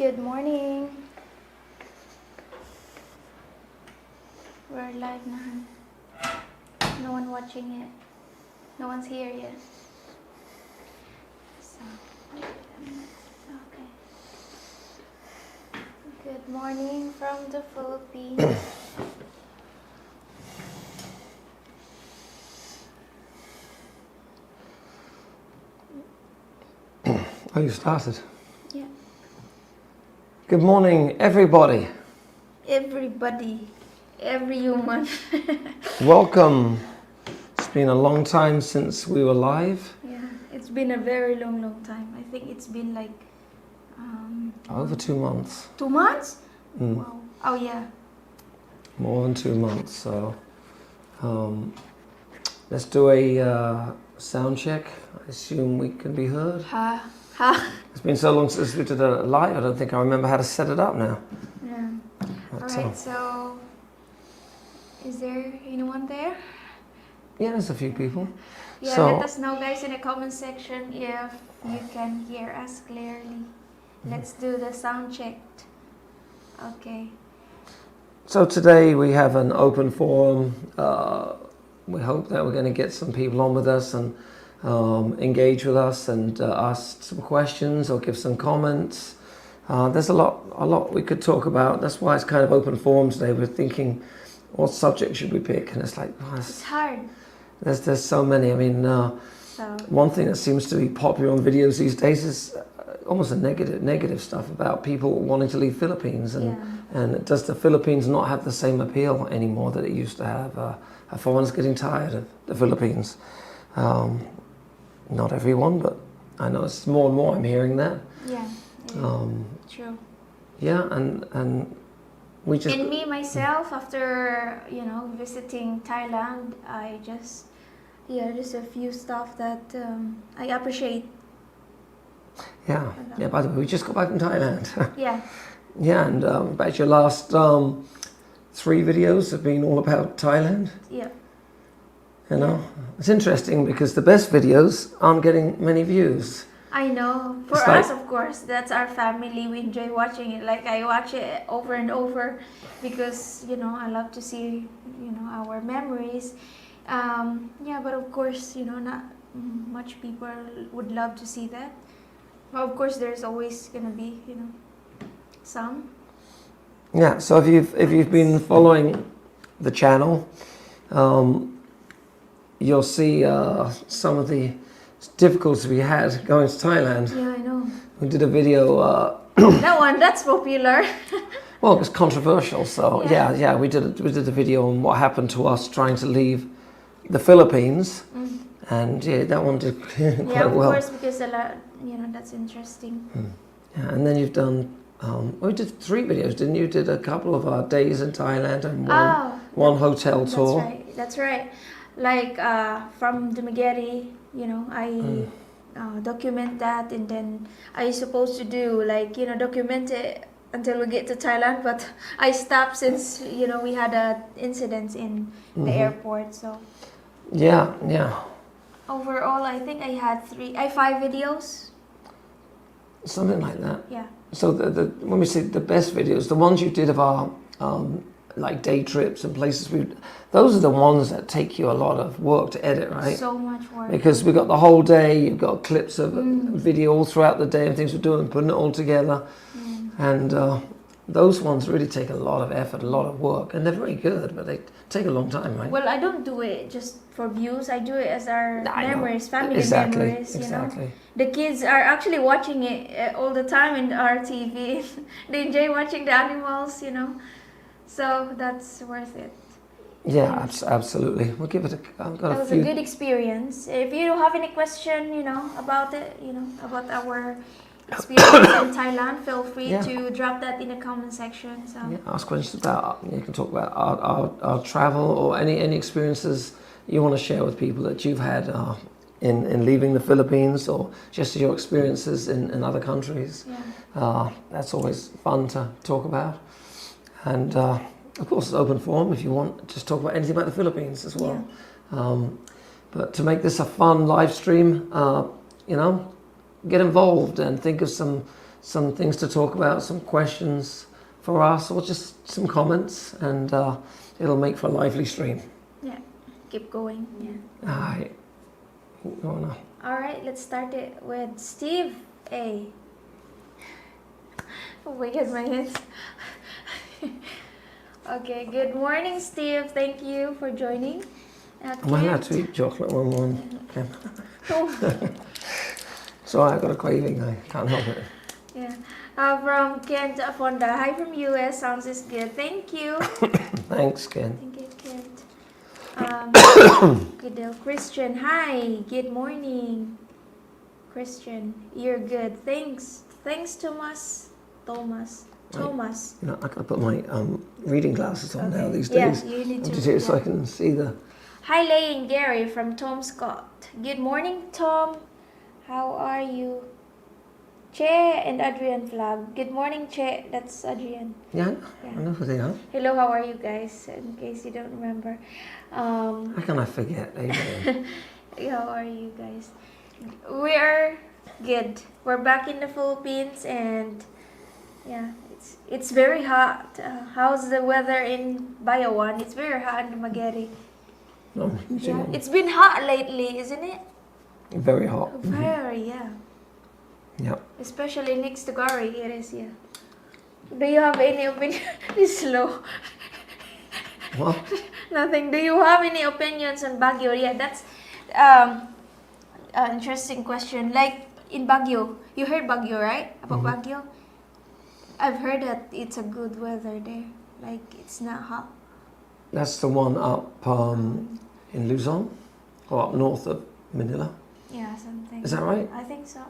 Good morning. We're live now. No one watching it. No one's here yet. So, okay. Good morning from the Philippines. Oh, you started. Yeah. Good morning, everybody. Everybody. Every human. Welcome. It's been a long time since we were live. Yeah, it's been a very long time. I think it's been like Over 2 months. 2 months? Mm. Wow. Oh yeah. More than 2 months. So let's do a sound check. I assume we can be heard. Ha. It's been so long since we did a live. I don't think I remember how to set it up now. Yeah. Alright, so is there anyone there? Yeah, there's a few people. Yeah, So, let us know guys in the comment section if you can hear us clearly. Let's do the sound check. Okay. So today we have an open forum. We hope that we're going to get some people on with us and engage with us and ask some questions or give some comments. There's a lot we could talk about. That's why it's kind of open forum today. We're thinking, what subject should we pick? And it's like, It's hard. There's so many. I mean, one thing that seems to be popular on videos these days is almost a negative stuff about people wanting to leave Philippines, and does the Philippines not have the same appeal anymore that it used to have? Are foreigners getting tired of the Philippines? Not everyone, but I know it's more and more I'm hearing that. Yeah. True. Yeah, and we just... And me myself, after visiting Thailand, there's a few stuff that I appreciate. Yeah. By the way, we just got back from Thailand. Yeah. Yeah, and about your last 3 videos have been all about Thailand. Yeah. You know, it's interesting because the best videos aren't getting many views. I know. For us, of course, that's our family. We enjoy watching it. Like I watch it over and over because I love to see our memories. But of course, not much people would love to see that. But of course, there's always gonna be some. Yeah. So if you've been following the channel, you'll see some of the difficulties we had going to Thailand. Yeah, I know. We did a video. That's popular. Well, it's controversial. So yeah, we did a video on what happened to us trying to leave the Philippines, and that one did quite well. Yeah, of course, because a lot, that's interesting. Yeah, and then you've done. We did 3 videos, didn't you? Did a couple of our days in Thailand and one hotel tour. That's right. Like from the Magere, I document that, and then I supposed to do document it until we get to Thailand, but I stopped since we had a incident in the airport. So yeah. Overall, I think I had 5 videos. Something like that. Yeah. So when we say the best videos, the ones you did of our like day trips and places those are the ones that take you a lot of work to edit, right? So much work. Because we got the whole day, you've got clips of video all throughout the day and things we're doing, putting it all together. And those ones really take a lot of effort, a lot of work, and they're very good, but they take a long time, right? Well, I don't do it just for views. I do it as our memories, family memories. Exactly. The kids are actually watching it all the time in our TV. They enjoy watching the animals, So that's worth it. Yeah, absolutely. We'll give it That was a good experience. If you have any question, about it, about our experience in Thailand, feel free to drop that in the comment section. So ask questions about. You can talk about our travel or any experiences you want to share with people that you've had in leaving the Philippines, or just your experiences in other countries. That's always fun to talk about. And of course, it's open forum if you want to just talk about anything about the Philippines as well. But to make this a fun live stream, get involved and think of some some things to talk about, some questions for us, or just some comments, and it'll make for a lively stream. Yeah, keep going. Yeah. All right. All right, let's start it with Steve A. Oh my God, my hands. Okay, good morning, Steve. Thank you for joining. Am I allowed to eat chocolate one? Okay. Sorry, I've got a craving. I can't help it. Yeah. From Kent Fonda. Hi from US. Sounds is good. Thank you. Thanks, Ken. Thank you, Kent. Good deal. Christian. Hi. Good morning. Christian, you're good. Thanks. Thanks, Thomas. You know, I gotta put my reading glasses on now these days. Yeah, you need to. Do so I can see the. Hi, Leah and Gary from Tom Scott. Good morning, Tom. How are you? Che and Adrian Flag. Good morning, Che. That's Adrian. Yeah, I know who they are. Hello, how are you guys? In case you don't remember. How can I forget, Adrian? How are you guys? We are good. We're back in the Philippines, and yeah, it's very hot. How's the weather in Bayawan? It's very hot in Magere. No, Yeah, it's been hot lately, isn't it? Very hot. Very, yeah. Yeah. Especially next to Gary, it is, yeah. Do you have any opinion? It's slow. What? Nothing. Do you have any opinions on Baguio? Yeah, that's an interesting question. Like in Baguio, you heard Baguio, right? About Baguio? I've heard that it's a good weather there. Like it's not hot. That's the one up in Luzon, or up north of Manila. Yeah, something. Is that right? I think so.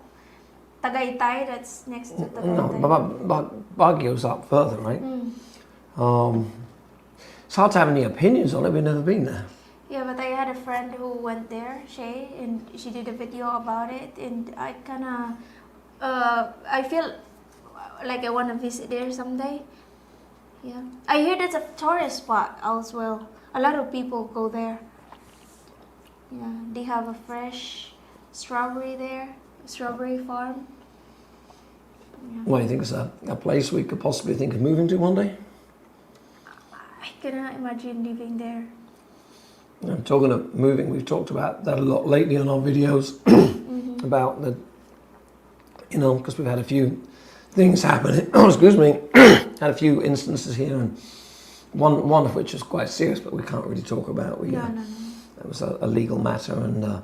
Tagaytay, that's next to Tagaytay. No, but Baguio's up further, right? It's hard to have any opinions on it. We've never been there. Yeah, but I had a friend who went there, Shay, and she did a video about it, and I kind of, I feel like I want to visit there someday. Yeah, I hear that's a tourist spot as well. A lot of people go there. Yeah, they have a fresh strawberry there, strawberry farm. Yeah. Well, you think it's a place we could possibly think of moving to one day? I cannot imagine living there. Talking of moving, we've talked about that a lot lately on our videos about the, because we've had a few things happen. Oh, excuse me, had a few instances here, and one of which is quite serious, but we can't really talk about. No. It was a legal matter, and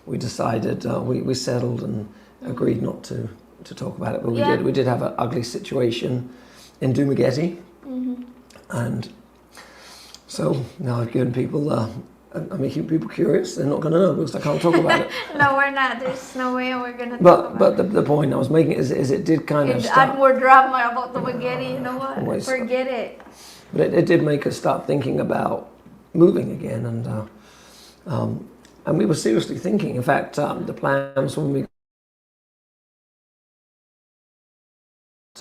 we decided we settled and agreed not to talk about it. But we did have an ugly situation in Dumaguete, and so now I've given people. I'm making people curious. They're not going to know because I can't talk about it. No, we're not. There's no way we're going to talk about it. But the point I was making is it did kind of add more drama about the spaghetti. You know what? Forget it. But it did make us start thinking about moving again, and we were seriously thinking. In fact, the plans when we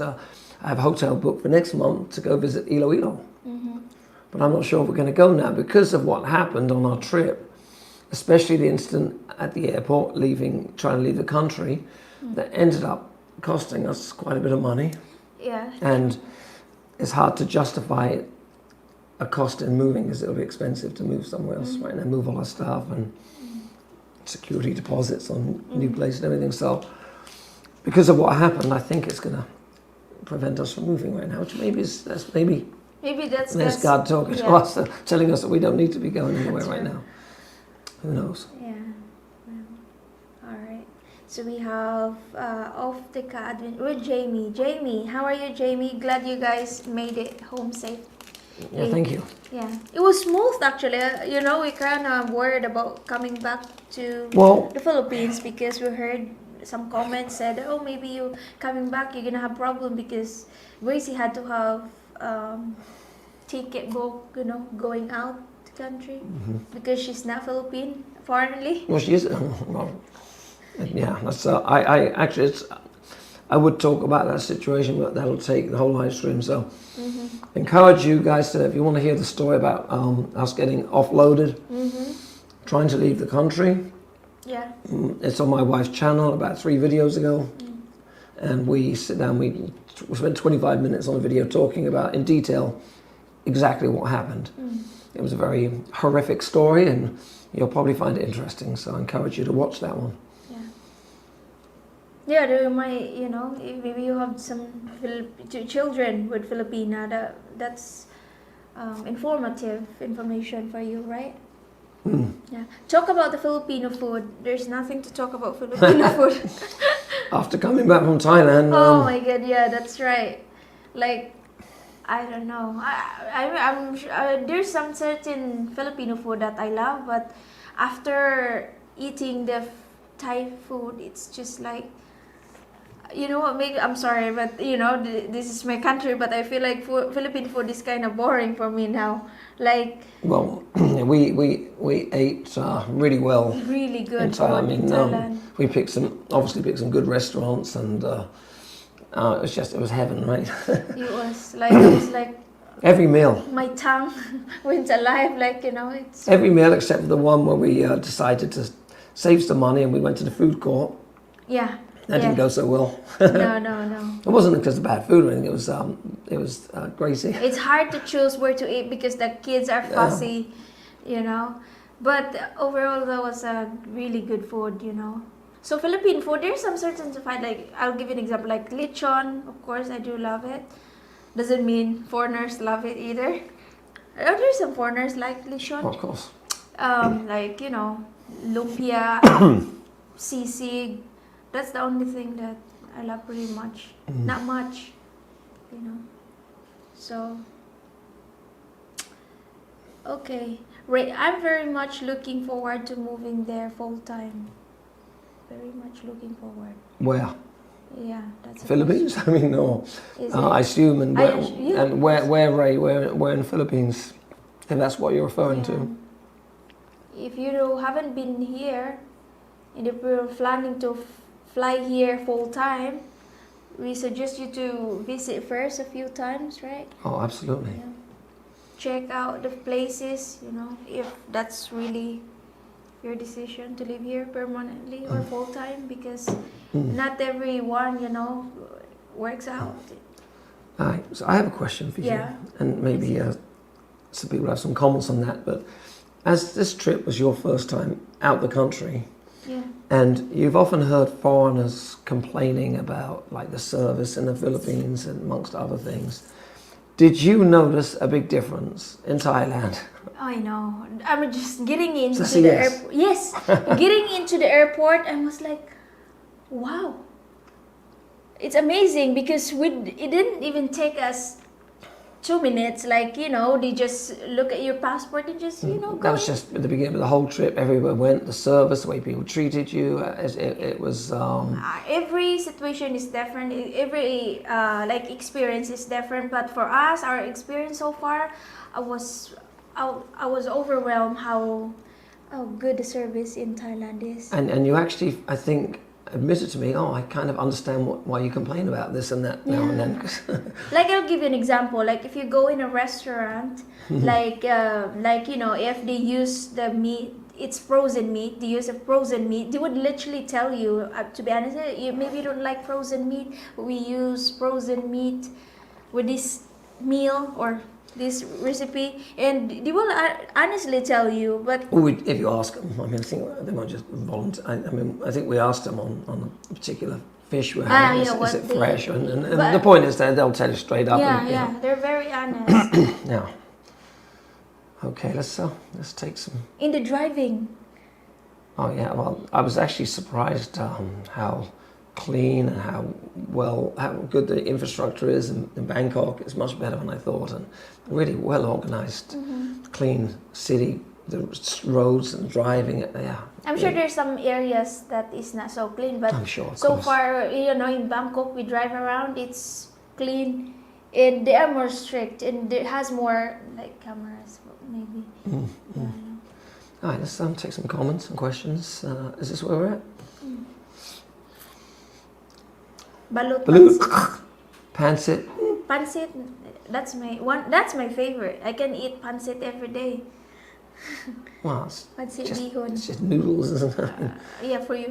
I have a hotel booked for next month to go visit Iloilo. But I'm not sure if we're going to go now because of what happened on our trip, especially the incident at the airport, trying to leave the country, that ended up costing us quite a bit of money. Yeah. And it's hard to justify a cost in moving because it'll be expensive to move somewhere else, right? And move all our stuff and security deposits on new places and everything. So because of what happened, I think it's going to prevent us from moving right now, which maybe that's God talking to us, telling us that we don't need to be going anywhere right now. Who knows? Yeah. All right. So we have off the card with Jamie. Jamie, how are you, Jamie? Glad you guys made it home safe. Yeah, thank you. Yeah, it was smooth actually. We kind of worried about coming back to the Philippines because we heard some comments said, oh, maybe you coming back, you're gonna have problem because Gracie had to have ticket book, going out the country because she's not Philippine, foreignly. Well, she is. Yeah, that's. I would talk about that situation, but that'll take the whole live stream. So, encourage you guys to, if you want to hear the story about us getting offloaded, trying to leave the country. Yeah. It's on my wife's channel about 3 videos ago. and we sit down. We spent 25 minutes on a video talking about in detail exactly what happened. It was a very horrific story, and you'll probably find it interesting. So I encourage you to watch that one. Yeah, there might, if maybe you have some children with Filipina, that's informative information for you, right? Yeah. Talk about the Filipino food. There's nothing to talk about Filipino food. After coming back from Thailand. Oh my God, yeah, that's right. Like, I don't know. I'm there's some certain Filipino food that I love, but after eating the Thai food, it's just like, you know what? Maybe I'm sorry, but this is my country. But I feel like Philippine food is kind of boring for me now. Like, well, we ate really well. Really good in Thailand. food in Thailand. We obviously picked some good restaurants, and it was heaven, right? It was like Every meal. my tongue went alive. Like, it's Every meal except for the one where we decided to save some money and we went to the food court. Yeah. That didn't go so well. No. It wasn't because of bad food or anything. It was crazy. It's hard to choose where to eat because the kids are fussy, But overall, that was a really good food, So Philippine food, there's some certain to find. Like, I'll give you an example. Like lechon, of course, I do love it. Doesn't mean foreigners love it either. There's some foreigners like lechon. Of course. Like, lumpia, sisig. That's the only thing that I love pretty much. Not much, So, okay. Right, I'm very much looking forward to moving there full time. Very much looking forward. Where? Yeah, that's Philippines? I mean, no. I assume, and where in Philippines? If that's what you're referring to. If you haven't been here, and if you're planning to fly here full time, we suggest you to visit first a few times, right? Oh, absolutely. Yeah. Check out the places, if that's really your decision to live here permanently or full time, because not everyone, works out. All right, so I have a question for you, and maybe some people have some comments on that, but as this trip was your first time out the country, and you've often heard foreigners complaining about like the service in the Philippines and amongst other things. Did you notice a big difference in Thailand? I know. I'm just getting into the airport. Yes, getting into the airport, I was like, wow. It's amazing because it didn't even take us 2 minutes. Like, they just look at your passport and just, go. That was just at the beginning of the whole trip. Everywhere went, the service, the way people treated you. It was. Every situation is different. Every experience is different. But for us, our experience so far, I was overwhelmed how good the service in Thailand is. And you actually, I think, admitted to me, I kind of understand why you complain about this and that now and then. Like, I'll give you an example. Like, if you go in a restaurant, if they use the meat, it's frozen meat, they use a frozen meat, they would literally tell you, to be honest, maybe you don't like frozen meat, but we use frozen meat with this meal or this recipe, and they will honestly tell you. But if you ask them, I mean, I think they might just volunteer. I think we asked them on a particular fish we're having. Is it fresh? And the point is that they'll tell you straight up. They're very honest. Yeah. Okay, let's take some. In the driving. Oh yeah, well, I was actually surprised how clean and how good the infrastructure is in Bangkok. It's much better than I thought, and really well organized, clean city. The roads and driving. I'm sure there's some areas that is not so clean, but I'm sure, so far, in Bangkok, we drive around, it's clean, and they are more strict, and it has more like cameras, maybe. All right, let's take some comments and questions. Is this where we're at? Balut. Pancit. Pancit, that's my favorite. I can eat pancit every day. Wow, pancit bihon. It's just noodles, isn't it? For you,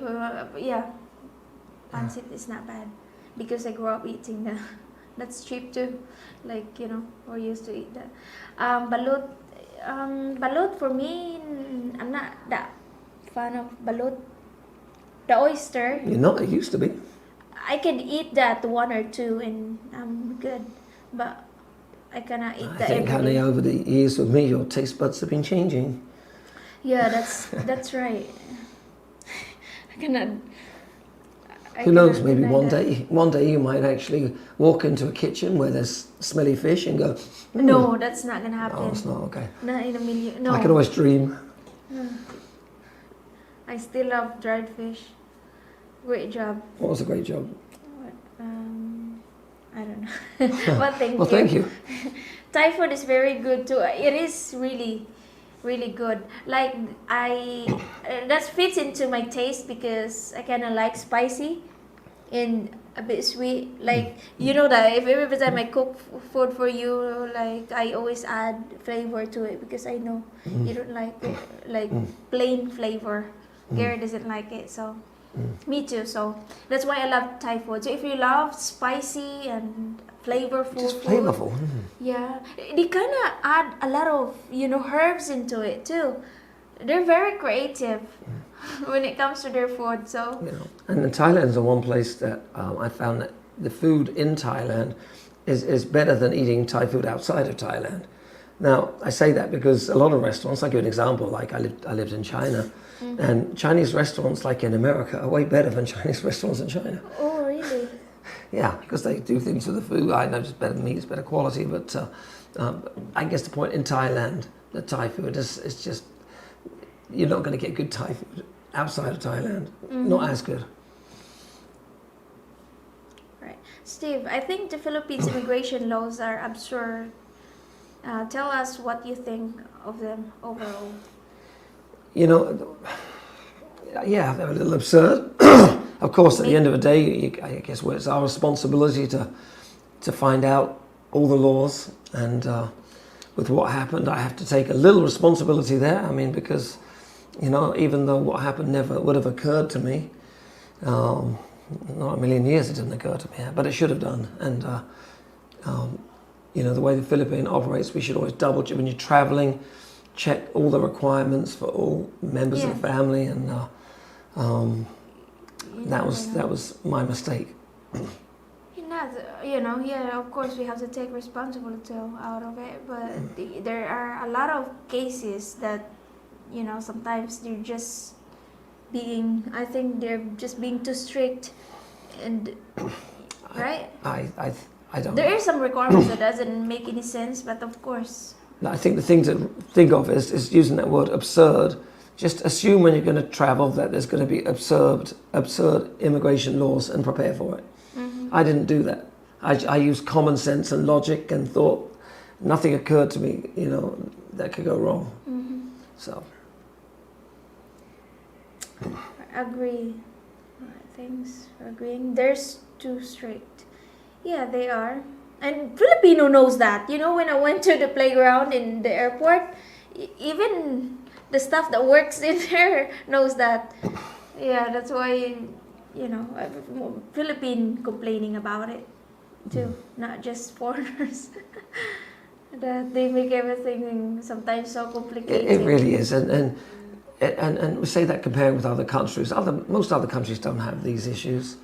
Pancit is not bad. because I grew up eating that. That's cheap too. Like, we're used to eat that. Balut for me, I'm not that fan of balut. The oyster, You're not. It used to be. I can eat that one or two and I'm good. But I cannot eat I that think, every honey, day. over the years with me, your taste buds have been changing. Yeah, that's right. I cannot. Who knows? Cannot Maybe deny that. one day you might actually walk into a kitchen where there's smelly fish and go, No, that's not gonna "Oh, happen. it's not okay." Not in a million. No. I can always dream. I still love dried fish. Great job. What was a great job? What, I don't know. But thank Well, you. thank you. Thai food is very good too. It is really, really good. Like that fits into my taste because I kind of like spicy and a bit sweet. Like that if every time I cook food for you, like I always add flavor to it because I know you don't like it, like plain flavor. Gary doesn't like it, so. Me too, so that's why I love Thai food. So if you love spicy and flavorful Just food, flavorful. yeah, they kind of add a lot of herbs into it too. They're very creative when it comes to their food. So And Thailand's the one place that I found that the food in Thailand is better than eating Thai food outside of Thailand. Now, I say that because a lot of restaurants, I'll give an example, like I lived in China, and Chinese restaurants, like in America, are way better than Chinese restaurants in China. oh really? Yeah, because they do things to the food. I know it's better meat, it's better quality, but I guess the point in Thailand, the Thai food is just, you're not going to get good Thai food outside of Thailand. Not as good. Right, Steve. I think the Philippines immigration laws are absurd. Tell us what you think of them overall. Yeah, they're a little absurd. Of course, at the end of the day, I guess it's our responsibility to find out all the laws. And with what happened, I have to take a little responsibility there. I mean, because, even though what happened never would have occurred to me, not a million years it didn't occur to me, but it should have done. And, the way the Philippine operates, we should always double check when you're traveling, check all the requirements for all members of the family, and that was my mistake. Of course we have to take responsibility out of it, but there are a lot of cases that, sometimes they're just I think they're just being too strict, and right? I don't. There is some requirements that doesn't make any sense, but of course. I think the thing to think of is using that word absurd. Just assume when you're going to travel that there's going to be absurd immigration laws and prepare for it. I didn't do that. I used common sense and logic and thought nothing occurred to me, that could go wrong. So. Agree. Thanks for agreeing. They're too strict. Yeah, they are. And Filipino knows that. When I went to the playground in the airport, even the staff that works in there knows that. Yeah, that's why, Philippine complaining about it too, not just foreigners. That they make everything sometimes so complicated. It really is, and we say that comparing with other countries. Most other countries don't have these issues.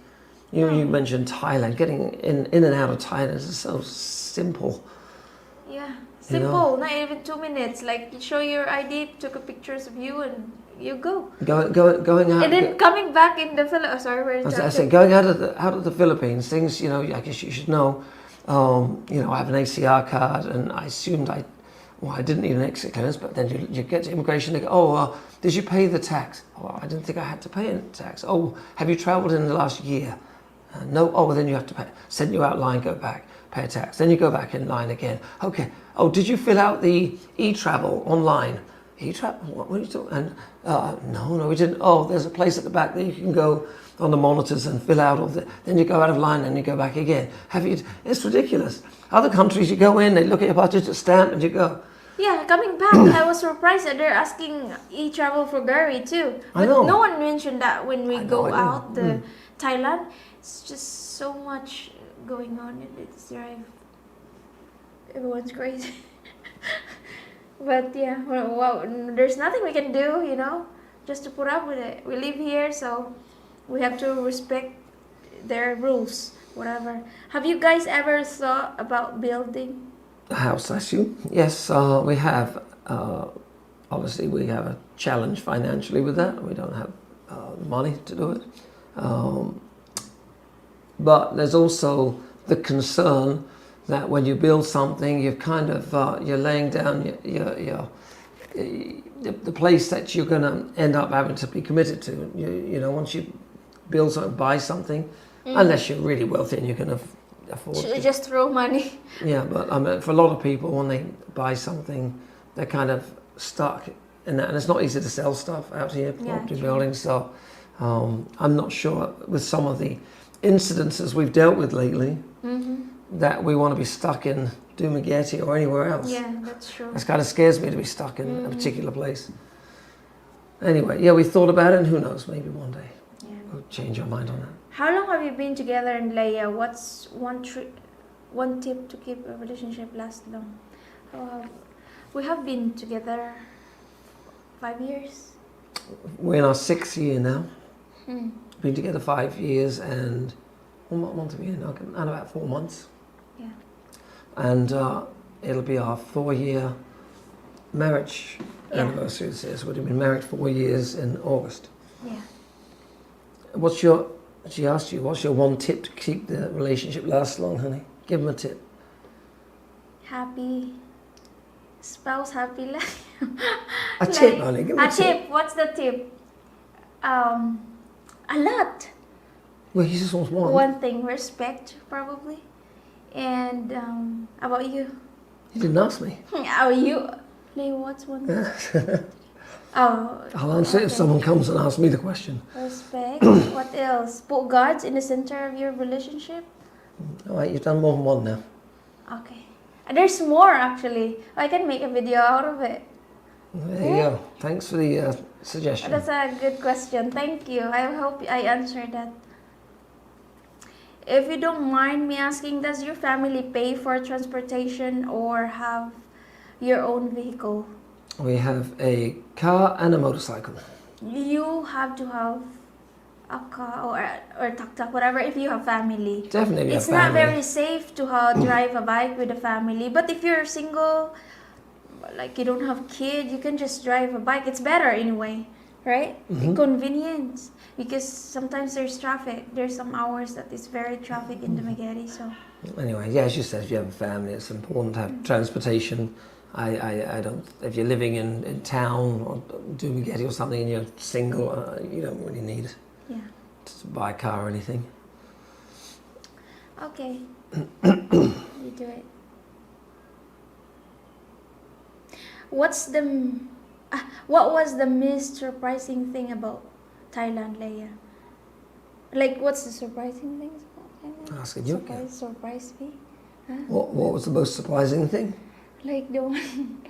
You mentioned Thailand. Getting in and out of Thailand is so simple. Yeah, simple. Not even 2 minutes. Like, you show your ID, took a pictures of you, and you go. Going out. And then coming back in the Philippines. Sorry, I said going out of the Philippines. Things I guess you should know. I have an ACR card, and I assumed I didn't need an exit clearance, but then you get to immigration, they go, did you pay the tax? Oh, I didn't think I had to pay the tax. Oh, have you travelled in the last year? No. Oh, well, then you have to pay. Send you out line, go back, pay a tax. Then you go back in line again. Okay. Oh, did you fill out the e-travel online? E-travel? What are you talking? And no, we didn't. Oh, there's a place at the back that you can go on the monitors and fill out all the. Then you go out of line and you go back again. It's ridiculous. Other countries, you go in, they look at your budget, stamp, and you go. Yeah, coming back, I was surprised that they're asking e-travel for Gary too. But I know. no one mentioned that when we I had go no idea. out the Thailand. It's just so much going on in this drive. Everyone's crazy. But yeah, there's nothing we can do, you know, just to put up with it. We live here, so we have to respect their rules, whatever. Have you guys ever thought about building? A house, I assume. Yes, we have. Obviously, we have a challenge financially with that. We don't have money to do it. But there's also the concern that when you build something, you've kind of you're laying down the place that you're going to end up having to be committed to. You know, once you build something, buy something, unless you're really wealthy and you can afford to. Just throw money. Yeah, but I mean, for a lot of people, when they buy something, they're kind of stuck in that, and it's not easy to sell stuff out here, property buildings. So I'm not sure with some of the incidences we've dealt with lately that we want to be stuck in Dumaguete or anywhere else. Yeah, that's true. That kind of scares me to be stuck in a particular place. Anyway, yeah, we thought about it, and who knows, maybe one day we'll change our mind on that. How long have you been together in Leah? What's one tip to keep a relationship last long? We have been together 5 years. We're in our 6th year now. Been together 5 years and what month are we in? And about 4 months. Yeah. And it'll be our 4-year marriage anniversary this year. So we've been married 4 years in August. Yeah. She asked you, what's your one tip to keep the relationship last long, honey? Give them a tip. Happy spouse, happy life. A tip, honey. Give them a tip. What's the tip? A lot. Well, he just wants one. One thing, respect, probably. And about you? You didn't ask me. How you? Leah, what's one thing? I'll answer it if someone comes and asks me the question. Respect. What else? Put God in the center of your relationship. All right, you've done more than one now. Okay. There's more actually. I can make a video out of it. There you go. Thanks for the suggestion. That's a good question. Thank you. I hope I answered that. If you don't mind me asking, does your family pay for transportation or have your own vehicle? We have a car and a motorcycle. You have to have a car or tuk-tuk, whatever, if you have family. Definitely It's have family. not very safe to drive a bike with a family. But if you're single, like you don't have kids, you can just drive a bike. It's better anyway, right? Convenience. Because sometimes there's traffic. There's some hours that is very traffic in Dumaguete, so. Anyway, yeah, as you said, if you have a family, it's important to have transportation. I don't. If you're living in town or Dumaguete or something and you're single, you don't really need to buy a car or anything. Okay. You do it. What was the most surprising thing about Thailand, Leah? Like, what's the surprising things about Thailand? Asking you again. Surprised me? Huh? What was the most surprising thing? Like the one,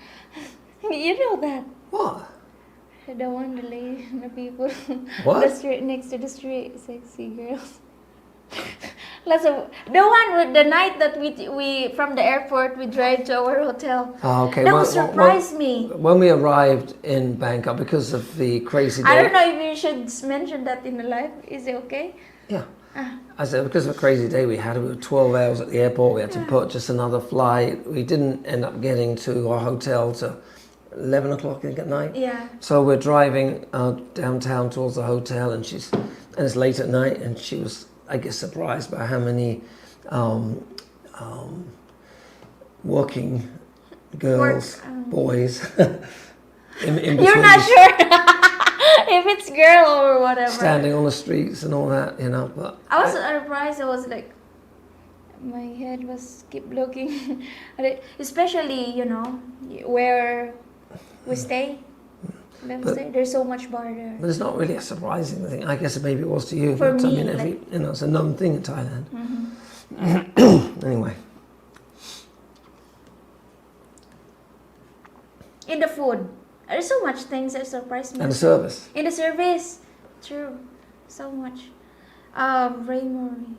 you know that. What? The one, the people, What? the street next to the street, sexy girls. The one with the night that we from the airport we drive to our hotel. Oh, okay. That surprised me. When we arrived in Bangkok, because of the crazy day. I don't know if you should mention that in the live. Is it okay? Yeah. I said, because of a crazy day we had, we were 12 hours at the airport, we had to put just another flight. We didn't end up getting to our hotel till 11 o'clock at night. Yeah. So we're driving downtown towards the hotel, and it's late at night, and she was, I guess, surprised by how many working girls, boys, in between. You're not sure if it's girl or whatever. Standing on the streets and all that, you know. But I was surprised. I was like, my head was keep looking, especially where we stay. There's so much bar there. But it's not really a surprising thing. I guess maybe it was to you. For but me, I mean, it's a known thing in Thailand. Anyway. in the food. There's so much things that surprise me. And the service. In the service, true, so much. Raymory,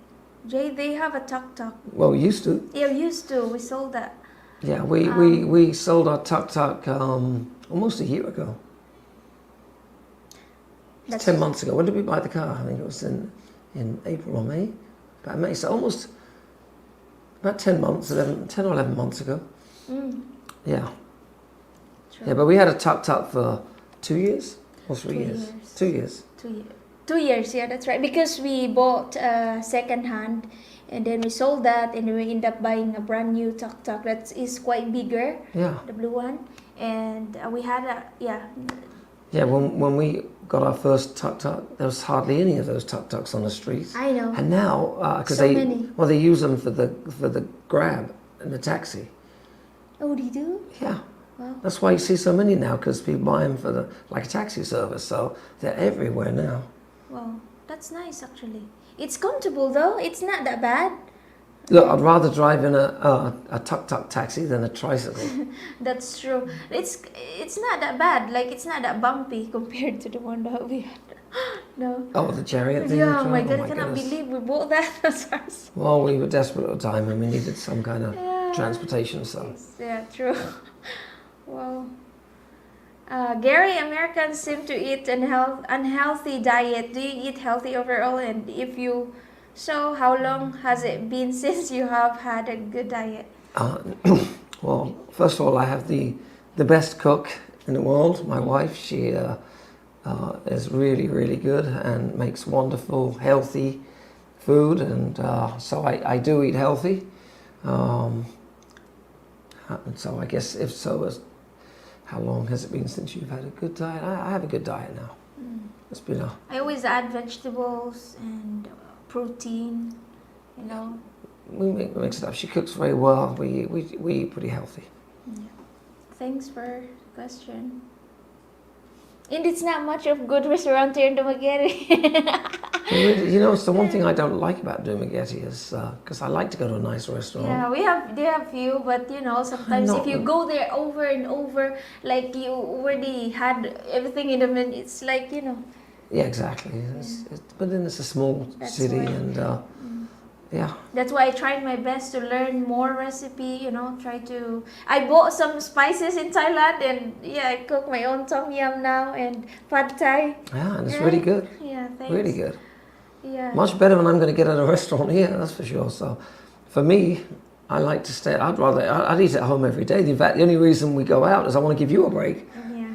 Jay, they have a tuk-tuk. Well, we used to. Yeah, we used to. We sold that. Yeah, we sold our tuk-tuk almost a year ago. It's 10 months ago. When did we buy the car? I think it was in April or May. About May, so almost about 10 or 11 months ago. Yeah. True. Yeah, but we had a tuk-tuk for 2 years or 3 years? 2 years. 2 years. 2 years, yeah, that's right. Because we bought second hand and then we sold that and we ended up buying a brand new tuk-tuk that is quite bigger. Yeah. The blue one. And we had Yeah, when we got our first tuk-tuk, there was hardly any of those tuk-tuks on the streets. I know. And now, because many. Well, they use them for the grab and the taxi. Oh, they do? Yeah. Wow. That's why you see so many now, because people buy them for like a taxi service. So they're everywhere now. Wow, that's nice actually. It's comfortable though. It's not that bad. Look, I'd rather drive in a tuk-tuk taxi than a tricycle. That's true. It's not that bad. Like it's not that bumpy compared to the one that we had. No. Oh, the chariot thing? Yeah, oh my god, I cannot believe we bought that as ours. Well, we were desperate at the time and we needed some kind of transportation, so. Yeah, true. Wow. Gary, Americans seem to eat an unhealthy diet. Do you eat healthy overall? And if you so, how long has it been since you have had a good diet? Well, first of all, I have the best cook in the world, my wife. She is really, really good and makes wonderful, healthy food. And so I do eat healthy. And so I guess if so, how long has it been since you've had a good diet? I have a good diet now. It's been I always add vegetables and protein, you know. We mix it up. She cooks very well. We eat pretty healthy. Yeah. Thanks for the question. And it's not much of good restaurant here in Dumaguete. You know, it's the one thing I don't like about Dumaguete is because I like to go to a nice restaurant. Yeah, they have few, but you know, sometimes if you go there over and over, like you already had everything in the menu, it's like, you know. Yeah, exactly. But then it's a small city and yeah. That's why I tried my best to learn more recipe, you know, I bought some spices in Thailand and I cook my own tom yum now and pad thai. Yeah, and it's really good. Yeah, thanks. Really good. Yeah. Much better than I'm going to get at a restaurant here, that's for sure. So for me, I like to stay, I'd eat at home every day. In fact, the only reason we go out is I want to give you a break. Yeah.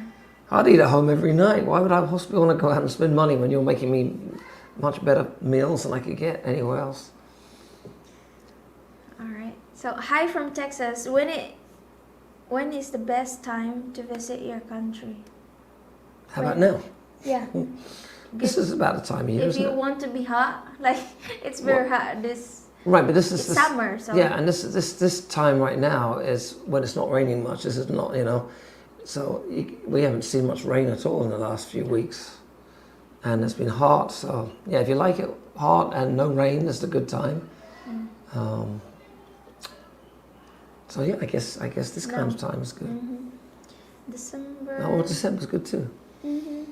I'd eat at home every night. Why would I possibly want to go out and spend money when you're making me much better meals than I could get anywhere else? All right. So, hi from Texas. When is the best time to visit your country? How about now? Yeah. This is about the time of year, if isn't you it? want to be hot, like it's very hot this. Right, but this is summer, so yeah, and this time right now is when it's not raining much. This is not, you know, so we haven't seen much rain at all in the last few weeks, and it's been hot. So yeah, if you like it hot and no rain, it's a good time. So yeah, I guess this kind of time is good. Mm-hmm. December. Oh, well, December's good too. Mm-hmm.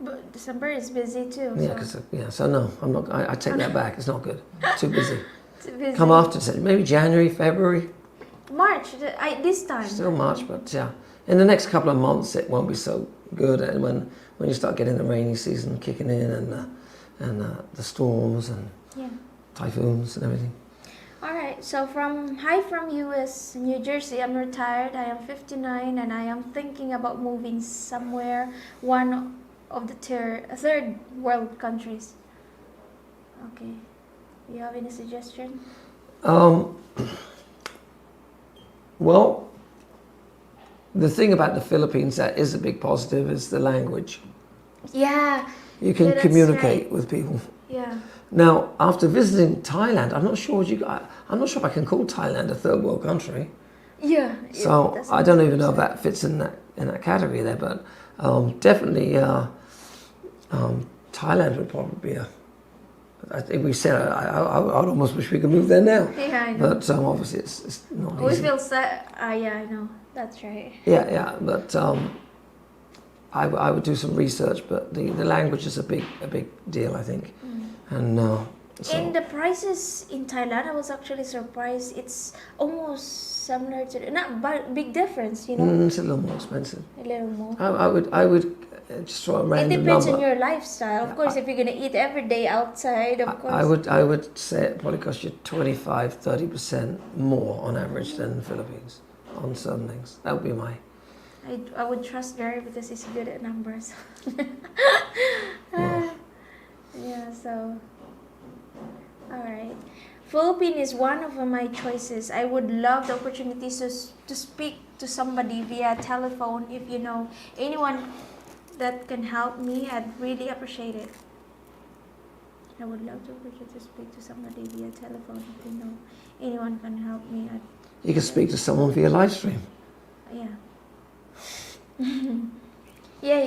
But December is busy too. Yeah, so no, I'm not. I take that back. It's not good. Too busy. Too busy. Come after December, maybe January, February. March. This time. Still March, but yeah, in the next couple of months it won't be so good. And when you start getting the rainy season kicking in and the storms and typhoons and everything. All right. So hi from U.S. New Jersey. I'm retired. I am 59 and I am thinking about moving somewhere. One of the third world countries. Okay. You have any suggestion? Well, the thing about the Philippines that is a big positive is the language. Yeah. You can communicate right. with people. Yeah. Now, after visiting Thailand, I'm not sure if I can call Thailand a third world country. Yeah. So I don't even know if that fits in that category there, but definitely Thailand would probably be a I think we said I'd almost wish we could move there now. Yeah, I know. But obviously it's not We easy. feel sad. Yeah, I know. That's right. Yeah. But I would do some research. But the language is a big deal, I think. And so And the prices in Thailand, I was actually surprised. It's almost similar to not but big difference, you know. it's a little more expensive. A little more. I would just throw a It random depends number. on your lifestyle. Of course, if you're gonna eat every day outside, of course. I would say it probably costs you 25-30% more on average than the Philippines on certain things. That would be my. I would trust Gary because he's good at numbers. Yeah, so alright. Philippines is one of my choices. I would love the opportunities to speak to somebody via telephone. If you know anyone that can help me, I'd really appreciate it. I would love the opportunity to speak to somebody via telephone. If you know anyone can help me, You can speak to someone via live stream. yeah. Yeah,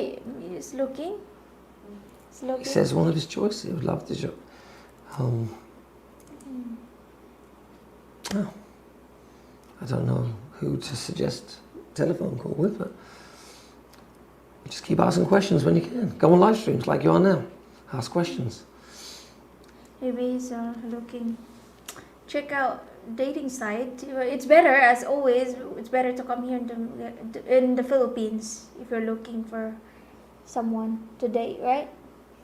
he's looking. He's looking. He says one of his choices. He would love to show. I don't know who to suggest telephone call with, but just keep asking questions when you can. Go on live streams like you are now. Ask questions. Maybe he's looking. Check out dating site. It's better, as always. It's better to come here in the Philippines if you're looking for someone to date, right?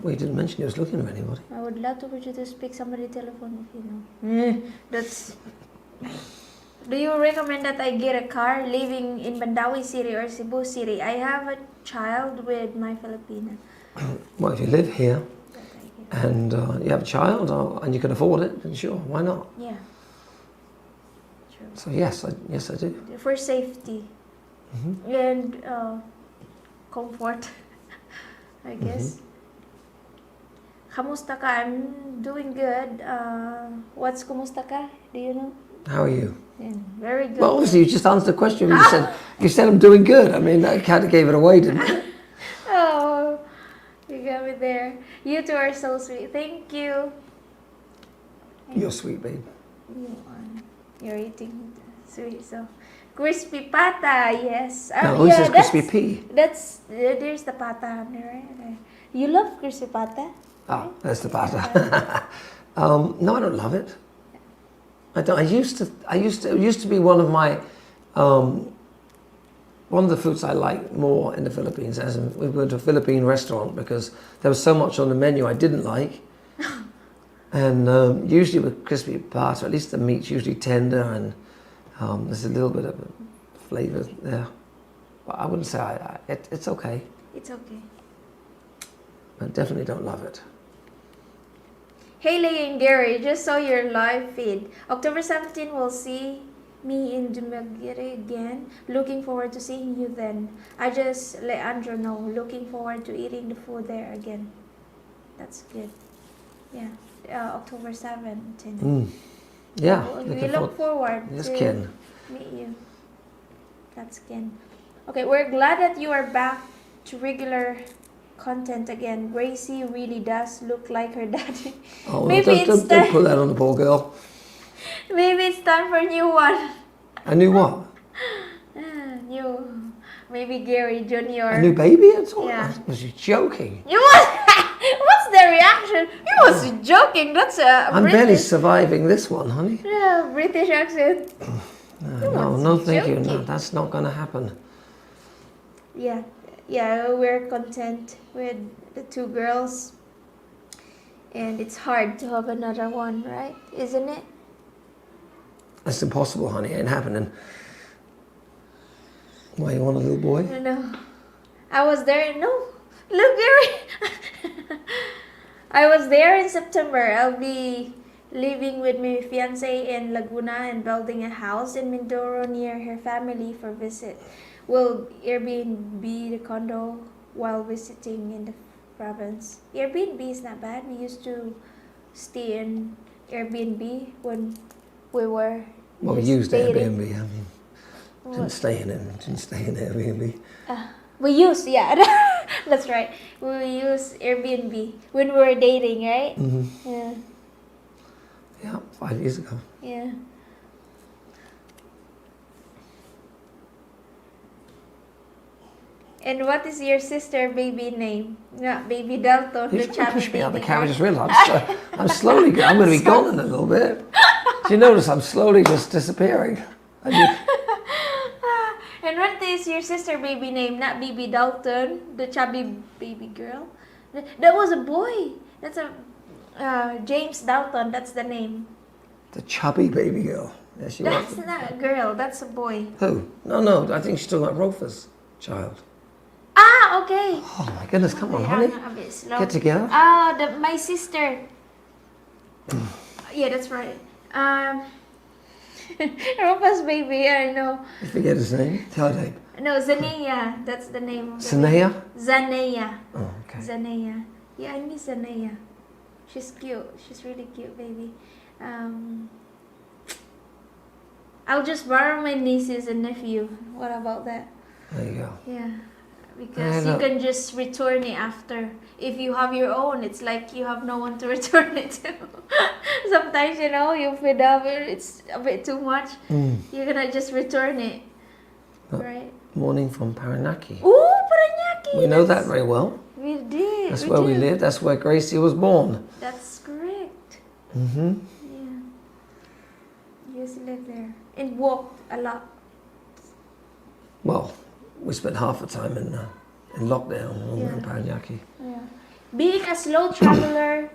Well, he didn't mention he was looking for anybody. I would love to speak somebody telephone if you know. That's. Do you recommend that I get a car living in Mandawi City or Cebu City? I have a child with my Filipina. Well, if you live here and you have a child and you can afford it, then sure, why not? Yeah. True. So yes, I do. For safety and comfort, I guess. Kamusta ka? I'm doing good. What's kumusta ka? Do you know? How are you? Yeah, very good. Well, obviously you just answered the question. You said I'm doing good. I mean, that kind of gave it away, didn't it? Oh, you got me there. You two are so sweet. Thank you. You're sweet, babe. You're eating sweet, so crispy pata. Yes. No, this is crispy pea. There's the pata, right? You love crispy pata? Ah, there's the pata. No, I don't love it. I don't. It used to be one of my one of the foods I like more in the Philippines. As in, we went to a Philippine restaurant because there was so much on the menu I didn't like. And usually with crispy pata, at least the meat's usually tender and there's a little bit of flavour there. But I wouldn't say it's okay. It's okay. I definitely don't love it. Hey Leah and Gary, just saw your live feed. October 17 will see me in Dumaguete again. Looking forward to seeing you then. I just let Andrew know. Looking forward to eating the food there again. That's good. Yeah. October 17. Yeah. We look forward Yes, to Ken. meet you. That's Ken. Okay, we're glad that you are back to regular content again. Gracie really does look like her daddy. Oh, Maybe don't put that on the poor girl. Maybe it's time for a new one. A new what? New. Maybe Gary Jr. A new baby? Yeah. Was you joking? You was. What's the reaction? You was joking. That's a I'm British. barely surviving this one, honey. Yeah, British accent. No, thank you. No, joking. that's not going to happen. Yeah, we're content with the two girls. And it's hard to have another one, right? Isn't it? That's impossible, honey. It ain't happening. Why, you want a little boy? No. I was there. No. Look, Gary. I was there in September. I'll be living with my fiancé in Laguna and building a house in Mindoro near her family for visit. We'll Airbnb the condo while visiting in the province. Airbnb is not bad. We used to stay in Airbnb when we were Well, we used dating. Airbnb. I mean, didn't stay in Airbnb. We used, yeah. That's right. We used Airbnb when we were dating, right? Mm-hmm. Yeah. Yeah, 5 years ago. Yeah. And what is your sister baby name? Not baby Dalton, You're the trying to chubby push me out the baby car. I girl. just realised I'm slowly. I'm going to be gone in a little bit. Do you notice I'm slowly just disappearing? And what is your sister baby name? Not baby Dalton, the chubby baby girl. That was a boy. That's a James Dalton. That's the name. The chubby baby girl. Yeah, she was. That's not a girl. That's a boy. Who? No. I think she's talking about Rofa's child. Ah, okay. Oh my goodness! Come on, Okay, honey. I'm a bit slow. Get together. My sister. Yeah, that's right. Ropa's baby. I know. You forget his name. Tell her name. No, Zanea. That's the name of the Sanaya? baby. Zanea. Oh, okay. Zanea. Yeah, I miss Zanea. She's cute. She's really cute, baby. I'll just borrow my nieces and nephew. What about that? There you go. Yeah. Because Hey, you look. can just return it after. If you have your own, it's like you have no one to return it to. Sometimes, you fed up, it's a bit too much. You're gonna just return it. Right? Morning from Paranaki. Ooh, Paranaque! We know that very well. We did. That's where we do. live. That's where Gracie was born. That's correct. Mm-hmm. Yeah. You used to live there. And walked a lot. Well, we spent half the time in lockdown when we were in Paranaaki. Yeah. Being a slow traveler,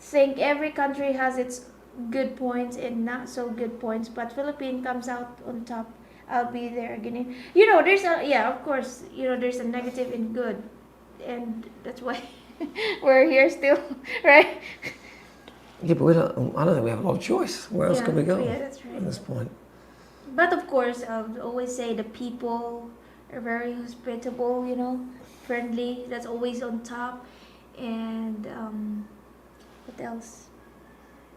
think every country has its good points and not so good points, but Philippines comes out on top. I'll be there again. There's of course, there's a negative and good, and that's why we're here still, right? Yeah, but I don't think we have a lot of choice. Where else can we go Yeah, that's right. at this point? But of course, I'll always say the people are very hospitable, friendly. That's always on top. And what else?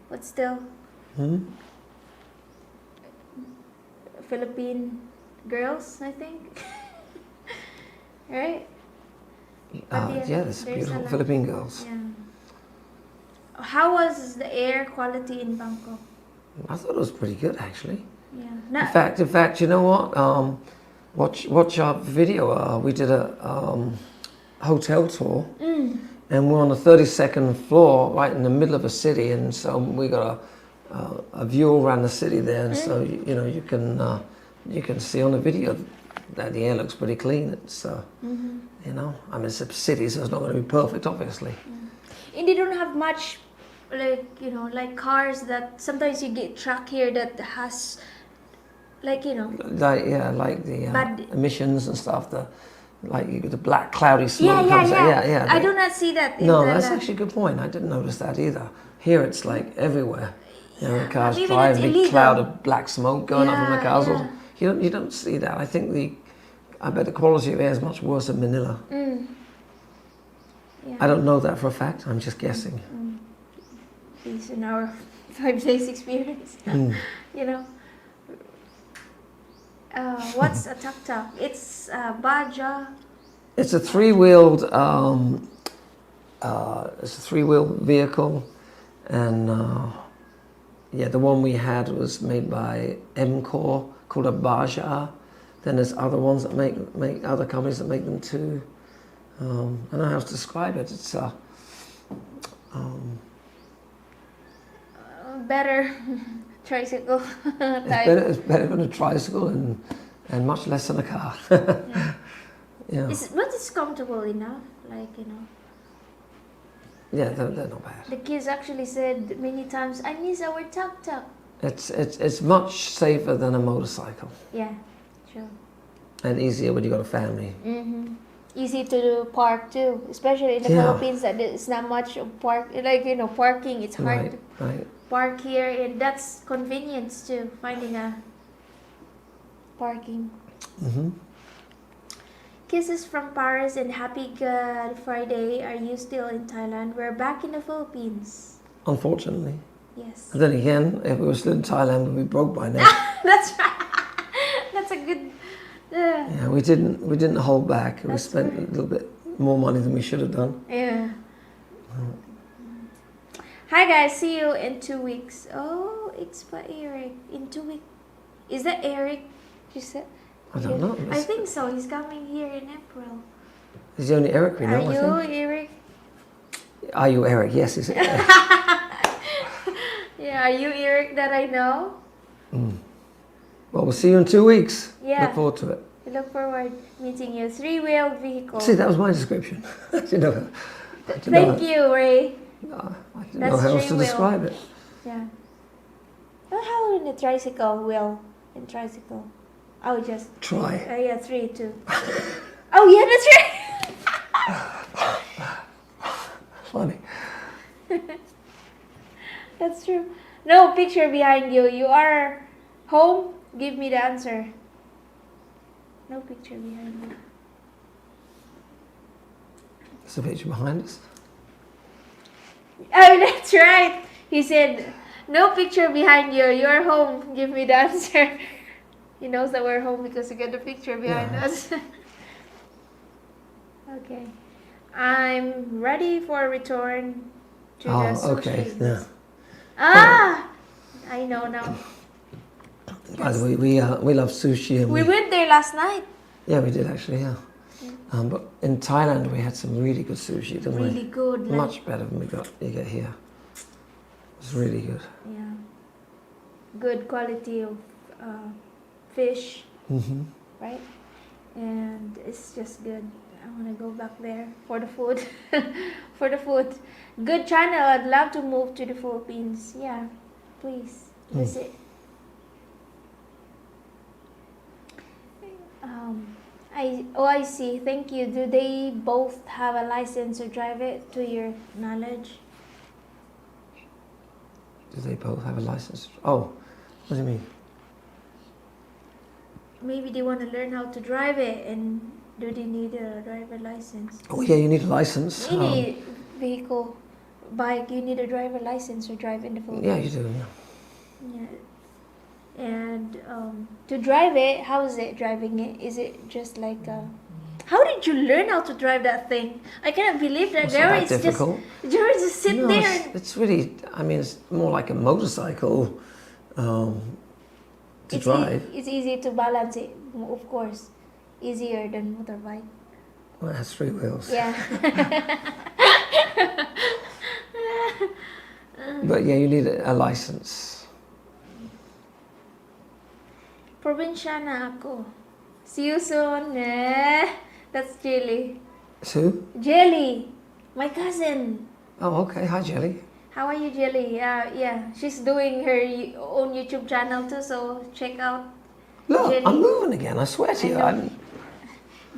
What still? Philippine girls, I think. Right? Yeah, there's beautiful Philippine girls. Yeah. How was the air quality in Bangkok? I thought it was pretty good, actually. Yeah. In fact, you know what? Watch our video. We did a hotel tour, and we're on the 32nd floor, right in the middle of a city, and so we got a view all around the city there, and so you can see on the video that the air looks pretty clean. It's it's a city, so it's not going to be perfect, obviously. And they don't have much, like cars that sometimes you get truck here that has, like the But- emissions and stuff. The black cloudy smoke comes out. Yeah. I do not see that. No, that's actually a good point. I didn't notice that either. Here it's like everywhere. The cars maybe drive, that's big illegal. cloud of black smoke going up from the cars. Yeah. You don't see that. I bet the quality of air is much worse in Manila. Yeah. I don't know that for a fact. I'm just guessing. Based on our 5 days experience. What's a tuk-tuk? It's Baja. It's a three-wheeled. It's a three-wheel vehicle, and the one we had was made by MCOR, called a Baja. Then there's other ones that make other companies that make them too. I don't know how to describe it. It's Better tricycle type. it's better than a tricycle and much less than a car. Yeah. But it's comfortable enough, Yeah, they're not bad. The kids actually said many times, "I miss our tuk-tuk." It's much safer than a motorcycle. Yeah, sure. And easier when you got a family. Easy to park too, especially in the Philippines. That it's not much of parking. It's hard to Right. park here, and that's convenience too. Finding a parking. Kisses from Paris and happy Good Friday. Are you still in Thailand? We're back in the Philippines. Unfortunately. Yes. And then again, if we were still in Thailand, we'd be broke by now. That's right. That's a good. Yeah, we didn't hold back. We That's spent right. a little bit more money than we should have done. Yeah. Hi guys, see you in 2 weeks. Oh, it's by Eric. In 2 weeks. Is that Eric? She said. I don't know. I think so. He's coming here in April. He's the only Eric we know, Are I you think. Eric? Are you Eric? Yes, he's Eric. Yeah, are you Eric that I know? Well, we'll see you in 2 weeks. Yeah. Look forward to it. I look forward meeting you. 3-wheel vehicle. See, that was my description. I didn't know. Thank you, Ray. I didn't know how else to describe it. Yeah. Well, how in the tricycle wheel? In tricycle. I would just Try. yeah, 3, 2. Oh yeah, that's right. Funny. That's true. No picture behind you. You are home. Give me the answer. No picture behind you. There's a picture behind us. Oh, that's right. He said, no picture behind you. You're home. Give me the answer. He knows that we're home because we got the picture behind us. Okay. I'm ready for a return to the sushi. Okay. Yeah. Ah! I know now. By the way, we love sushi. And We went there last night. Yeah, we did actually, yeah. But in Thailand, we had some really good sushi, didn't we? Really good. Like, Much better than you get here. It's really good. yeah. Good quality of fish, Mm-hmm. right? And it's just good. I want to go back there for the food. For the food. Good channel. I'd love to move to the Philippines. Yeah, please visit. I see. Thank you. Do they both have a license to drive it, to your knowledge? Do they both have a license? Oh, what do you mean? Maybe they want to learn how to drive it, and do they need a driver license? Oh yeah, you need a license. Any vehicle, bike, you need a driver license to drive in the Philippines. Yeah, you do. Yeah. And to drive it, how is it driving it? Is it just like how did you learn how to drive that thing? I cannot believe that. It's not that difficult. Jerry just sit No, there. it's really. I mean, it's more like a motorcycle to drive. It's easy to balance it, of course. Easier than motorbike. Well, it has 3 wheels. Yeah. But yeah, you need a license. Probinsya na ako. See you soon. That's Jelly. Who? Jelly, my cousin. Oh, okay. Hi, Jelly. How are you, Jelly? Yeah, she's doing her own YouTube channel too, so check out. Look, Jelly. I'm moving again. I swear to you.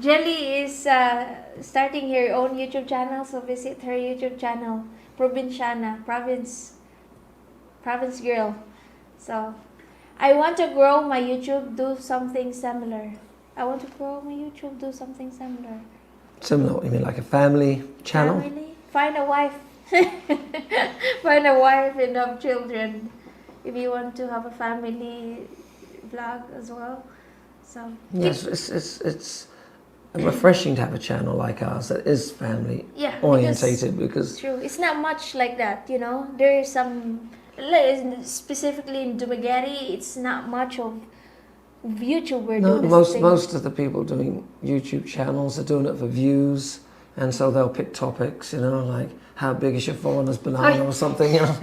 Jelly is starting her own YouTube channel, so visit her YouTube channel. Provinciana, province girl. So, I want to grow my YouTube, do something similar. I want to grow my YouTube, do something similar. Similar, what you mean, like a family channel? Family? Find a wife. Find a wife and have children. If you want to have a family vlog as well. So Yes, it's refreshing to have a channel like ours that is family yeah, orientated because true. It's not much like that, you know. There is some, specifically in Dumaguete, it's not much of YouTuber doing this thing. most of the people doing YouTube channels are doing it for views, and so they'll pick topics, you know, like how big is your foreigner's banana or something, you know,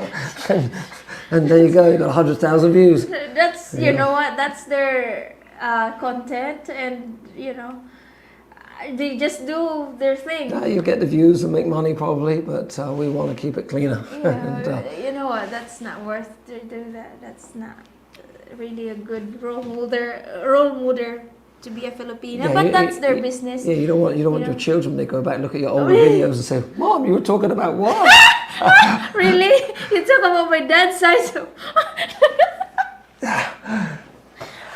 and there you go, you got 100,000 views. That's you know what? That's their content, and you know, they just do their thing. You get the views and make money probably, but we want to keep it cleaner. Yeah, you know what? That's not worth to do that. That's not really a good role model to be a Filipino. Yeah, but that's their business. Yeah, you don't want your children. They go back and look at your older videos and say, "Mom, you were talking about what?" Really? You talk about my dad's size of...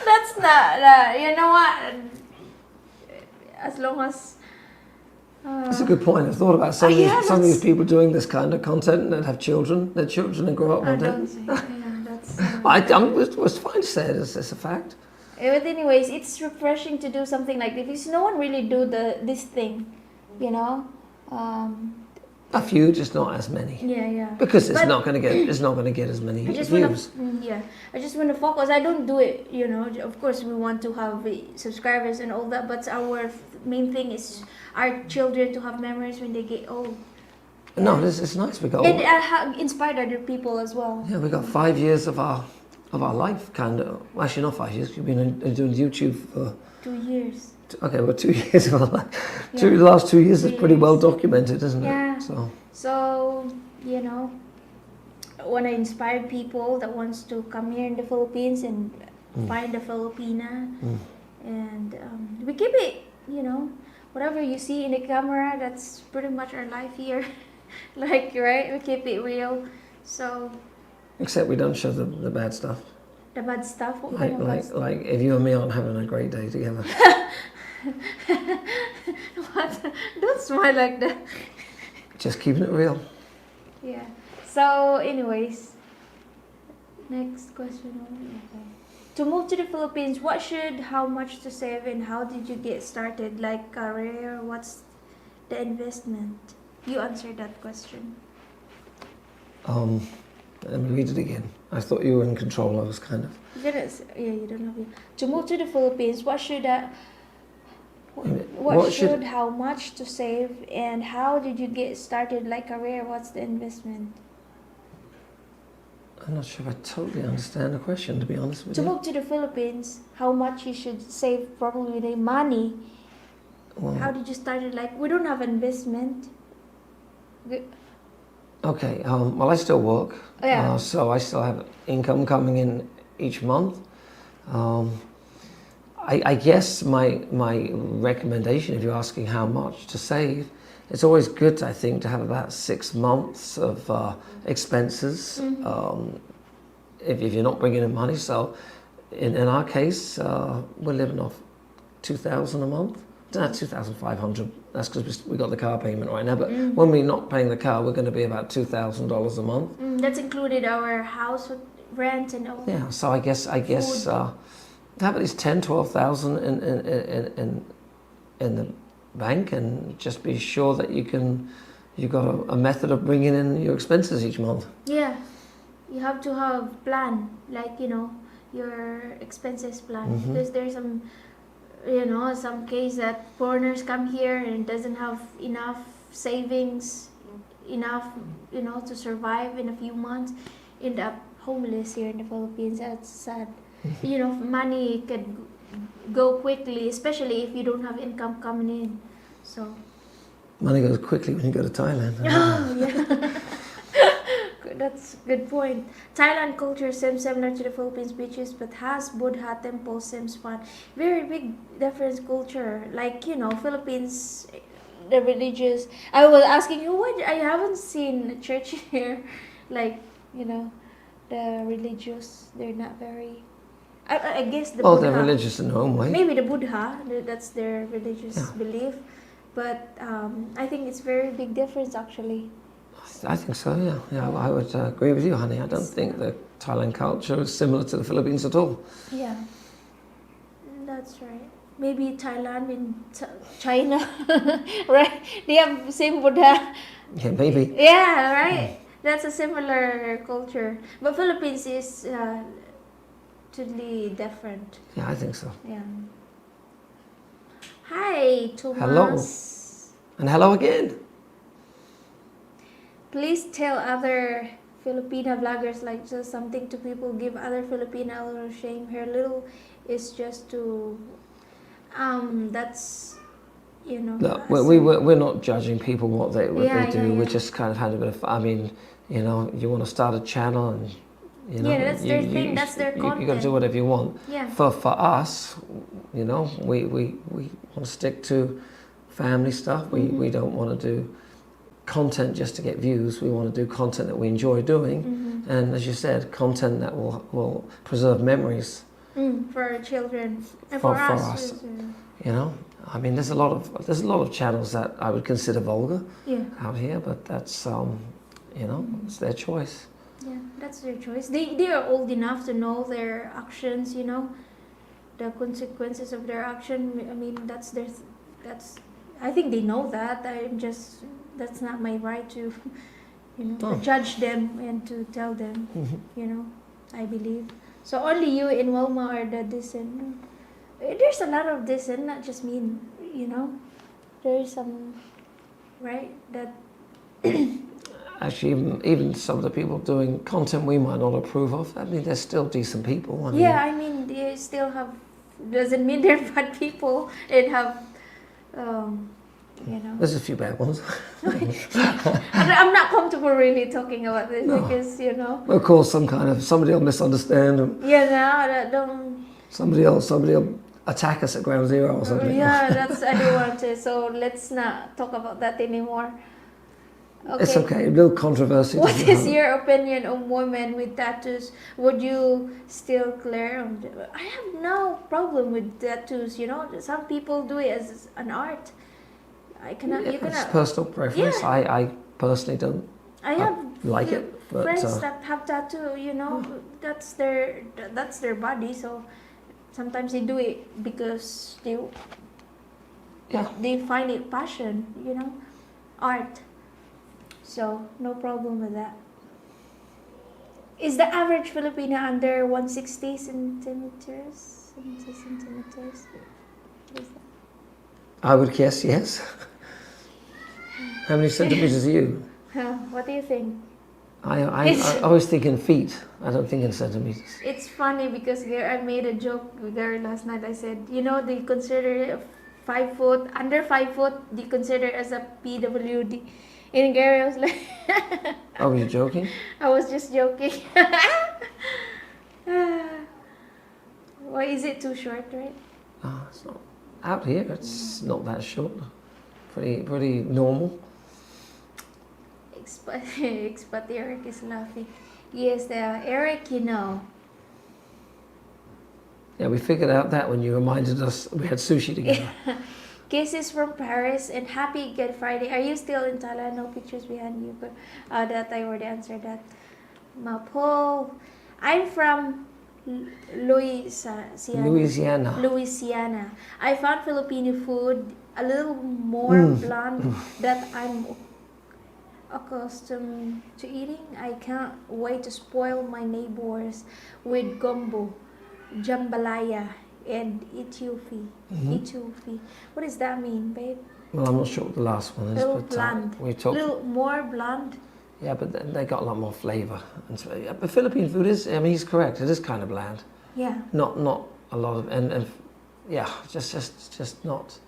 That's not... you know what? As long as... That's a good point. I've thought about some of these people doing this kind of content that have children. Their children and grow up one day. It was fine to say it. It's a fact. But anyways, it's refreshing to do something like this because no one really do this thing, you know. A few, just not as many. Yeah. Because it's But not going to get as many I just views. I just want to focus. I don't do it, of course we want to have subscribers and all that, but our main thing is our children to have memories when they get old. No, it's nice. We got And inspired other people as well. we got 5 years of our life, kind of. Well, actually, not 5 years. We've been doing YouTube for 2 years. okay, well, 2 years of our life. Yeah. The last 2 years is 2 pretty well years. documented, isn't Yeah. it? So, I want to inspire people that wants to come here in the Philippines and find a Filipina. And we keep it, whatever you see in the camera, that's pretty much our life here. Like, right? We keep it real. So, Except we don't show the bad stuff. the bad stuff. What kind of bad stuff? Like if you and me aren't having a great day together. What? Don't smile like that. Just keeping it real. Yeah. So, anyways, next question. Okay. To move to the Philippines, how much to save, and how did you get started? Like career, what's the investment? You answered that question. Let me read it again. I thought you were in control. I was kind of. You don't have it. To move to the Philippines, how much to save, and how did you get started? Like career, what's the investment? I'm not sure if I totally understand the question, to be honest with To you. move to the Philippines, how much you should save, probably the money. Well, How did you start it? Like, we don't have investment. okay. Well, I still work. Yeah. So I still have income coming in each month. I guess my recommendation, if you're asking how much to save, it's always good, I think, to have about 6 months of expenses if you're not bringing in money. So in our case, we're living off 2,000 a month. That's 2,500. That's because we got the car payment right now. But when we're not paying the car, we're going to be about $2,000 a month. That's included our house rent and all. Yeah. So I guess have at least 10,000, 12,000 in the bank, and just be sure that you've got a method of bringing in your expenses each month. Yeah. You have to have plan, like, your expenses plan. Because there's some case that foreigners come here and doesn't have enough savings, to survive in a few months, end up homeless here in the Philippines. That's sad. Money could go quickly, especially if you don't have income coming in. So Money goes quickly when you go to Thailand. oh yeah. That's a good point. Thailand culture seems similar to the Philippines beaches, but has Buddha temple seems fun. Very big difference culture. Like, Philippines, the religious. I was asking you, what? I haven't seen a church here. Like, the religious, they're not very. I guess the Well, Buddha. they're religious in their own way. Maybe the Buddha, that's their religious belief. But I think it's very big difference actually. I think so, yeah. I would agree with you, honey. I don't think the Thailand culture is similar to the Philippines at all. Yeah, that's right. Maybe Thailand and China, right? They have the same Buddha. Yeah, maybe. Yeah, right. That's a similar culture. But Philippines is totally different. Yeah, I think so. Yeah. Hi, Thomas. Hello. And hello again. Please tell other Filipina vloggers, like, just something to people, give other Filipina a little shame. Her little is just to, that's, Look, we're not judging people what they do. Yeah. We just kind of had a bit of fun. I mean, you want to start a channel and, that's their thing, that's their content. You got to do whatever you want. Yeah. For us, we want to stick to family stuff. We don't want to do content just to get views. We want to do content that we enjoy doing, and as you said, content that will preserve memories for our children and for us. I mean, there's a lot of channels that I would consider vulgar out here, but that's it's their choice. Yeah, that's their choice. They are old enough to know their actions. The consequences of their action. I mean, that's I think they know that. I'm just that's not my right to, to Oh. judge them and to tell them, I believe. So only you and Wilma are the decent. There's a lot of decent, not just me, There's some, right, that Actually, even some of the people doing content we might not approve of, I mean, they're still decent people. they still have, doesn't mean they're bad people. It have, There's a few bad ones. I'm not comfortable really talking about this because, Of course, somebody will misunderstand. Don't. Somebody will attack us at ground zero or something. I don't want to. So let's not talk about that anymore. Okay. It's okay. A little controversy. What is your opinion on women with tattoos? Would you still clear on them? I have no problem with tattoos. Some people do it as an art. I cannot. You It's cannot. personal preference. Yeah. I personally don't. I have like it, but, friends that have tattoo. That's their body. So sometimes they do it because they find it passion. Art. So no problem with that. Is the average Filipino under 160 centimeters? What is that? I would guess yes. How many centimeters are you? What do you think? I always think in feet. I don't think in centimeters. It's funny because I made a joke with Gary last night. I said, they consider it 5 foot, under 5 foot, they consider it as a PWD. And Gary was like, Oh, were you joking? I was just joking. Why is it too short, right? It's not out here. It's not that short. Pretty normal. Expat Eric is laughing. Yes, Eric, Yeah, we figured out that when you reminded us we had sushi together. Kisses from Paris and happy Good Friday. Are you still in Thailand? No pictures behind you, but that I already answered that. Mapo. I'm from Louisiana. I found Filipino food a little more bland that I'm accustomed to eating. I can't wait to spoil my neighbors with gumbo, jambalaya, and Ethiopia. What does that mean, babe? Well, I'm not sure what the last one is. Little but bland. we talked. Little more bland. Yeah, but they got a lot more flavour. And so, yeah, but Philippine food is. I mean, he's correct. It is kind of bland. Yeah. Not a lot of and yeah, just not.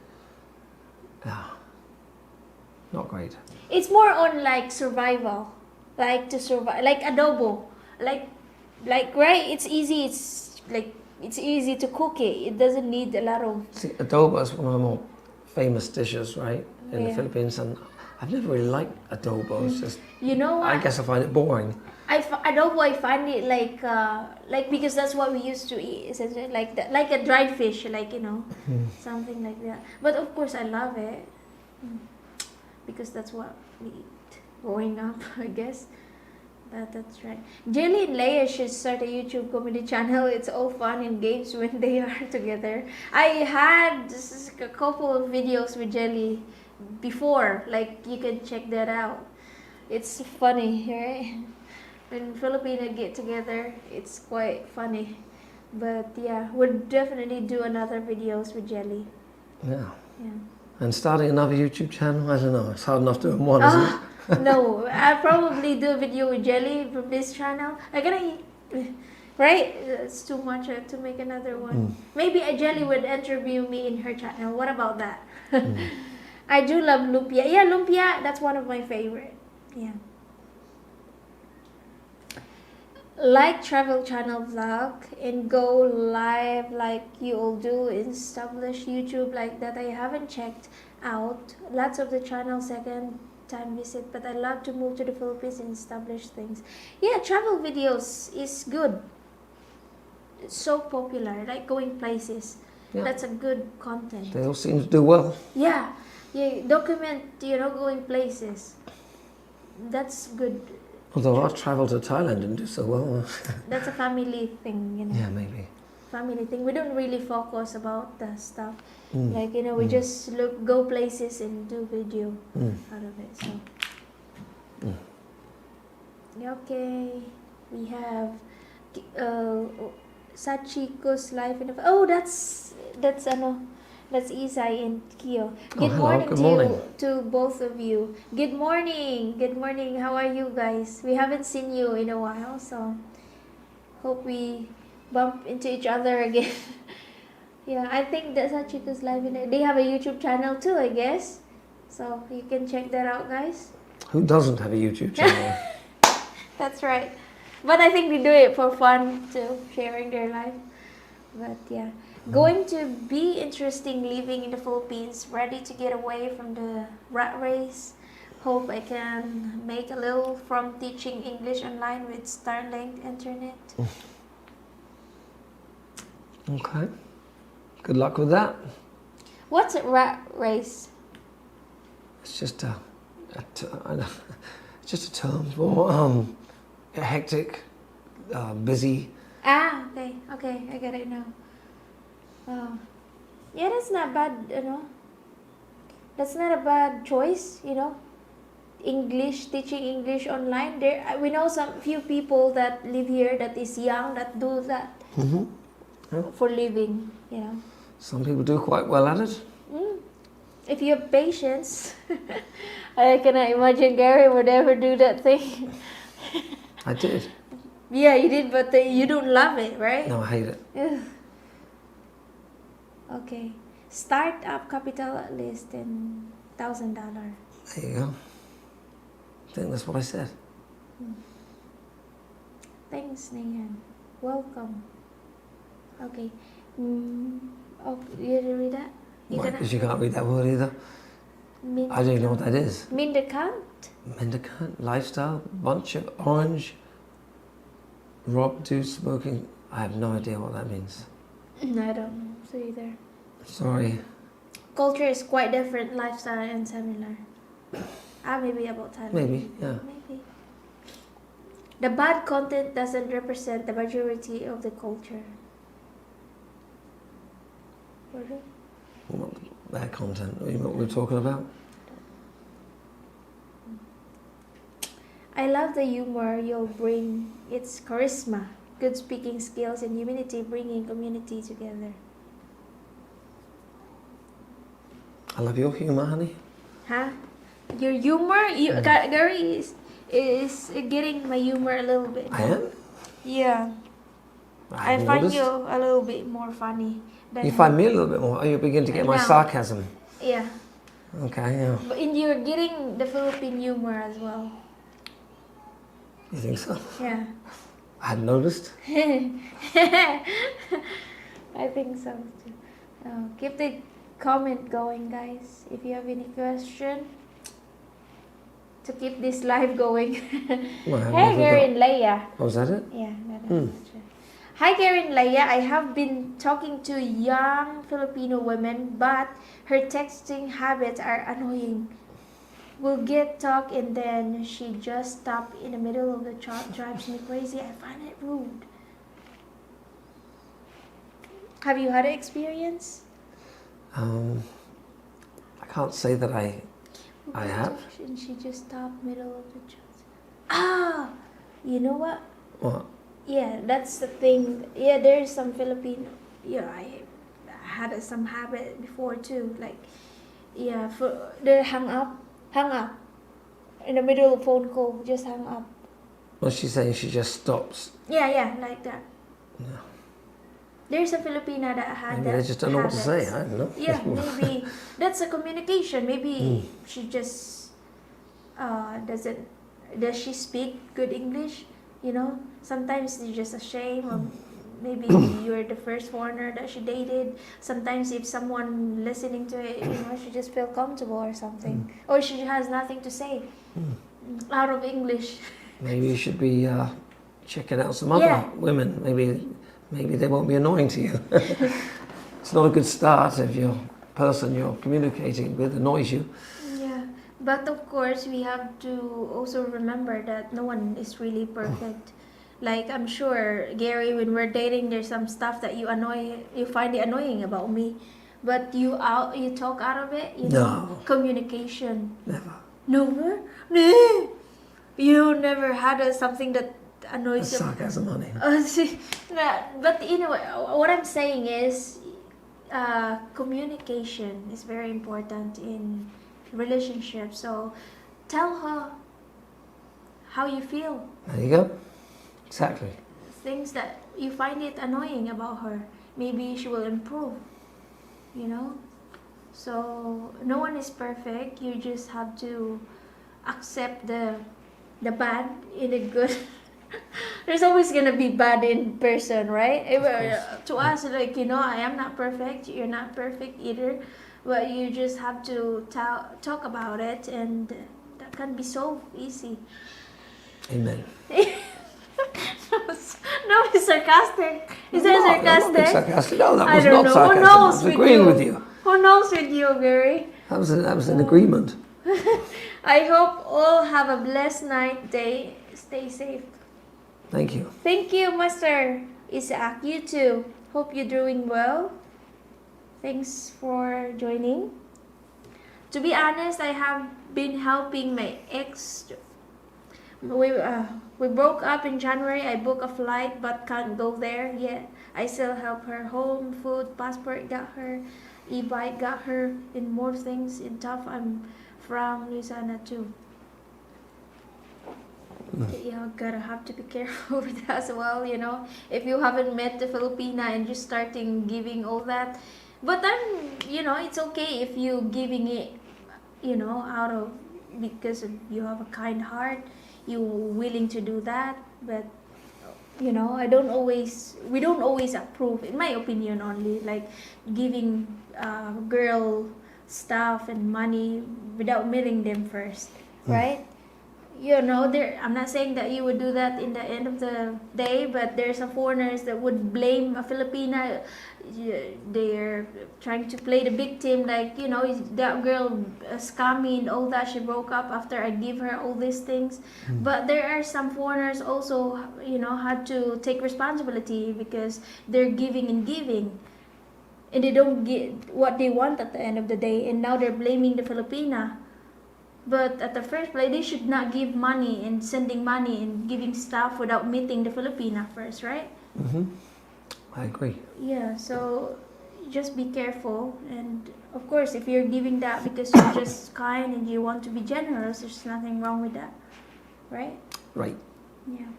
Not great. It's more on like survival, like to survive, like adobo, like right. It's easy. It's easy to cook it. It doesn't need a lot of. See, adobo is one of the more famous dishes, right, in the Yeah. Philippines, and I've never really liked adobo. It's just. You know what? I guess I find it boring. Adobo, I find it like because that's what we used to eat, essentially, like a dried fish, something like that. But of course, I love it because that's what we eat growing up, I guess. That's right. Jelly and Leah should start a YouTube comedy channel. It's all fun and games when they are together. I had a couple of videos with Jelly before, like you can check that out. It's funny, right? When Filipino get together, it's quite funny. But yeah, we'll definitely do another videos with Jelly. Yeah. Yeah. And starting another YouTube channel, I don't know. It's hard enough doing one, isn't it? No, I'll probably do a video with Jelly from this channel. I'm gonna eat, right? It's too much to make another one. Maybe a Jelly would interview me in her channel. What about that? I do love lumpia. Yeah, lumpia, that's one of my favorite. Yeah. Like travel channel vlog and go live like you all do, establish YouTube like that. I haven't checked out lots of the channel second time visit, but I love to move to the Philippines and establish things. Yeah, travel videos is good. It's so popular, like going places. Yeah. That's a good content. They all seem to do well. Yeah, document, going places. That's good. Although our travel to Thailand didn't do so well. That's a family thing, Yeah, maybe. family thing. We don't really focus about the stuff. Like, you know, we just go places and do video out of it. So, okay, we have Sachiko's life in the. Oh, that's Isai and Kyo. Good hello, morning good to morning. you, to both of you. Good morning. Good morning. How are you guys? We haven't seen you in a while, so hope we bump into each other again. Yeah, I think that's Sachiko's life in it. They have a YouTube channel too, I guess. So you can check that out, guys. Who doesn't have a YouTube channel? That's right. But I think they do it for fun too, sharing their life. But yeah, going to be interesting living in the Philippines, ready to get away from the rat race. Hope I can make a little from teaching English online with Starlink internet. Okay. Good luck with that. What's a rat race? It's just it's just a term for hectic, busy. Ah, okay, I get it now. Oh, yeah, that's not bad, you know. That's not a bad choice, you know. English, teaching English online. We know some few people that live here that is young that do that for living, you know. Some people do quite well at it. If you have patience, I cannot imagine Gary would ever do that thing. I did. Yeah, you did, but you don't love it, right? No, I hate it. Ugh. Okay. Start-up capital at least $10,000. There you go. I think that's what I said. Thanks, Nayan. Welcome. Okay. Oh, you didn't read that? Why? Because you can't read that word either. I don't even know what that is. Mendicant? Mendicant, lifestyle, bunch of orange, rob to smoking. I have no idea what that means. I don't know. So either. Sorry. Culture is quite different, lifestyle and similar. Maybe about Thailand. Maybe, yeah. Maybe. The bad content doesn't represent the majority of the culture. Really? What bad content? What we're talking about? I love the humor you'll bring. It's charisma, good speaking skills, and humility, bringing community together. I love your humour, honey. Huh? Your humor? Gary is getting my humor a little bit. I am? Yeah. I haven't find noticed. you a little bit more funny than You find me a little bit more. Oh, you begin to get my No. sarcasm. Yeah. Okay, yeah. But you're getting the Philippine humor as well. You think so? Yeah. I hadn't noticed. I think so too. Keep the comment going, guys. If you have any question to keep this live going. Well, Hey, Gary and Leah. Oh, is that it? Yeah, that's it. Hi, Gary and Leah. I have been talking to young Filipino women, but her texting habits are annoying. We'll get talk and then she just stop in the middle of the chat. Drives me crazy. I find it rude. Have you had an experience? I can't say that I have. And she just stopped middle of the chat. Ah, you know what? What? Yeah, that's the thing. Yeah, there's some Filipino. Yeah, I had some habit before too. Like, yeah, for they hang up in the middle of phone call, just hang up. Well, she's saying she just stops. Yeah, like that. Yeah. There's a Filipina that had Maybe that. they just don't know what to say. habits. I don't know. Yeah, maybe that's a communication. Maybe she just doesn't. Does she speak good English? You know, sometimes you're just ashamed, or maybe you're the first foreigner that she dated. Sometimes if someone listening to it, you know, she just feel comfortable or something, or she has nothing to say out of English. Maybe you should be checking out some other women. Maybe they won't be annoying to you. It's not a good start if your person you're communicating with annoys you. Yeah, but of course we have to also remember that no one is really perfect. Like, I'm sure, Gary, when we're dating, there's some stuff that you find it annoying about me, but you talk out of it. No. Communication. Never. Never. No. You never had something that annoys That's you. sarcasm, honey. But what I'm saying is, communication is very important in relationships. So, tell her how you feel. There you go. Exactly. Things that you find it annoying about her. Maybe she will improve. So no one is perfect. You just have to accept the bad in a good. There's always gonna be bad in person, right? To us, like, I am not perfect. You're not perfect either, but you just have to talk about it, and that can be so easy. Amen. No, it's sarcastic. Is that sarcastic? I'm not being sarcastic. No, that I was don't not know. sarcasm. Who knows I was with agreeing you? with you. Who knows with you, Gary? That was an agreement. I hope all have a blessed night, day. Stay safe. Thank you. Thank you, Master Isaac. You too. Hope you're doing well. Thanks for joining. To be honest, I have been helping my ex. We broke up in January. I booked a flight but can't go there yet. I still help her home, food, passport got her, e-bike got her, and more things in tough. I'm from Louisiana too. You gotta have to be careful with that as well, if you haven't met the Filipina and just starting giving all that. But then, it's okay if you giving it, out of, because you have a kind heart, you willing to do that. But we don't always approve, in my opinion, only like giving girl stuff and money without meeting them first, right? I'm not saying that you would do that in the end of the day, but there's some foreigners that would blame a Filipina. They're trying to play the victim, like, that girl scammed me and all that. She broke up after I give her all these things. But there are some foreigners also, had to take responsibility because they're giving and giving. And they don't get what they want at the end of the day. And now they're blaming the Filipina. But at the first place, they should not give money and sending money and giving stuff without meeting the Filipina first, right? I agree. Yeah, so just be careful. And of course, if you're giving that because you're just kind and you want to be generous, there's nothing wrong with that, right? Right. Yeah.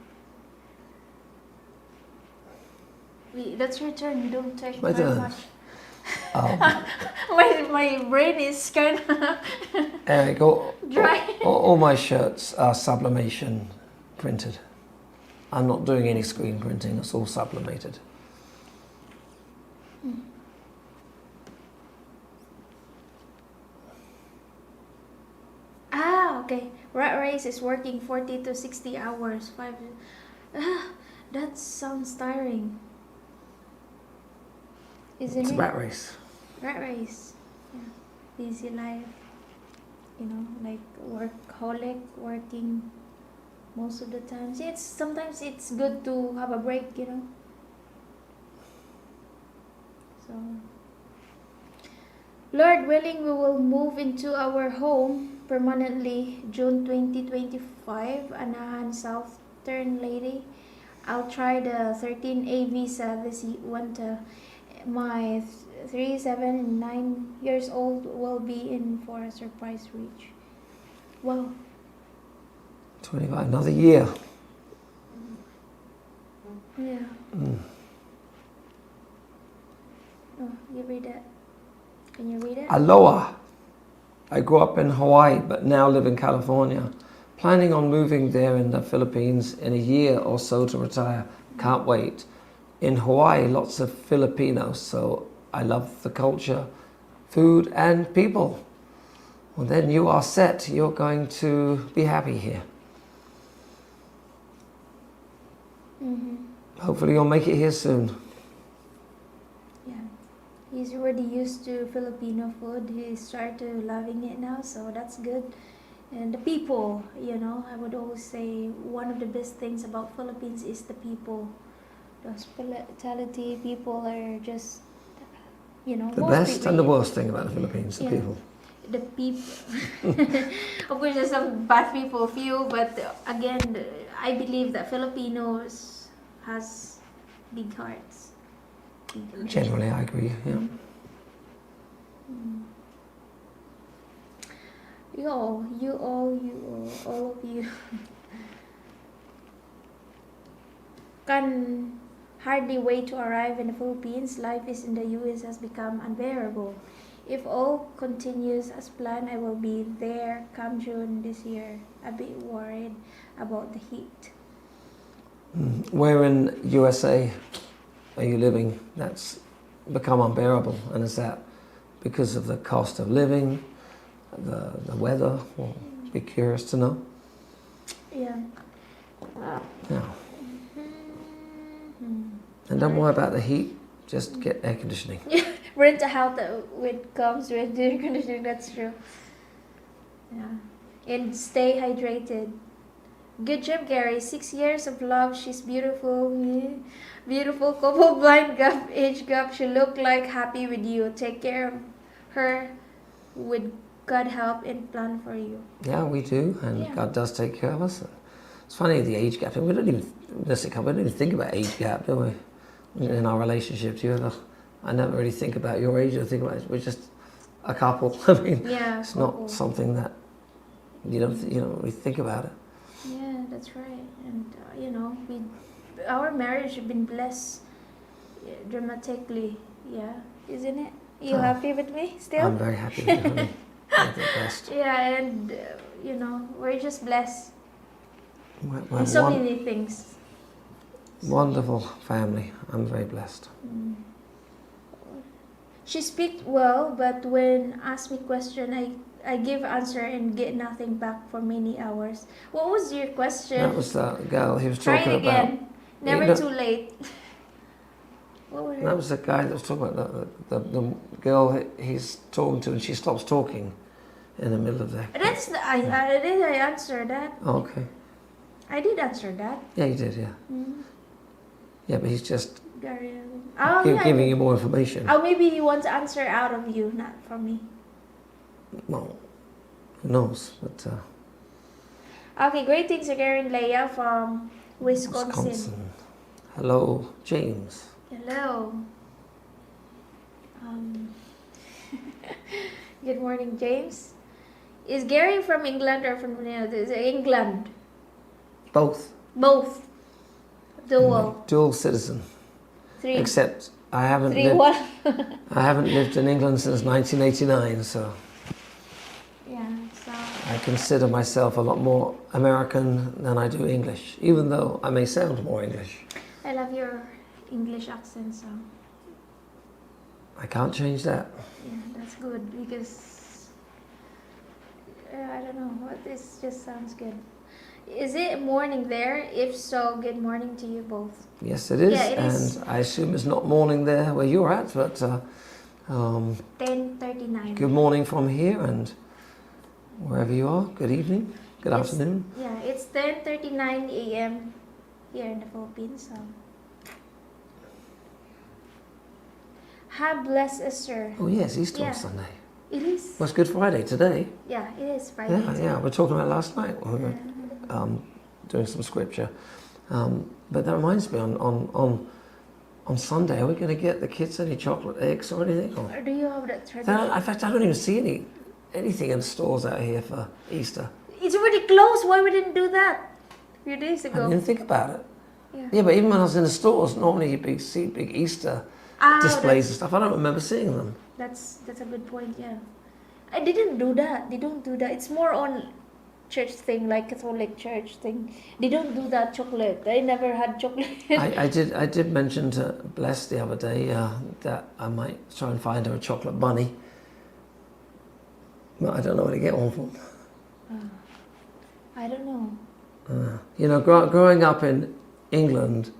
That's your turn. You don't take My very turn. much. Oh. my brain is kind of Eric, dry. all my shirts are sublimation printed. I'm not doing any screen printing. It's all sublimated. Okay. Rat race is working 40 to 60 hours. That sounds tiring. Isn't It's it? a rat race. Rat race. Yeah. Busy life. Like workaholic, working most of the time. See, sometimes it's good to have a break, So, Lord willing, we will move into our home permanently June 2025, Anahan Southern Lady. I'll try the 13A visa this winter. My 3, 7, and 9 years old will be in for a surprise reach. Wow. 25, another year. Yeah. Oh, you read that. Can you read it? Aloha. I grew up in Hawaii but now live in California. Planning on moving there in the Philippines in a year or so to retire. Can't wait. In Hawaii, lots of Filipinos, so I love the culture, food and people. Well, then you are set. You're going to be happy here. Hopefully you'll make it here soon. Yeah. He's already used to Filipino food. He started loving it now, so that's good. And the people, I would always say one of the best things about Philippines is the people. The hospitality, people are just, The most best people, and the worst thing about the Philippines, the Yeah. people. the people. Of course, there's some bad people, few, but again, I believe that Filipinos has big hearts. Big hearts. Generally, I agree. Yeah. All of you can hardly wait to arrive in the Philippines. Life is in the US has become unbearable. If all continues as planned, I will be there come June this year. A bit worried about the heat. Where in USA are you living that's become unbearable? And is that because of the cost of living, the weather? Well, be curious to know. Yeah. Yeah. And don't worry about the heat. Just get air conditioning. Rent a house that comes with air conditioning. That's true. Yeah. And stay hydrated. Good job, Gary. 6 years of love. She's beautiful. Beautiful couple blind gap, age gap. She look like happy with you. Take care of her with God help and plan for you. Yeah, we do, and Yeah. God does take care of us. It's funny, the age gap. We don't even think about age gap, do we? In our relationship, do you ever? I never really think about your age. I think about we're just a couple. I mean, Yeah, it's couple. not something that you don't really think about it. Yeah, that's right. And our marriage has been blessed dramatically. Yeah, isn't it? You happy with me still? I'm very happy with you, honey. You're the best. Yeah, and we're just blessed We're in so many things. Wonderful family. I'm very blessed. She speaks well, but when asked me question, I give answer and get nothing back for many hours. What was your question? That was the girl he was Try talking it again. about. Never too late. What was That was the guy that was talking about the girl he's talking to, and she stops talking in the middle of the. I answered that. Oh, okay. I did answer that. Yeah, you did. Yeah. Mm-hmm. Yeah, but he's just Giving you more information. Oh, maybe he wants answer out of you, not from me. Well, who knows? But Okay, greetings again, Leah from Wisconsin. Hello, James. Hello. Good morning, James. Is Gary from England or from England? Both. Both. Dual citizen. 3. Except I haven't 3, lived. 1. I haven't lived in England since 1989, so. Yeah. So. I consider myself a lot more American than I do English, even though I may sound more English. I love your English accent, so. I can't change that. Yeah, that's good because I don't know what this just sounds good. Is it morning there? If so, good morning to you both. Yes, it is, Yeah, it and is. I assume it's not morning there where you're at, but 10:39. good morning from here, and wherever you are, good evening, good afternoon. Yeah, it's 10:39 a.m. here in the Philippines. So. Have blessed Easter. Oh yes, Easter Yeah. on Sunday. It is. Well, it's Good Friday today. Yeah, it is Friday. Yeah, we're talking about last night when we were doing some scripture. But that reminds me, on Sunday, are we going to get the kids any chocolate eggs or anything? Or Or do you have that tradition? in fact, I don't even see anything in stores out here for Easter. It's already closed. Why we didn't do that a few days I ago? didn't think about it. Yeah. Yeah, but even when I was in the stores, normally you see big Easter displays and stuff. I don't remember seeing them. That's a good point. Yeah, I didn't do that. They don't do that. It's more on church thing, like Catholic church thing. They don't do that chocolate. I never had chocolate. I did mention to Bless the other day that I might try and find her a chocolate bunny. But I don't know where to get one from. I don't know. Growing up in England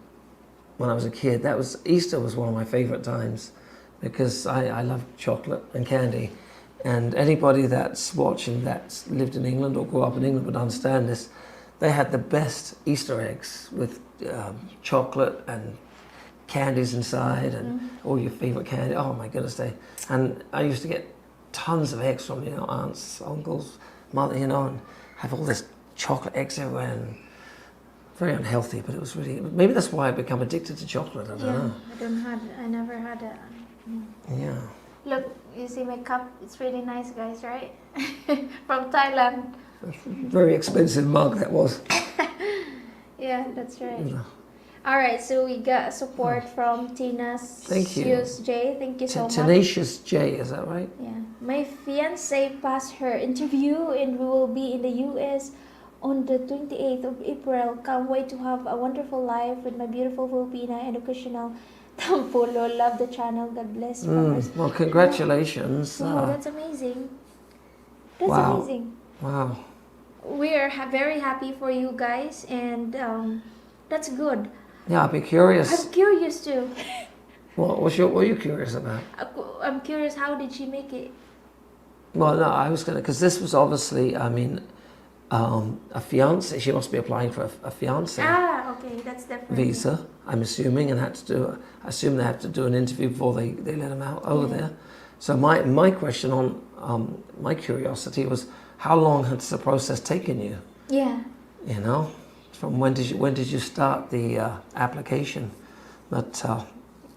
when I was a kid, Easter was one of my favourite times because I love chocolate and candy, And anybody that's watching that's lived in England or grew up in England would understand this. They had the best Easter eggs with chocolate and candies inside and all your favorite candy. Oh my goodness, and I used to get tons of eggs from aunts, uncles, mother, and have all this chocolate eggs everywhere and very unhealthy. But it was really, maybe that's why I become addicted to chocolate. I don't know. I never had it. Yeah. Look, you see my cup. It's really nice, guys, right? From Thailand. Very expensive mug that was. Yeah, that's right. Yeah. All right, so we got support from Tenacious J. Thank you so much. Tenacious J, is that right? Yeah. My fiance passed her interview and we will be in the US on the 28th of April. Can't wait to have a wonderful life with my beautiful Filipina educational Tampulo. Love the channel. God bless you. Well, congratulations. Wow, that's amazing. That's wow. amazing. Wow. We are very happy for you guys, and that's good. Yeah, I'd be curious. I'm curious too. What are you curious about? I'm curious, how did she make it? Well, no, I was going to, because this was obviously, a fiance. She must be applying for a fiance. Okay, that's different. Visa, I'm assuming, and I assume they have to do an interview before they let them out over there. So my question on my curiosity was, how long has the process taken you? Yeah. From when did you start the application? But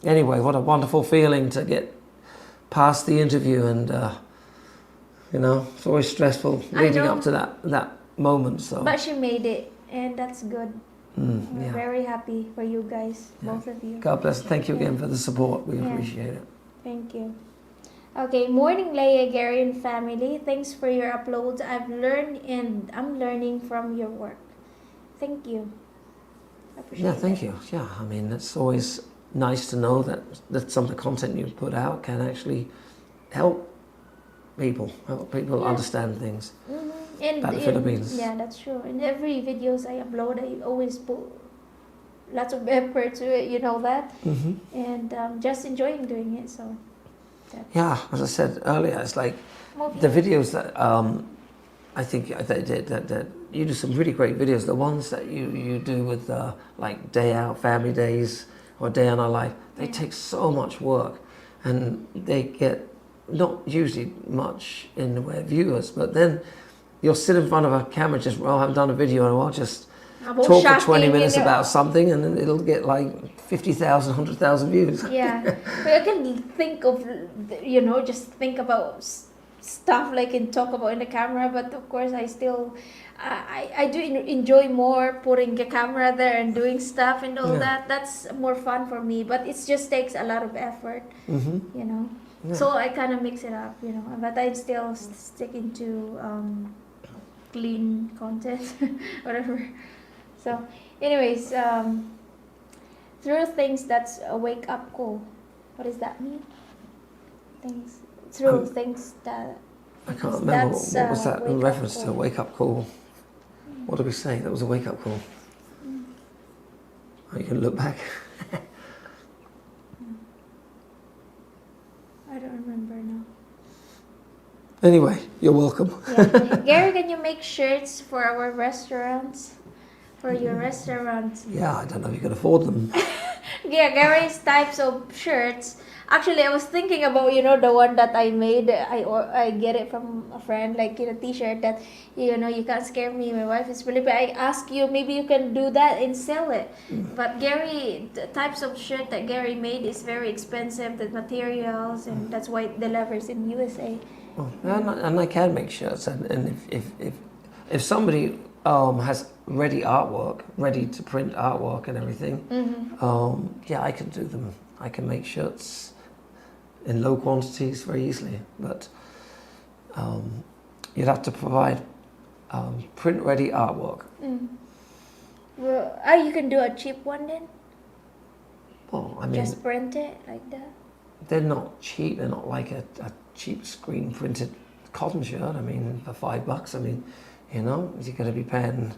anyway, what a wonderful feeling to get past the interview, and it's always stressful leading up to that moment. So. But she made it, and that's good. We're Yeah. very happy for you guys, both of you. God bless. Thank you again for the support. We appreciate it. Thank you. Okay, morning Leah, Gary and family. Thanks for your uploads. I've learned and I'm learning from your work. Thank you. I appreciate it. Thank you. Yeah, it's always nice to know that some of the content you put out can actually help people understand things about the Philippines. Yeah, that's true. In every videos I upload, I always put lots of effort to it, you know that? And just enjoying doing it, so. Yeah, as I said earlier, it's like the videos that I think that you do some really great videos. The ones that you do with like day out, family days, or day on our life, they take so much work, and they get not usually much in the way of viewers. But then you'll sit in front of a camera, I've done a video, and I'll just talk for 20 minutes about something, and then it'll get like 50,000, 100,000 views. Yeah, but I can think of, just think about stuff like and talk about in the camera. But of course, I still, I do enjoy more putting the camera there and doing stuff and all that. That's more fun for me. But it just takes a lot of effort, Yeah. So I kind of mix it up, But I'm still sticking to clean content, whatever. So, anyways, through things that's a wake up call. What does that mean? Things that. I can't remember what was that in reference to. Wake up call. What did we say? That was a wake up call. Oh, you can look back. I don't remember now. Anyway, you're welcome. Yeah. Gary, can you make shirts for our restaurants? For your restaurants? Yeah, I don't know if you can afford them. Yeah, Gary's types of shirts. Actually, I was thinking about, the one that I made. I get it from a friend, like, t-shirt that, you can't scare me. My wife is Filipino. I ask you, maybe you can do that and sell it. But Gary, the types of shirt that Gary made is very expensive, the materials, and that's why it delivers in USA. Oh, and I can make shirts, and if somebody has ready artwork, ready to print artwork and everything, I can do them. I can make shirts in low quantities very easily, but you'd have to provide print ready artwork. Well, you can do a cheap one then? Well, just print it like that? They're not cheap. They're not like a cheap screen printed cotton shirt. For $5, you're going to be paying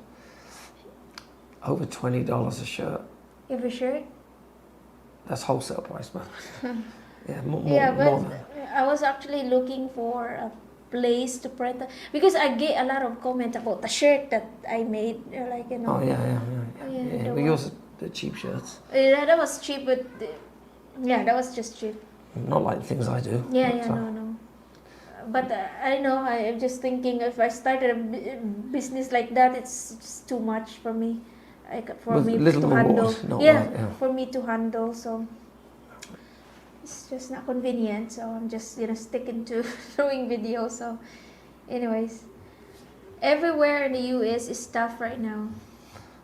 over $20 a shirt. Every shirt? That's wholesale price, man. Yeah, more. Yeah, but more I was actually looking for a place to print because I get a lot of comments about the shirt that I made. Like, you know. Oh yeah. the But one- yours are cheap shirts. Yeah, that was cheap, but yeah, that was just cheap. Not like things I do. Yeah, but, no. But I know I'm just thinking if I started a business like that, it's just too much for me. For With me little to reward, handle. not Yeah, right, yeah. for me to handle. So it's just not convenient. So I'm just sticking to doing videos. So, anyways, everywhere in the U.S. is tough right now.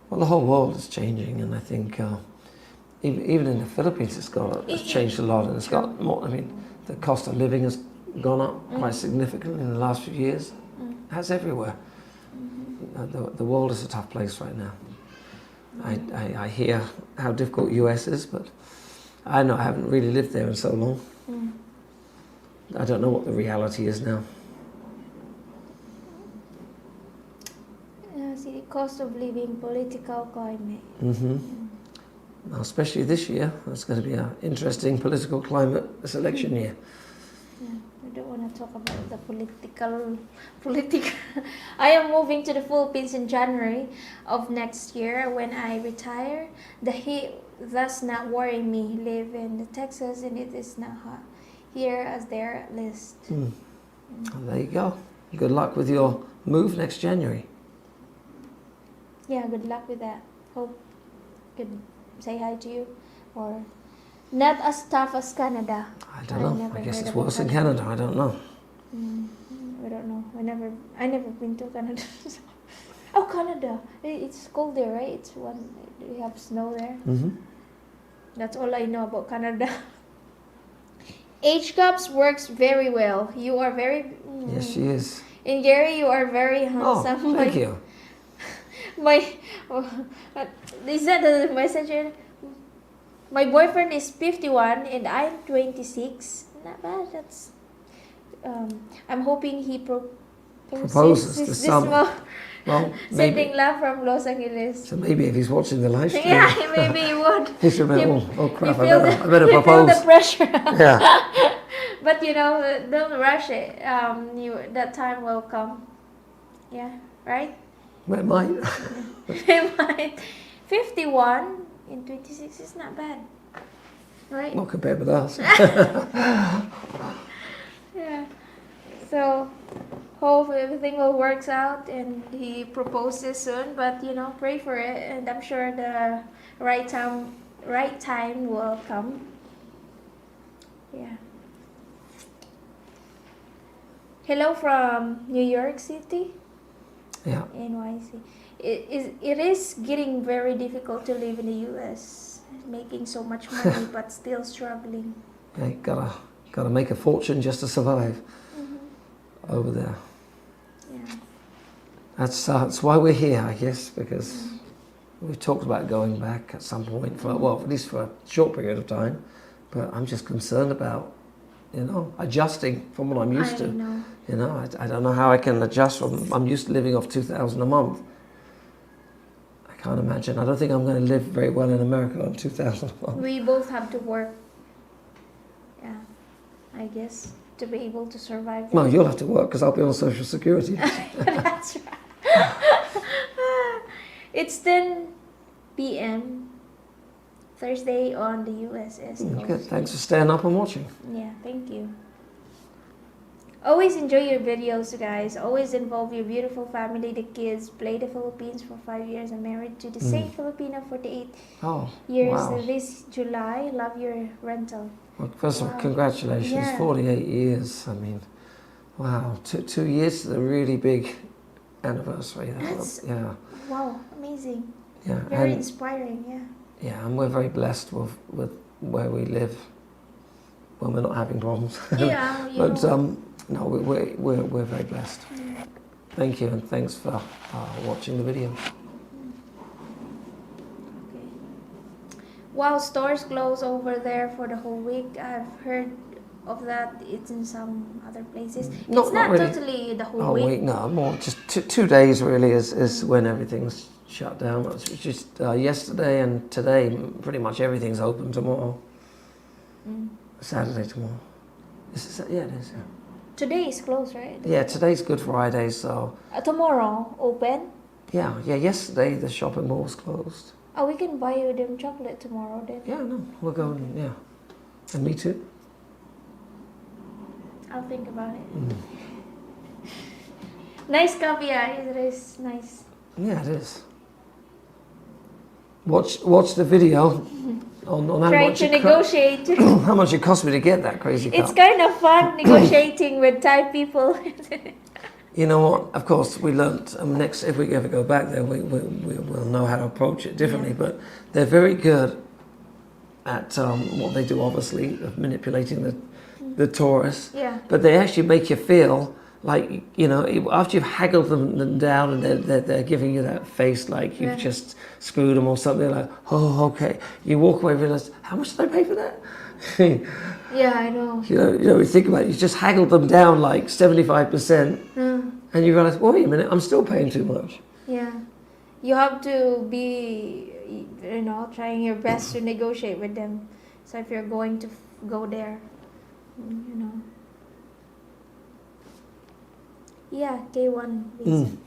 Well, the whole world is changing, and I think even in the Philippines, it's changed a lot, and it's got more. I mean, the cost of living has gone up quite significantly in the last few years. It has everywhere. The world is a tough place right now. I hear how difficult US is, but I haven't really lived there in so long. I don't know what the reality is now. See the cost of living, political climate. Now, especially this year, it's going to be an interesting political climate this election year. Yeah, I don't want to talk about the political. I am moving to the Philippines in January of next year when I retire. The heat does not worry me. Live in the Texas and it is not hot here as their list. Well, there you go. Good luck with your move next January. Yeah, good luck with that. Hope could say hi to you, or not as tough as Canada. I don't know. never I guess heard it's about worse in Canada. I don't know. I don't know. I never been to Canada. Oh, Canada! It's cold there, right? It's one. We have snow there. That's all I know about Canada. Age gaps works very well. You are very. Yes, she is. And Gary, you are very Oh, handsome. thank you. Is that the messenger? My boyfriend is 51 and I'm 26. Not bad. That's. I'm hoping he Proposes this summer. month. Well, Sending maybe. love from Los Angeles. So maybe if he's watching the live stream, Yeah, maybe he would. he should be, You- oh crap, you I feel better you feel propose. the pressure. Yeah. But don't rush it. That time will come. Yeah, right? Well, it might. It might. 51 in 26 is not bad. Right? Not compared with us. Yeah. So, hope everything will works out and he proposes soon. But pray for it, and I'm sure the right time will come. Yeah. Hello from New York City, Yeah. NYC. It is getting very difficult to live in the U.S. Making so much money but still struggling. Yeah, gotta make a fortune just to survive over there. Yeah. That's why we're here, I guess, because we've talked about going back at some point at least for a short period of time. But I'm just concerned about, adjusting from what I'm used to. Know. I don't know how I can adjust from. I'm used to living off $2,000 a month. I can't imagine. I don't think I'm going to live very well in America on $2,000 a month. We both have to work. Yeah, I guess to be able to survive. Well, you'll have to work because I'll be on Social Security. That's right. It's 10 p.m. Thursday on the USS Coast. Good. Thanks for staying up and watching. Yeah, thank you. Always enjoy your videos, guys. Always involve your beautiful family, the kids. Play the Philippines for 5 years. I'm married to the same Filipino for 8 years. Wow. This July, love your rental. Well, first of all, Wow. congratulations. Yeah. 48 years. I mean, wow. 2 years is a really big anniversary. Yeah. Wow, amazing. Yeah. Very And, inspiring, yeah. yeah, and we're very blessed with where we live when we're not having problems. Yeah, But no, we're very blessed. Thank you, and thanks for watching the video. Okay. Wow, stores close over there for the whole week. I've heard of that. It's in some other places. It's not really. totally the whole Oh week. wait, no, more just 2 days really is when everything's shut down. It's just yesterday and today, pretty much everything's open tomorrow. Saturday tomorrow. Yeah, it is. Yeah. Today is closed, right? Yeah, today's Good Friday, so. Tomorrow open. Yeah. Yesterday the shopping mall was closed. Oh, we can buy you them chocolate tomorrow then. Yeah, no, we're going. Yeah, and me too. I'll think about it. Nice coffee, yeah, it is nice. Yeah, it is. Watch the video on how Trying much to negotiate. how much it cost me to get that crazy cup. It's kind of fun negotiating with Thai people. You know what? Of course, we learnt next if we ever go back there, we'll know how to approach it differently. Yeah. But they're very good at what they do, obviously, of manipulating the tourists. Yeah. But they actually make you feel like, you know, after you've haggled them down and they're giving you that face like you've just screwed them or something, like, oh, okay. You walk away and realize, how much did I pay for that? Yeah, I know. You know, you think about it, you just haggled them down like 75%, and you realize, wait a minute, I'm still paying too much. Yeah. You have to be, you know, trying your best to negotiate with them. So if you're going to go there, you know. Yeah, K1 visa.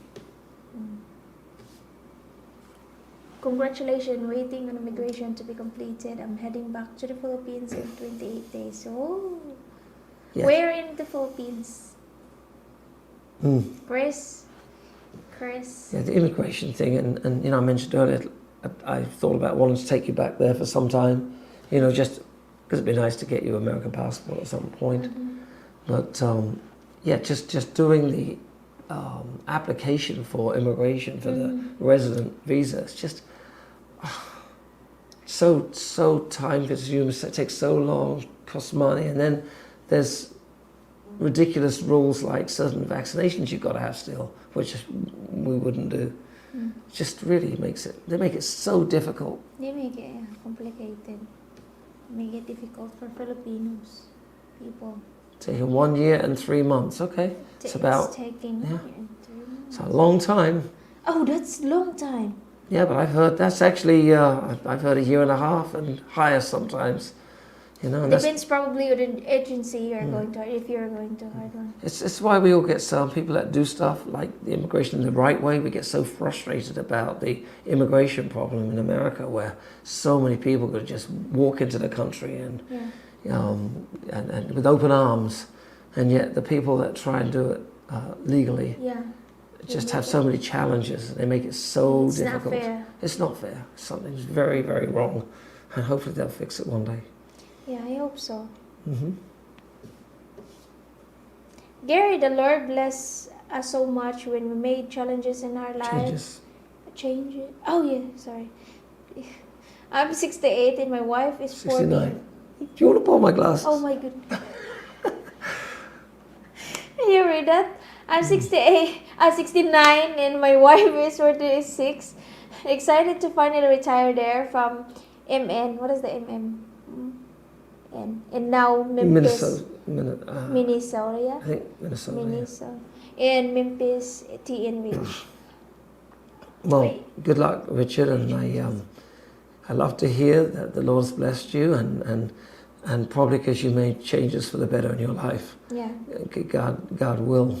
Congratulations, waiting on immigration to be completed. I'm heading back to the Philippines in 28 days. Oh, Yes. where in the Philippines? Chris? Yeah, the immigration thing, and you know, I mentioned earlier, I thought about wanting to take you back there for some time, you know, just because it'd be nice to get you an American passport at some point. But yeah, just doing the application for immigration for the resident visa, it's just so time consuming, it takes so long, costs money, and then there's ridiculous rules like certain vaccinations you've got to have still, which we wouldn't do. It just really they make it so difficult. They make it complicated. Make it difficult for Filipinos people. Taking 1 year and 3 months, okay. It's about taking 3 months. It's a long time. Oh, that's long time. Yeah, but I've heard that's actually I've heard 1.5 years and higher sometimes. You know, and depends probably on the agency you're going to, if you're going to hard one. It's why we all get some people that do stuff like the immigration in the right way. We get so frustrated about the immigration problem in America, where so many people could just walk into the country and with open arms, and yet the people that try and do it legally just have so many challenges. They make it so difficult. Not fair. It's not fair. Something's very, very wrong, and hopefully they'll fix it one day. Yeah, I hope so. Gary, the Lord bless us so much when we made challenges in our lives. Changes. Oh yeah, sorry. I'm 68 and my wife is 40. 69. Do you want to borrow my glasses? Oh my goodness. You read that? I'm 68. I'm 69 and my wife is 46. Excited to finally retire there from MN. What is the MM? And now Memphis. Minnesota, yeah? I think Minnesota. Minnesota. And Memphis, TNH. Well, good luck, Richard, and I love to hear that the Lord's blessed you, and probably because you made changes for the better in your life. Yeah. God will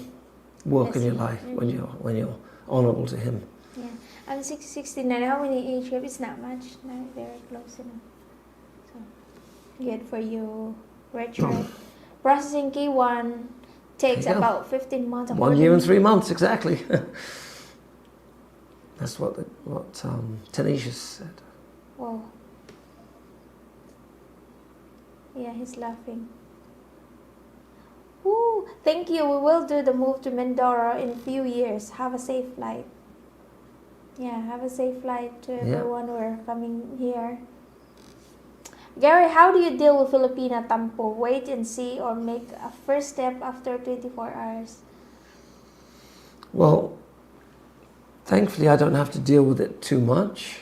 work in your life when you're honourable to Him. Yeah. I'm 69. How many age gap? It's not much. Not very close enough. So good for you, Richard. Processing K1 takes about 15 months. 1 year and 3 months, exactly. That's what Tanisha said. Wow. Yeah, he's laughing. Woo! Thank you. We will do the move to Mindoro in a few years. Have a safe flight. Yeah, have a safe flight to everyone who are coming here. Gary, how do you deal with Filipina tampo? Wait and see or make a first step after 24 hours? Well, thankfully I don't have to deal with it too much,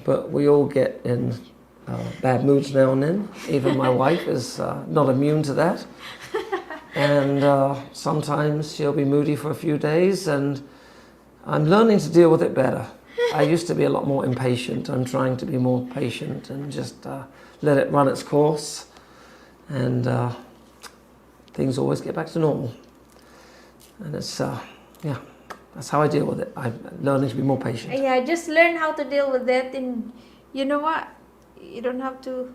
but we all get in bad moods now and then. Even my wife is not immune to that. And sometimes she'll be moody for a few days, and I'm learning to deal with it better. I used to be a lot more impatient. I'm trying to be more patient and just let it run its course. And things always get back to normal. And it's, that's how I deal with it. I'm learning to be more patient. Yeah, just learn how to deal with it, and you know what? You don't have to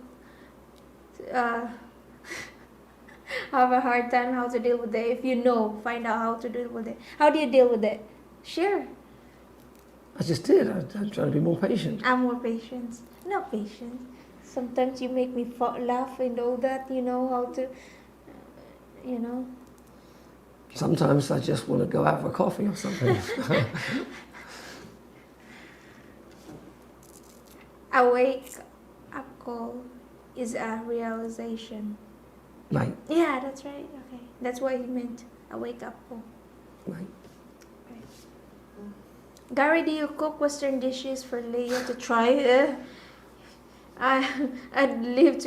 have a hard time how to deal with it. If you know, find out how to deal with it. How do you deal with it? Share. I just did. I'm trying to be more patient. I'm more patient. Not patient. Sometimes you make me laugh and all that. You know how to, you know. Sometimes I just want to go out for a coffee or something. A wake up call is a realization. Right. Yeah, that's right. Okay, that's what he meant. A wake up call. Right. Gary, do you cook Western dishes for Leah to try? I'd love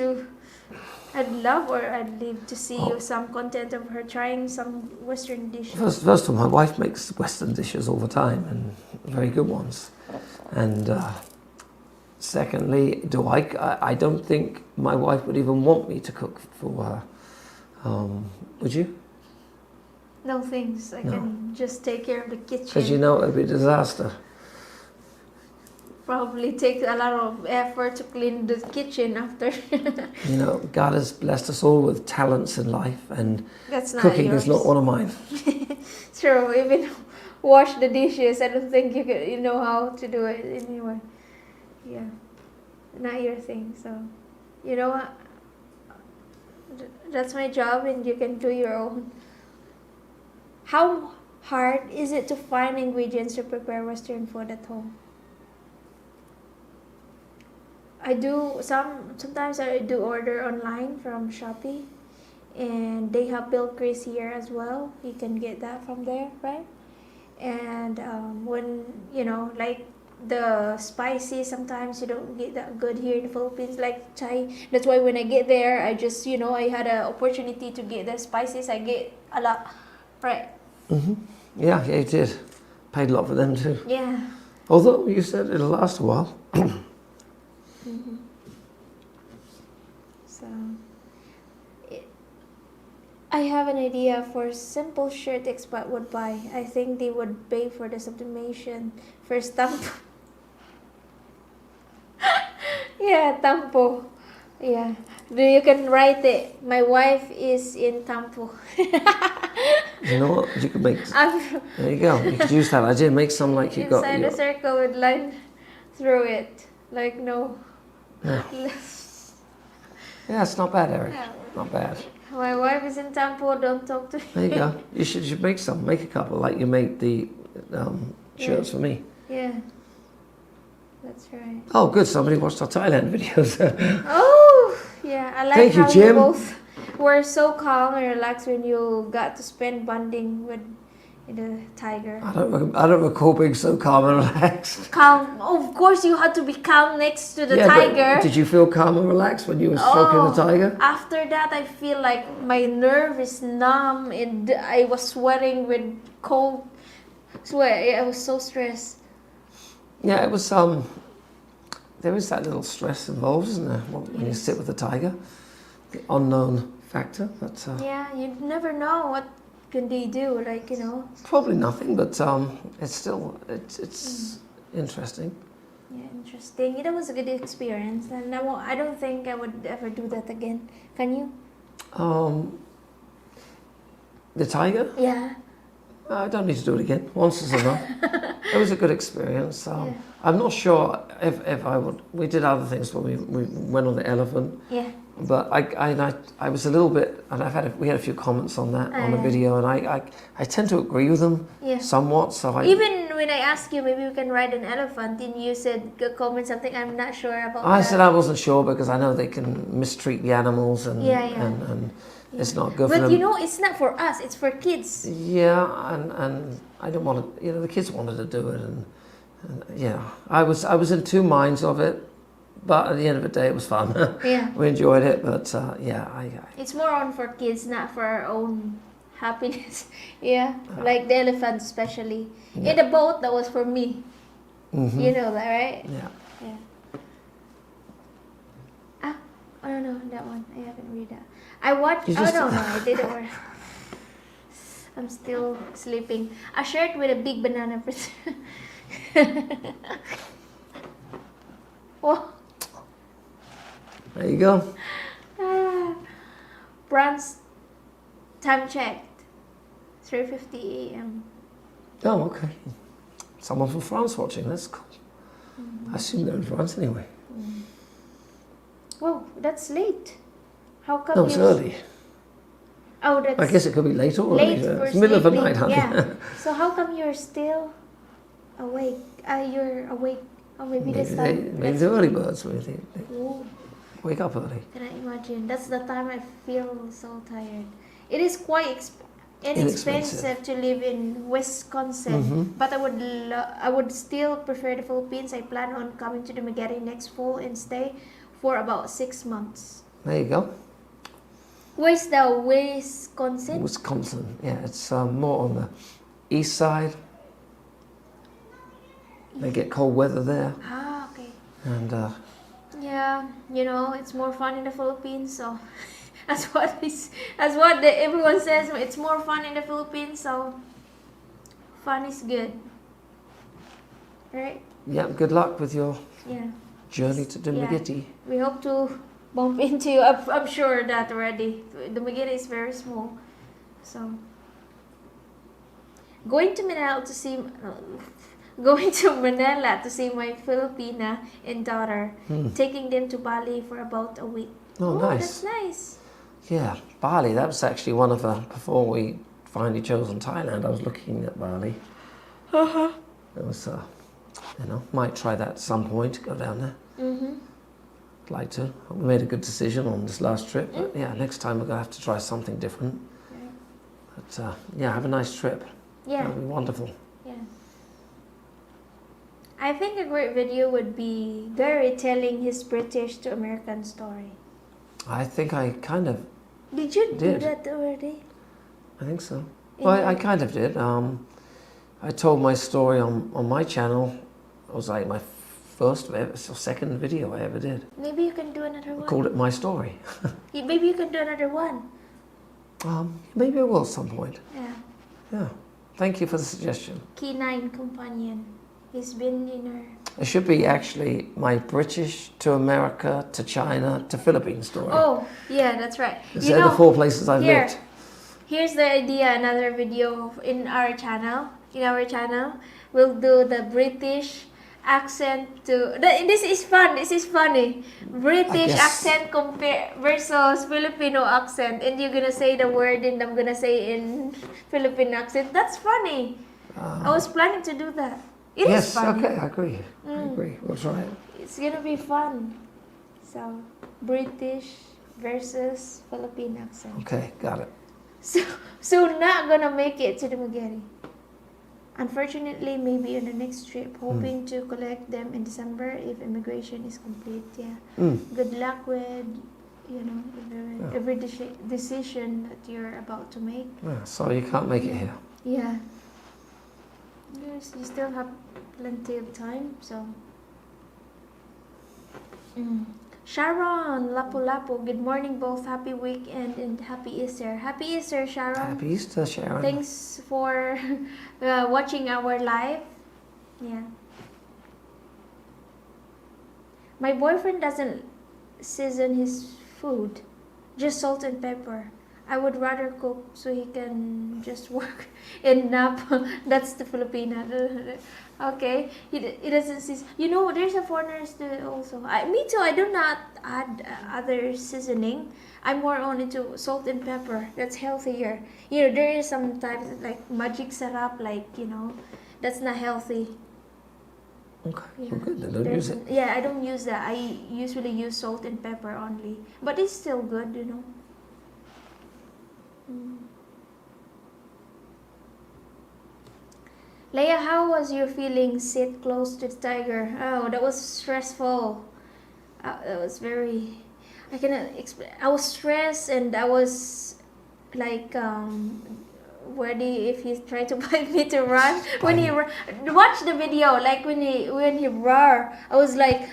to see some content of her trying some Western dishes. First of all, my wife makes Western dishes all the time, and very good ones. And secondly, I don't think my wife would even want me to cook for her. Would you? No thanks. I can just take care of the kitchen. Because you know it would be a disaster. Probably take a lot of effort to clean the kitchen after. You know, God has blessed us all with talents in life, and That's not cooking yours. is not one of mine. True. Even wash the dishes, I don't think you know how to do it anyway. Yeah, not your thing. So, you know what? That's my job, and you can do your own. How hard is it to find ingredients to prepare Western food at home? Sometimes I do order online from Shopee, and they have Bilkris here as well. You can get that from there, right? And when like the spicy, sometimes you don't get that good here in the Philippines, like Thai. That's why when I get there, I just I had an opportunity to get the spices. I get a lot, right? Yeah, you did. Paid a lot for them too. Yeah. Although you said it'll last a while. So, I have an idea for simple shirt expat would buy. I think they would pay for the sublimation for stamp. Yeah, tampo. Yeah. You can write it. My wife is in Tampo. You know what? You could make. There you go. You could use that idea. Make some like you got. Inside the circle with line through it. Like no. Yeah. Yeah, it's not bad, Eric. Yeah. Not bad. My wife is in Tampo. Don't talk to me. There you go. You should make some. Make a couple like you made the shirts for me. Yeah. That's right. Oh, good. Somebody watched our Thailand videos. Oh, yeah. I like Thank you, how Jim. you both were so calm and relaxed when you got to spend bonding with the tiger. I don't recall being so calm and relaxed. Calm. Oh, of course, you had to be calm next to the Yeah, tiger. but did you feel calm and relaxed when you were stroking the tiger? After that, I feel like my nerve is numb and I was sweating with cold sweat. I was so stressed. Yeah, it was there is that little stress involved, isn't there? When you sit with the tiger, the unknown factor. But yeah, you never know what can they do. Like probably nothing, but it's still it's interesting. Yeah, interesting. It was a good experience, and I don't think I would ever do that again. Can you? The tiger? Yeah. I don't need to do it again. Once is enough. It was a good experience. I'm not sure if I would. We did other things when we went on the elephant. Yeah. But I was a little bit, and we had a few comments on that on the video, and I tend to agree with them somewhat. So even when I asked you, maybe we can ride an elephant, and you said comment something. I'm not sure about. I said I wasn't sure because I know they can mistreat the animals and it's not good for them. But it's not for us. It's for kids. Yeah, and I don't want to. The kids wanted to do it, and I was in two minds of it. But at the end of the day, it was fun. Yeah. We enjoyed it, but It's more on for kids, not for our own happiness. Yeah, like the elephant especially. Yeah. In the boat, that was for me. Mm-hmm. You know that, right? Yeah. Yeah. Oh no, that that one. I haven't read that. I watched. You Oh just- no, I didn't. I'm still sleeping. A shirt with a big banana print. Whoa. There you go. Ah. France time checked. 3:50 a.m. Oh, okay. Someone from France watching. That's cool. I assume they're in France anyway. Whoa, that's late. How come No, it's you? early. Oh, that's I guess it could be late or late early. for It's middle of the sleeping. night, honey. Yeah. So how come you're still awake? You're awake. Oh, maybe Maybe, this they, time. maybe they're early birds. Maybe they Ooh, wake up early. can I imagine? That's the time I feel so tired. It is quite inexpensive to live in Wisconsin, but I would still prefer the Philippines. I plan on coming to the Magere next fall and stay for about 6 months. There you go. Where's the Wisconsin? Wisconsin. Yeah, it's more on the east side. They get cold weather there, Ah, okay. and Yeah, it's more fun in the Philippines, so that's what everyone says. It's more fun in the Philippines, so fun is good, right? yeah. Good luck with your Yeah. journey to Dumaguete. We hope to bump into you. I'm sure that already. The Magere is very small, so going to Manila to see. Going to Manila to see my Filipina and daughter, taking them to Bali for about a week. Oh, nice. That's nice. Yeah, Bali. That was actually one of the before we finally chose on Thailand. I was looking at Bali. It was, might try that at some point. Go down there. I'd like to. We made a good decision on this last trip, but yeah, next time we're gonna have to try something different. But yeah, have a nice trip. Yeah. That'll be wonderful. Yeah. I think a great video would be Gary telling his British to American story. I think I kind of. Did you do Did. that already? I think so. Well, I kind of did. I told my story on my channel. It was like my first or second video I ever did. Maybe you can do another I one. called it My Story. Maybe you can do another one. Maybe I will at some point. Yeah. Yeah. Thank you for the suggestion. K9 companion. He's been in our... It should be actually my British to America to China to Philippines story. Oh, yeah, that's right. These are the 4 places I've here, lived. Here's the idea, another video in our channel. We'll do the British accent to... This is fun, this is funny. British accent versus Filipino accent. And you're gonna say the word and I'm gonna say in Philippine accent. That's funny. I was planning to do that. It is fun. Okay, I agree. I agree. We'll try it. It's gonna be fun. So, British versus Philippine accent. Okay, got it. So not gonna make it to the Magere. Unfortunately, maybe on the next trip, hoping to collect them in December if immigration is complete. Yeah. Good luck with, every decision that you're about to make. Yeah, sorry you can't make it here. Yeah. Yes, you still have plenty of time, so. Sharon, Lapu-Lapu, good morning both. Happy weekend and happy Easter. Happy Easter, Sharon. Happy Easter, Sharon. Thanks for watching our live. Yeah. My boyfriend doesn't season his food, just salt and pepper. I would rather cook so he can just work and nap. That's the Filipina. Okay, he doesn't season. There's a foreigners also. Me too. I do not add other seasoning. I'm more on into salt and pepper. That's healthier. There is sometimes like magic sarap, that's not healthy. Okay, Yeah. well, good. Then don't use it. Yeah, I don't use that. I usually use salt and pepper only, but it's still good. Leah, how was your feeling sit close to the tiger? Oh, that was stressful. That was very... I cannot explain. I was stressed and I was like ready if he tried to bite me to run. When he watch the video, like when he roar, I was like,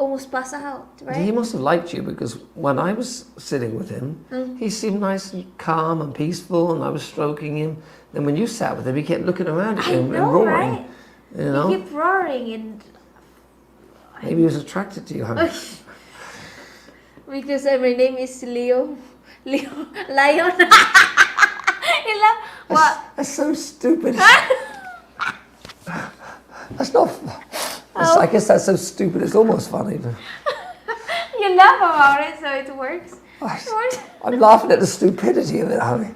almost pass out, right? He must have liked you because when I was sitting with him, he seemed nice and calm and peaceful, and I was stroking him. Then when you sat with him, he kept looking around at you and roaring. Right? You know, You keep roaring and maybe he was attracted to you, honey. because my name is Leo, Lion. What? That's so stupid. That's not. I guess that's so stupid. It's almost funny. But You laugh about it, so it works. I'm laughing at the stupidity of it, honey.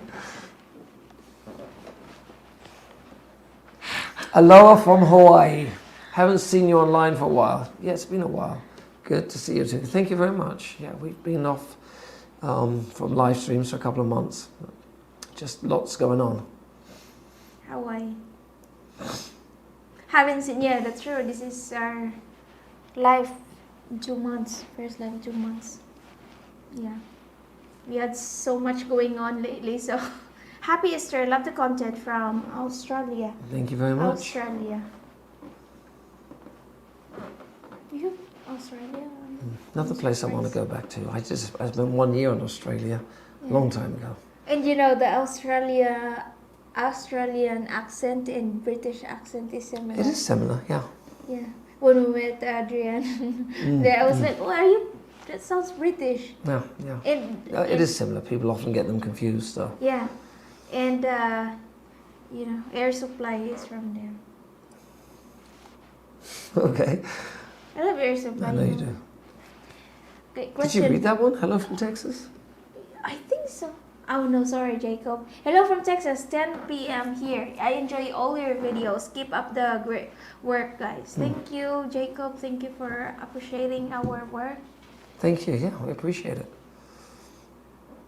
Aloha from Hawaii. Haven't seen you online for a while. Yeah, it's been a while. Good to see you too. Thank you very much. Yeah, we've been off from live streams for a couple of months. Just lots going on. Hawaii. Haven't seen. Yeah, that's true. This is our live in 2 months. First live in 2 months. Yeah, we had so much going on lately. So happy Easter. Love the content from Australia. Thank you very much. Australia. You Australia? Another place I want to go back to. I spent 1 year in Australia, a long time ago. And you know the Australian accent and British accent is similar. It is similar, yeah. Yeah. When we met Adrian, there I was like, "Oh, are you? That sounds British." Yeah. It is similar. People often get them confused, though. Yeah, and Air Supply is from there. Okay. I love Air Supply. I know you do. Okay, Did question. you read that one? Hello from Texas? I think so. Oh no, sorry, Jacob. Hello from Texas, 10 p.m. here. I enjoy all your videos. Keep up the great work, guys. Thank you, Jacob. Thank you for appreciating our work. Thank you. Yeah, we appreciate it.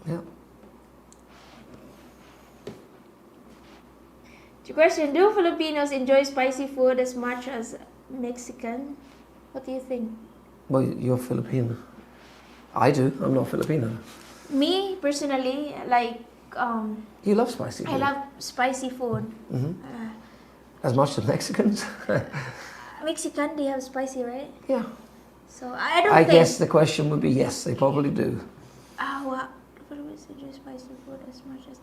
Yeah. The question, do Filipinos enjoy spicy food as much as Mexican? What do you think? Well, you're Filipino. I do. I'm not Filipino. Me, personally, like, You love spicy food? I love spicy food. As much as Mexicans? Mexican, they have spicy, right? Yeah. So, I don't I think... guess the question would be yes, they probably do. What Filipinos enjoy spicy food as much as...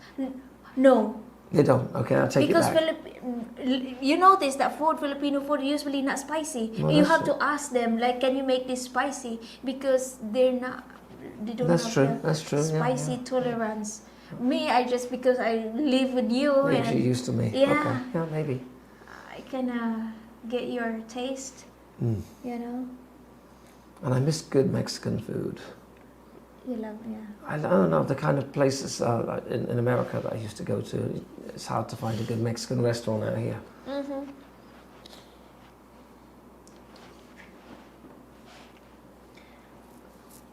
No. They don't. Okay, I'll take Because it back. you notice that Filipino food usually not spicy. Well, You that's have true. to ask them, like, can you make this spicy? Because they don't That's have true. the That's true. Yeah, spicy yeah. tolerance. Me, because I live with you Maybe and you're used to me. Yeah. Okay. Yeah, maybe. I can get your taste, you know. And I miss good Mexican food. You love, yeah. I don't know, the kind of places like in America that I used to go to, it's hard to find a good Mexican restaurant out here. Mm-hmm.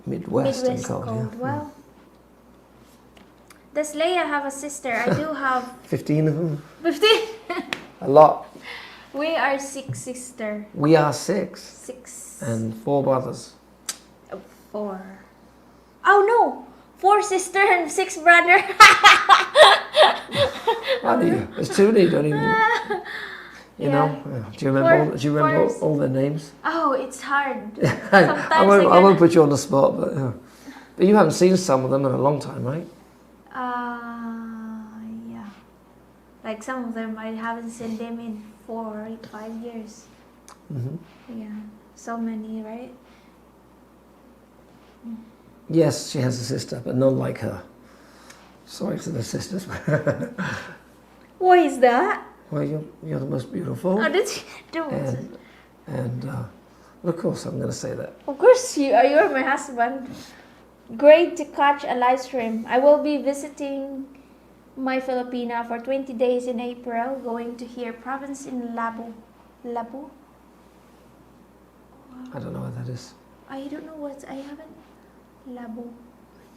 Midwest and cold. Yeah. Well, does Leah have a sister? I do have 15 of them. 15. A lot. We are 6 sisters. We are 6. 6. And 4 brothers. 4. Oh no! 4 sisters and 6 brothers. There's too many, don't even. You Yeah. know? Do you remember? Do you remember Four- all their names? Oh, it's hard. I Sometimes won't put you on the spot, but you haven't seen some of them in a long time, right? Yeah. Like some of them, I haven't seen them in 4 or 5 years. Mm-hmm. Yeah. So many, right? Yes, she has a sister, but none like her. Sorry to the sisters. What is that? Well, you're the most beautiful. Oh, did you do it? And of course I'm going to say that. Of course, you're my husband. Great to catch a live stream. I will be visiting my Filipina for 20 days in April, going to here, province in Labu. Labu? I don't know what that is. I don't know I haven't. Labu.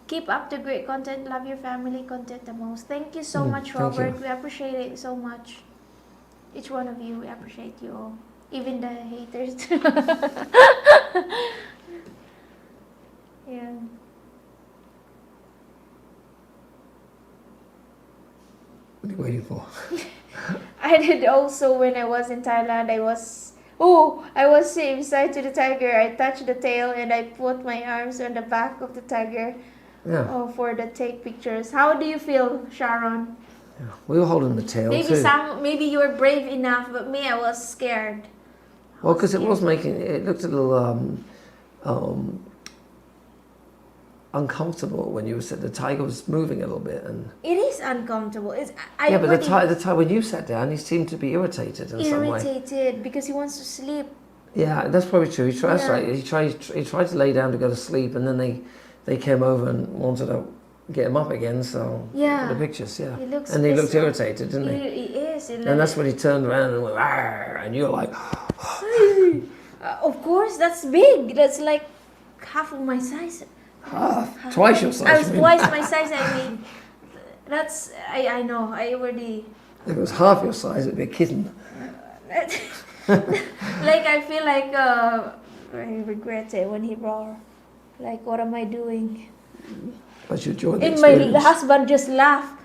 Keep up the great content. Love your family content the most. Thank you so much, thank Robert. you. We appreciate it so much. Each one of you, we appreciate you all. Even the haters. Yeah. What are you waiting for? I did also when I was in Thailand. I was Oh, I was sitting beside to the tiger. I touched the tail and I put my arms on the back of the tiger. Yeah. Oh, for the take pictures. How do you feel, Sharon? Yeah. We were holding the tail too. Maybe you were brave enough, but me, I was scared. Well, because it was making, it looked a little uncomfortable when you said the tiger was moving a little bit, and it is uncomfortable. but the tiger when you sat down, he seemed to be irritated in some way. Irritated because he wants to sleep. Yeah, that's probably true. He tried to lay down to go to sleep, and then they came over and wanted to get him up again. So the pictures, he looked irritated, didn't he? He is, and that's when he turned around and went, "Arr!" And you're like, of course, that's big. That's like half of my size. Twice your size. I was twice my size. I mean, that's I know. I already. If it was half your size, it'd be a kitten. Like I feel like I regret it when he roared. Like, what am I doing? But you enjoyed the and experience. my husband just laughed.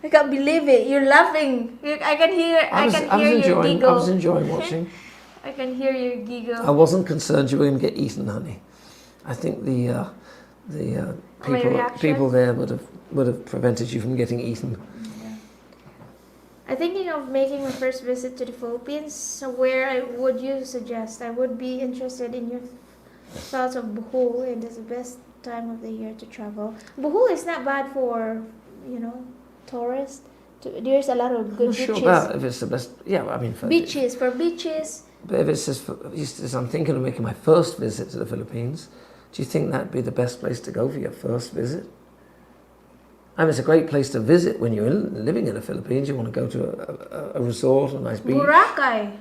I can't believe it. You're laughing. I can hear. I can hear your giggle. I was enjoying watching. I can hear your giggle. I wasn't concerned you were going to get eaten, honey. I think the people there would have prevented you from getting eaten. Yeah. I'm thinking of making my first visit to the Philippines. So where would you suggest? I would be interested in your thoughts of Bohol, and it's the best time of the year to travel. Bohol is not bad for, tourists. There's a lot of good beaches. I'm not sure about if it's the best. Yeah, I mean, beaches. But if it's just, I'm thinking of making my first visit to the Philippines. Do you think that'd be the best place to go for your first visit? I mean, it's a great place to visit when you're living in the Philippines. You want to go to a resort, a nice beach. Boracay,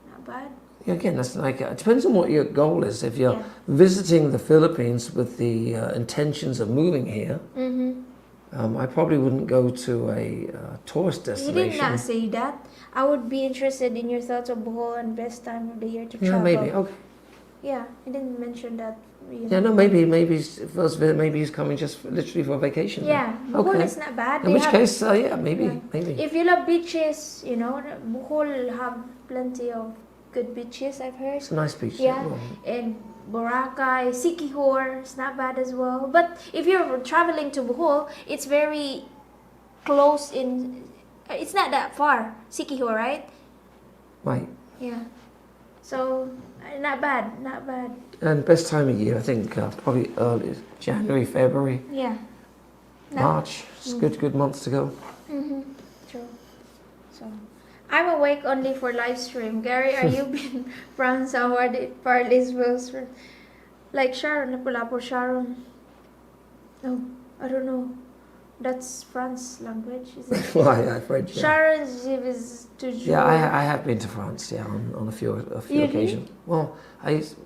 not bad. Yeah, again, that's like it depends on what your goal is. If you're visiting the Philippines with the intentions of moving here, I probably wouldn't go to a tourist destination. You did not say that. I would be interested in your thoughts of Bohol and best time of the year to travel. Maybe. Okay. Yeah, I didn't mention that. Yeah, no, maybe first visit, maybe he's coming just literally for vacation. Yeah, Bohol is not bad. In which case, maybe. If you love beaches, Bohol have plenty of good beaches, I've heard. It's a nice beach. Yeah, and Boracay, Siquijor, it's not bad as well. But if you're traveling to Bohol, it's very close it's not that far, Siquijor, right? Right. Yeah. So, not bad. And best time of year, I think probably early January, February. Yeah. March. It's good months to go. True. So, I'm awake only for live stream. Gary, are you been France awarded Parley's Wills? Like Sharon, Lapu-Lapu Sharon. No, I don't know. That's France language, is it? Well, I've read. Yeah. Sharon is toujours. Yeah, I have been to France. Yeah, on a few occasions. Well,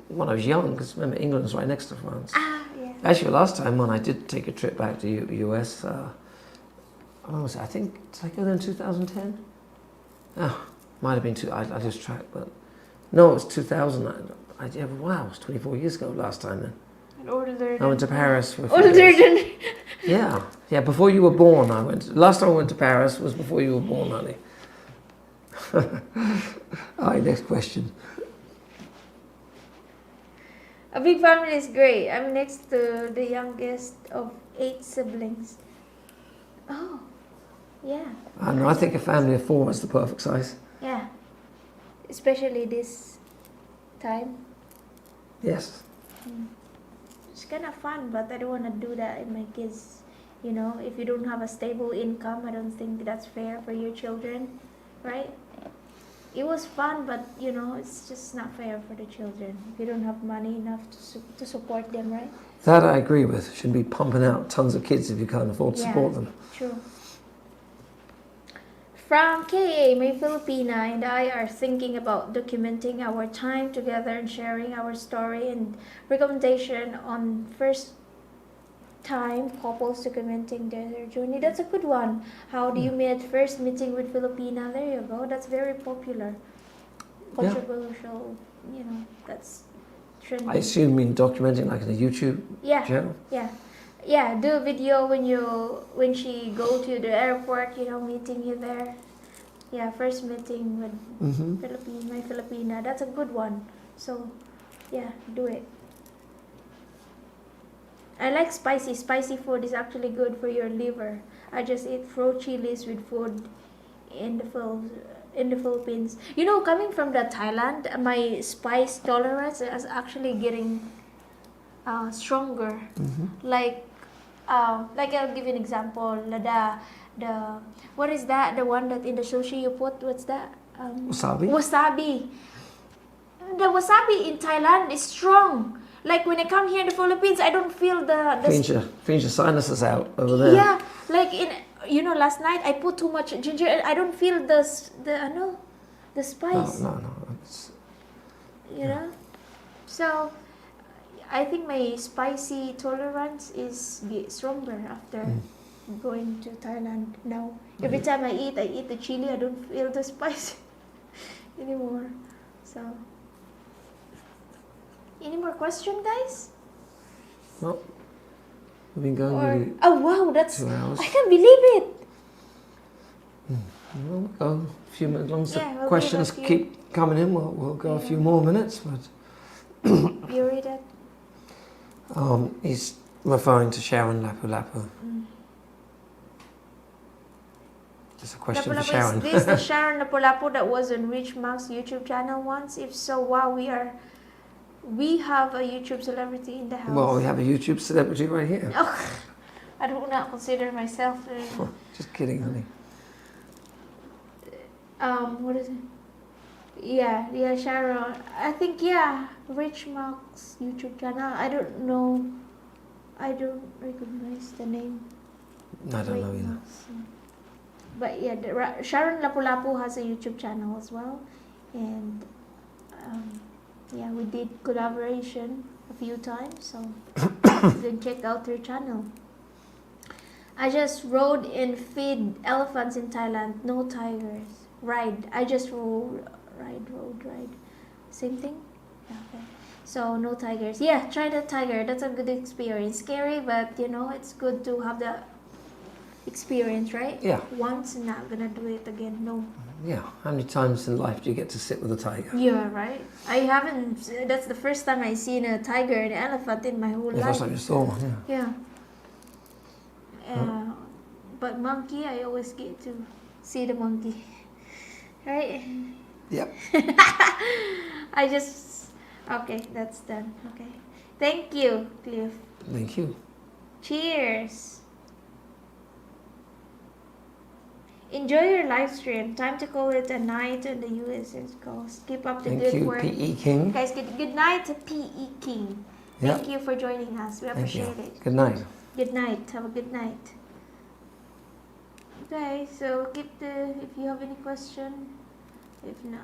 when I was young, because remember England's right next to France. Yeah. Actually, the last time when I did take a trip back to US, when was it? I think did I go there in 2010? Oh, might have been I lost track, but no, it was 2000. Wow, it was 24 years ago last time then. I went to Paris for a few days. Yeah, before you were born I went. Last time I went to Paris was before you were born, honey. Alright, next question. A big family is great. I'm next to the youngest of 8 siblings. Oh, yeah. I think a family of 4 is the perfect size. Yeah, especially this time. Yes. It's kind of fun, but I don't want to do that in my kids. If you don't have a stable income, I don't think that's fair for your children, right? It was fun, but it's just not fair for the children. If you don't have money enough to support them, right? That I agree with. Shouldn't be pumping out tons of kids if you can't afford to support them. True. From KA, my Filipina and I are thinking about documenting our time together and sharing our story and recommendation on first time couples documenting their journey. That's a good one. How do you meet first meeting with Filipina? There you go. That's very popular. Controversial, that's trending. I assume you mean documenting like in a YouTube channel? Yeah, do a video when she go to the airport, meeting you there. Yeah, first meeting with my Filipina. That's a good one. So, yeah, do it. I like spicy. Spicy food is actually good for your liver. I just eat raw chilies with food in the Philippines. You know, coming from the Thailand, my spice tolerance is actually getting stronger. Like I'll give you an example. The what is that? The one that in the sushi you put? What's that? Wasabi? Wasabi. The wasabi in Thailand is strong. Like when I come here in the Philippines, I don't feel the Cleans your sinuses out over there. yeah. Like last night I put too much ginger. I don't feel the spice. No. You know, so I think my spicy tolerance is stronger after going to Thailand. Now every time I eat the chili. I don't feel the spice anymore. So, any more question, guys? No. We've been going really Oh wow, that's 2 hours. I can't believe it. We'll go a few minutes. As long as Yeah, the we'll questions give a few. keep coming in, we'll go a few more minutes. But You read it? he's referring to Sharon Lapu-Lapu. It's a question for Sharon. Is this the Sharon Lapu-Lapu that was on Rich Mark's YouTube channel once? If so, wow, we have a YouTube celebrity in the house. Well, we have a YouTube celebrity right here. Oh, I do not consider myself. Just kidding, honey. What is it? Yeah, Sharon. I think Rich Mark's YouTube channel. I don't know. I don't recognize the name. I don't know either. But yeah, Sharon Lapu-Lapu has a YouTube channel as well, and we did collaboration a few times. So then check out her channel. I just rode and feed elephants in Thailand. No tigers. Ride. I just rode. Same thing? Yeah, okay. So no tigers. Yeah, try the tiger. That's a good experience. Scary, but it's good to have the experience, right? Yeah. Once, not gonna do it again. No. Yeah. How many times in life do you get to sit with a tiger? Yeah, right. I haven't. That's the first time I seen a tiger and elephant in my whole The life. first time you saw one, yeah. Yeah. But monkey, I always get to see the monkey. Right? Yep. Okay, that's done. Okay. Thank you, Cliff. Thank you. Cheers. Enjoy your live stream. Time to call it a night in the US East Coast. Keep up the Thank good you, work. P.E. King. Guys, good night to P.E. King. Thank you for joining us. We appreciate it. Good night. Good night. Have a good night. Okay, so if you have any question, if not,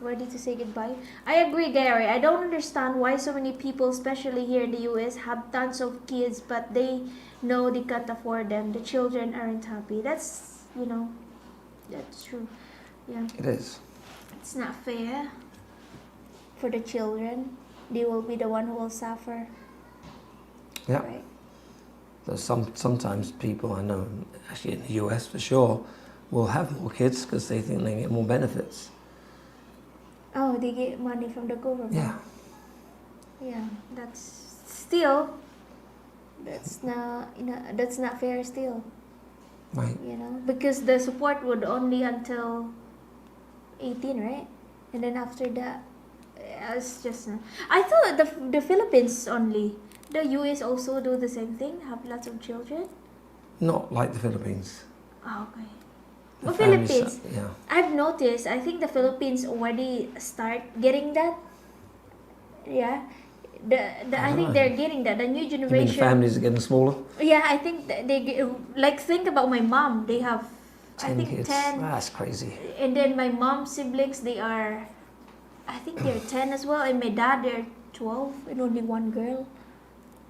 ready to say goodbye. I agree, Gary. I don't understand why so many people, especially here in the US, have tons of kids, but they know they can't afford them. The children aren't happy. That's that's true. Yeah. It is. It's not fair for the children. They will be the one who will suffer. Yeah. Right? There's sometimes people I know, actually in the US for sure, will have more kids because they think they get more benefits. Oh, they get money from the government. Yeah. Yeah, that's not fair still. Right. Because the support would only until 18, right? And then after that, it's just I thought the Philippines only. The US also do the same thing, have lots of children. Not like the Philippines. Oh, okay. The Well, families, Philippines. yeah. I've noticed. I think the Philippines already start getting that. Yeah. I think they're getting that. The new You mean the generation. families are getting smaller? Yeah, I think think about my mom. They have 10 kids. 10. That's crazy. And then my mom's siblings, I think they're 10 as well. And my dad, they're 12 and only one girl.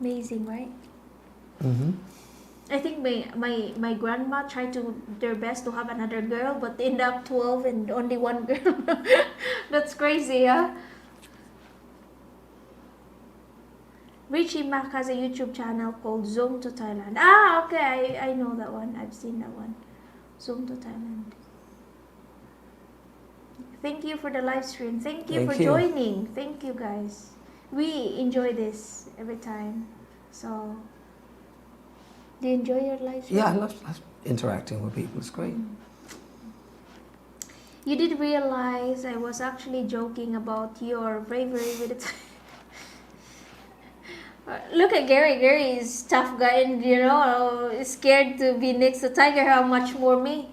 Amazing, right? Mm-hmm. I think my grandma tried their best to have another girl, but end up 12 and only one girl. That's crazy, huh? Richie Mac has a YouTube channel called Zoom to Thailand. Ah, okay, I know that one. I've seen that one. Zoom to Thailand. Thank you for the live stream. Thank you Thank for you. joining. Thank you guys. We enjoy this every time. So, do you enjoy your live stream? Yeah, I love interacting with people. It's great. You did realize I was actually joking about your bravery with it. Look at Gary. Gary is tough guy and is scared to be next to Tiger. How much more me?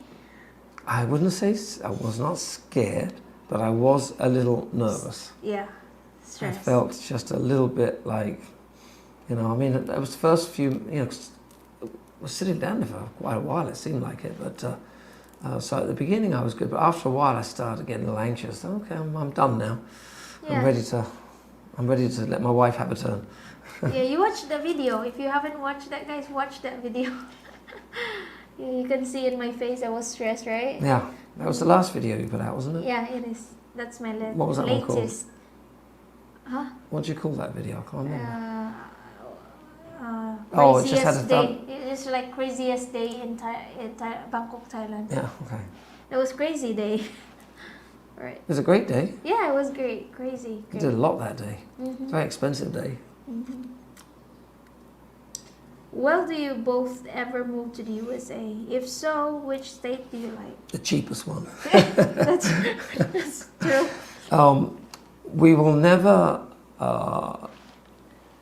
I wouldn't say I was not scared, but I was a little nervous. Yeah, I stress. felt just a little bit like, I mean, it was the first few, I was sitting down there for quite a while, it seemed like it, but so at the beginning I was good, but after a while I started getting a little anxious. Okay, I'm done now. Yeah. I'm ready to let my wife have a turn. Yeah, you watched the video. If you haven't watched that, guys, watch that video. Yeah, you can see in my face I was stressed, right? Yeah, that was the last video you put out, wasn't it? Yeah, it is. That's my What was that one called? latest. Huh? What did you call that video? I can't remember. It just had Craziest a day. It's like craziest day in Bangkok, Thailand. Yeah, okay. It was crazy day. Right. It was a great day. Yeah, it was great. Crazy. You Great. did a lot that day. It's a very expensive day. Well, do you both ever move to the USA? If so, which state do you like? The cheapest one. That's true. We will never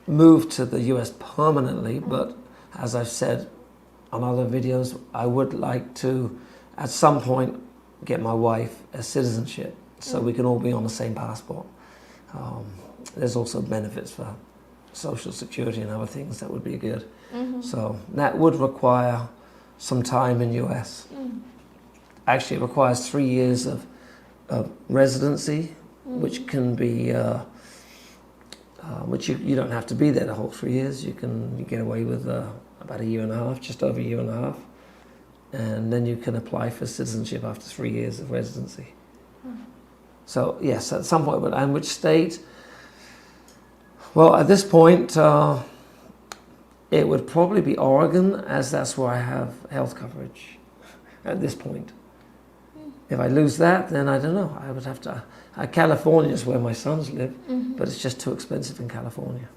move to the US permanently, but as I've said on other videos, I would like to, at some point, get my wife a citizenship so we can all be on the same passport. There's also benefits for social security and other things that would be good. So that would require some time in US. Actually, it requires 3 years of residency, which can be, which you don't have to be there the whole 3 years. You get away with about a year and a half, just over a year and a half. And then you can apply for citizenship after 3 years of residency. So yes, at some point, and which state? Well, at this point, it would probably be Oregon, as that's where I have health coverage at this point. If I lose that, then I don't know. I would have to. California is where my sons live, but it's just too expensive in California.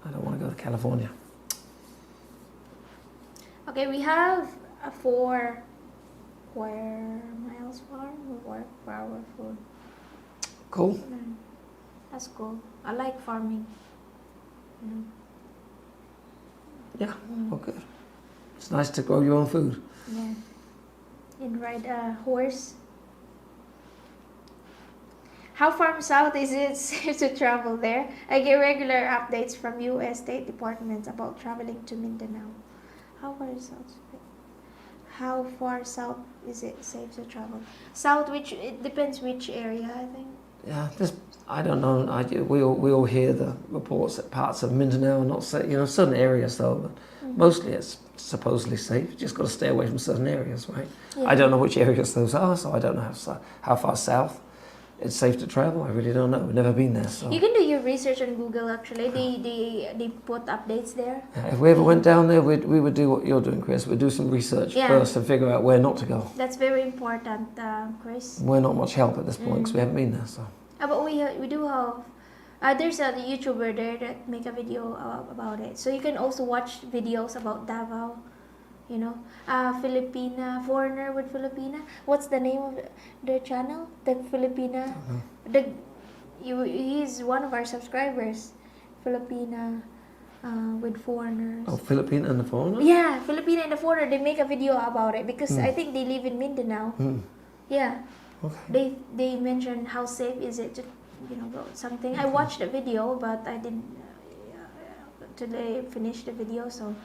I don't want to go to California. Okay, we have a 4 square miles farm. We work for our food. Cool. That's cool. I like farming. Yeah. Okay. It's nice to grow your own food. Yeah. And ride a horse. How far south is it safe to travel there? I get regular updates from U.S. State Departments about traveling to Mindanao. How far south is it safe to travel? South, it depends which area, I think. Yeah, I don't know. We all hear the reports that parts of Mindanao are not safe. Certain areas though, but mostly it's supposedly safe. You just got to stay away from certain areas, right? Yeah. I don't know which areas those are, so I don't know how far south it's safe to travel. I really don't know. We've never been there, so. You can do your research on Google. Actually, they put updates there. If we ever went down there, we would do what you're doing, Chris. We'd do some research first and figure out where not to go. That's very important, Chris. We're not much help at this point because we haven't been there, so. But we do have. There's a YouTuber there that make a video about it. So you can also watch videos about Davao. Filipina, foreigner with Filipina. What's the name of their channel? The Filipina. He's one of our subscribers. Filipina with foreigners. Oh, Philippine and the foreigner? Yeah, Filipina and the foreigner. They make a video about it because I think they live in Mindanao. Yeah. Okay. They mentioned how safe is it to go something. I watched the video, but I didn't today finish the video, so.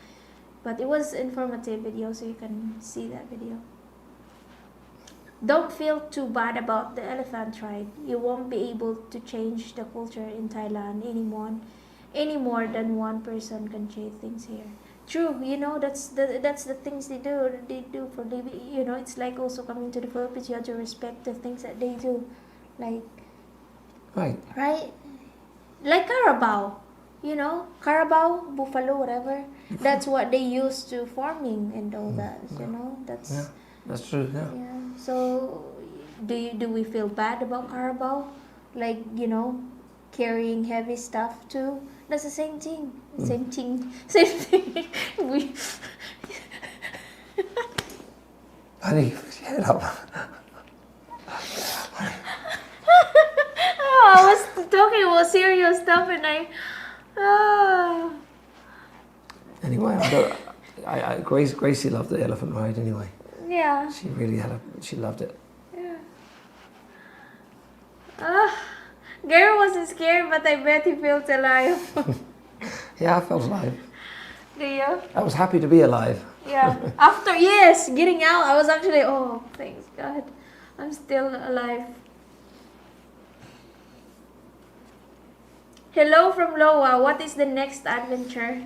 But it was informative video, so you can see that video. Don't feel too bad about the elephant ride. You won't be able to change the culture in Thailand any more than one person can change things here. True, that's the things they do. They do for living. It's like also coming to the Philippines. You have to respect the things that they do, like right, like Carabao. Carabao, buffalo, whatever. That's what they use to farming and all that. That's that's true. Yeah. So do we feel bad about Carabao? Like, you know, carrying heavy stuff too? That's the same thing. Same thing. Same thing. We. Honey, head up. Oh, I was talking about serious stuff and I. Ah. Anyway, Gracie loved the elephant ride anyway. Yeah. She really she loved it. Yeah. Gary wasn't scared, but I bet he felt alive. Yeah, I felt alive. Do you? I was happy to be alive. Yeah. After getting out, I was actually, oh, thanks God, I'm still alive. Hello from Loa. What is the next adventure?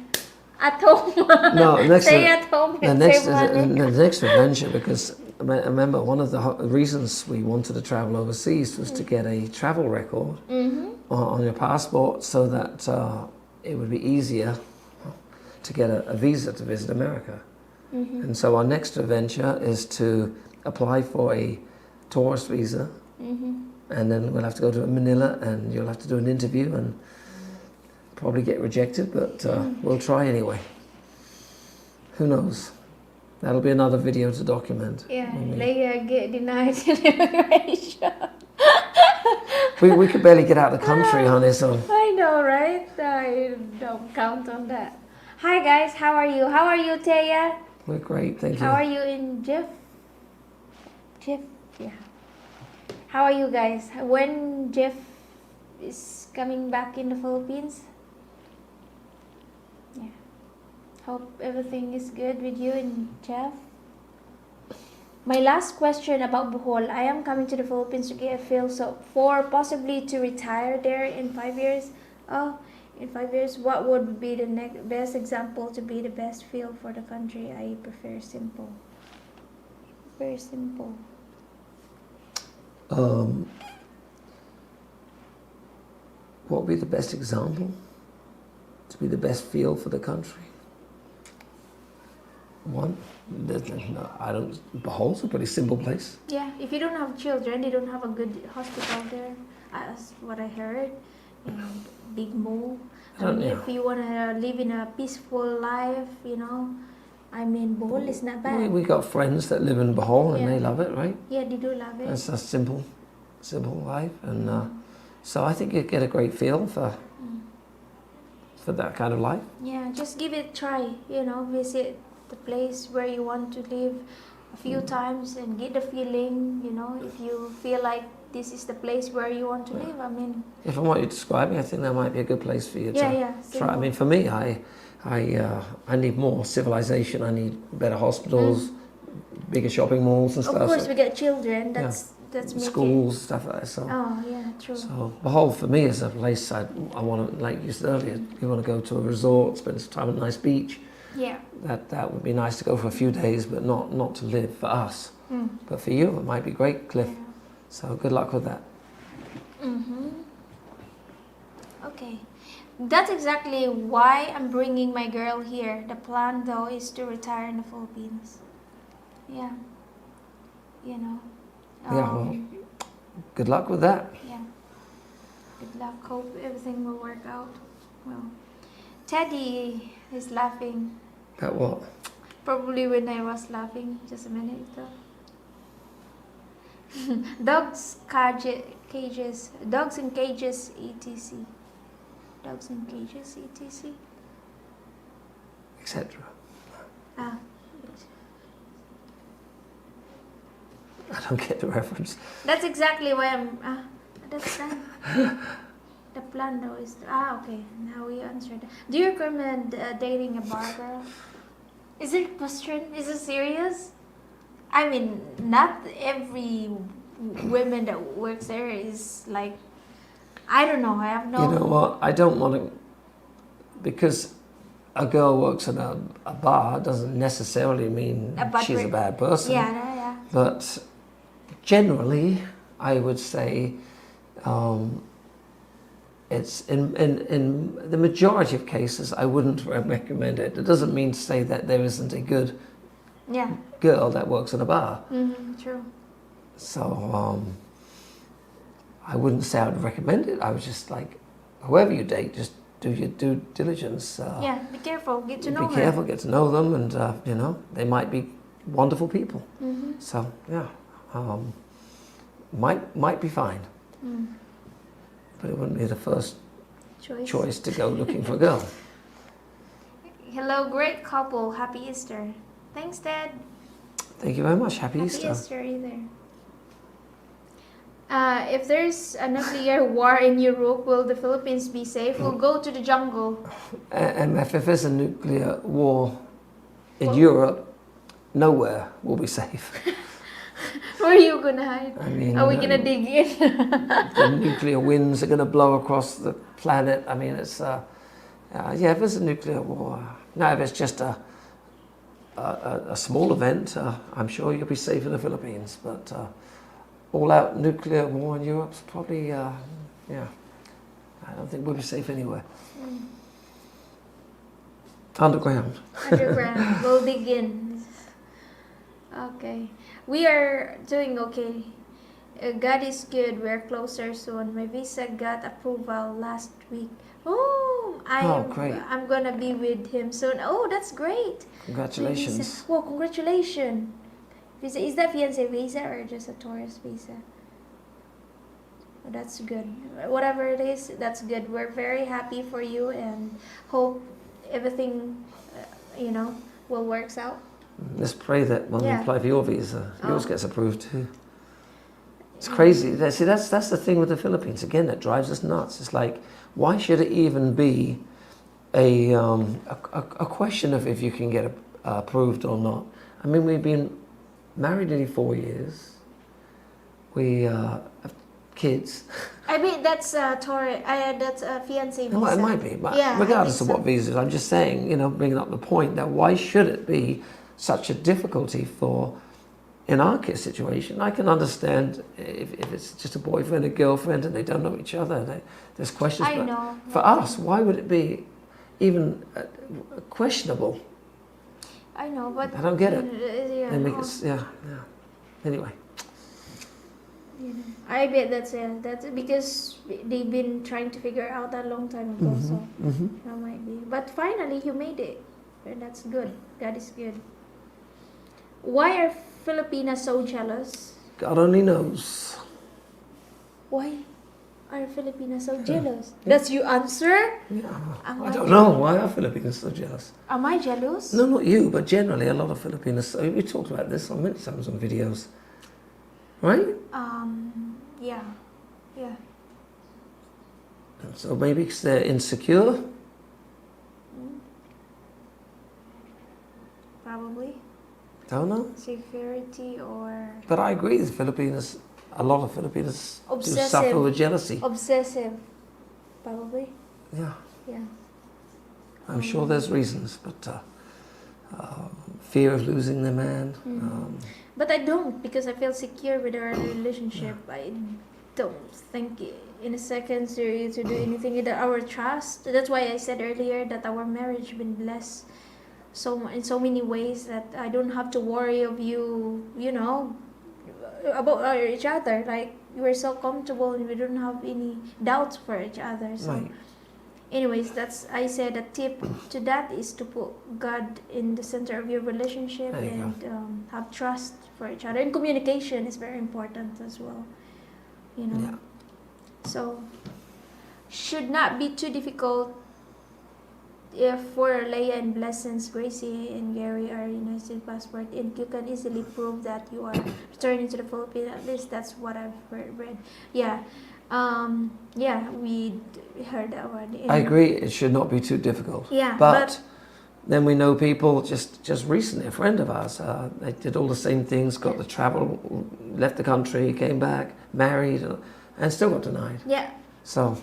At home. No, next Stay at home and save money. the next adventure, because I remember one of the reasons we wanted to travel overseas was to get a travel record on your passport, so that it would be easier to get a visa to visit America. And so our next adventure is to apply for a tourist visa, and then we'll have to go to Manila, and you'll have to do an interview and probably get rejected, but we'll try anyway. Who knows? That'll be another video to document. Yeah, Leah get denied immigration. We could barely get out of the country, honey, so... I know, right? I don't count on that. Hi guys, how are you? How are you, Taya? We're great, thank you. How are you in Jeff? Yeah. How are you guys? When Jeff is coming back in the Philippines? Yeah. Hope everything is good with you and Jeff. My last question about Bohol. I am coming to the Philippines to get a feel, so for possibly to retire there in 5 years. In 5 years, what would be the best example to be the best feel for the country? I prefer simple. Very simple. What would be the best example to be the best feel for the country? One, Bohol's a pretty simple place. Yeah, if you don't have children, they don't have a good hospital there, as what I heard. And big mall. If you want to live in a peaceful life, you know, I mean, Bohol is not bad. We got friends that live in Bohol and they love it, right? Yeah, they do love it. It's a simple life, and so I think you get a great feel for that kind of life. Yeah, just give it a try. You know, visit the place where you want to live a few times and get the feeling. You know, if you feel like this is the place where you want to live. I mean, if from what you're describing, I think that might be a good place for you to try. I mean, for me, I need more civilization. I need better hospitals, bigger shopping malls and stuff. Of course, we get children. That's schools, stuff like that. So. Oh yeah, true. So Bohol for me is a place I want to, like you said earlier, you want to go to a resort, spend some time on a nice beach. Yeah. That would be nice to go for a few days, but not to live for us. But for you, it might be great, Cliff. Yeah. So good luck with that. Okay. That's exactly why I'm bringing my girl here. The plan though is to retire in the Philippines. Yeah. You know. Well, good luck with that. Yeah. Good luck. Hope everything will work out. Well, Teddy is laughing. At what? Probably when I was laughing just a minute ago. Dogs cages, dogs in cages, etc. Dogs in cages, etc. Etc. I don't get the reference. That's exactly why I'm. That's done. The plan though is okay. Now we answered. Do you recommend dating a bar girl? Is it a question? Is it serious? I mean, not every woman that works there is like. I don't know. I have no. You know what? I don't want to, because a girl works in a bar doesn't necessarily mean she's a bad person. Yeah. But generally, I would say it's in the majority of cases, I wouldn't recommend it. It doesn't mean to say that there isn't a good girl that works in a bar. True. So I wouldn't say I would recommend it. I was just like, whoever you date, just do your due diligence. Yeah, be careful. Get to know Be her. careful, get to know them, and you know, they might be wonderful people. So yeah, might be fine, but it wouldn't be the first choice to go looking for a girl. Hello, great couple. Happy Easter. Thanks, Dad. Thank you very much. Happy Easter. Happy Easter either. If there's a nuclear war in Europe, will the Philippines be safe? We'll go to the jungle. And if there's a nuclear war in Europe, nowhere will be safe. Where are you gonna hide? I mean, are we gonna dig in? The nuclear winds are going to blow across the planet. I mean, it's yeah. If there's a nuclear war, no. If it's just a small event, I'm sure you'll be safe in the Philippines. But all-out nuclear war in Europe's probably, yeah. I don't think we'll be safe anywhere. Underground. Underground. We'll dig in. Okay. We are doing okay. God is good. We're closer soon. My visa got approval last week. Oh, Great. I'm gonna be with him soon. Oh, that's great. Congratulations. Well, congratulations. Visa, is that fiancé visa or just a tourist visa? Oh, that's good. Whatever it is, that's good. We're very happy for you and hope everything, will works out. Let's pray that when we apply for your visa, yours gets approved too. It's crazy. See, that's the thing with the Philippines. Again, that drives us nuts. It's like, why should it even be a question of if you can get approved or not? I mean, we've been married nearly 4 years. We have kids. I mean, that's that's a fiancé visa. No, it might be, but Yeah, regardless of what visas, I'm just saying, bringing up the point that why should it be such a difficulty for, in our case situation, I can understand if it's just a boyfriend and girlfriend and they don't know each other, there's questions. I but know. For us, why would it be even questionable? I know, but I don't get it. Yeah, They make yeah. Anyway. I bet that's because they've been trying to figure out that long time ago. So that might be. But finally, you made it, and that's good. God is good. Why are Filipinas so jealous? God only knows. Why are Filipinas so jealous? That's your answer? Yeah. Am I don't know. Why are Filipinos so jealous? Am I jealous? No, not you, but generally a lot of Filipinos. We talked about this on many times on videos. Right? Yeah. So maybe because they're insecure? Probably. Don't know. Security or... But I agree with Filipinos. A lot of Filipinos do Obsessive. suffer with jealousy. Obsessive. Probably. Yeah. Yeah. I'm sure there's reasons, but fear of losing their man. But I don't, because I feel secure with our relationship. I don't think in a second to do anything with our trust. That's why I said earlier that our marriage been blessed in so many ways that I don't have to worry of you, about each other. Like, we're so comfortable and we don't have any doubts for each other. So Right. anyways, I said a tip to that is to put God in the center of your relationship There you and have trust for each other. And communication is very important as well. Yeah. So, should not be too difficult if for Leah and Blessings, Gracie and Gary are United States passport, and you can easily prove that you are returning to the Philippines. At least that's what I've read. Yeah. We heard that one. I agree. It should not be too difficult. Yeah, But then we know people just recently, a friend of ours, they did all the same things, got the travel, left the country, came back, married, and still got denied. Yeah. So.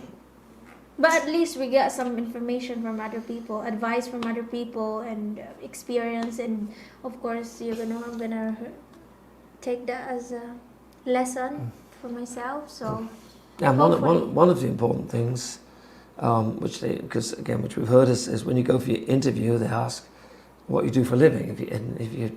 But at least we got some information from other people, advice from other people, and experience. And of course, I'm gonna take that as a lesson for myself. So. And one of the important things, which we've heard is when you go for your interview, they ask what you do for a living. If you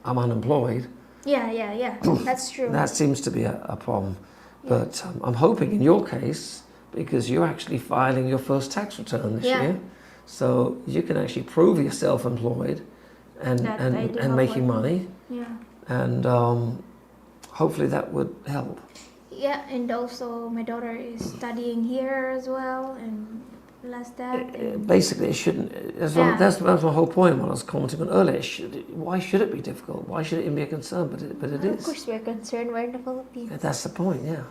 I'm unemployed, Yeah. That's true. That seems to be a problem. But I'm hoping in your case, because you're actually filing your first tax return this year, so you can actually prove you're self-employed and making money. Yeah. And hopefully that would help. Yeah, and also my daughter is studying here as well, and plus that. And Basically, it shouldn't. That's my whole point when I was commenting on earlier. Why should it be difficult? Why should it even be a concern? But it is. Of course, we're concerned. We're in the Philippines. That's the point. Yeah,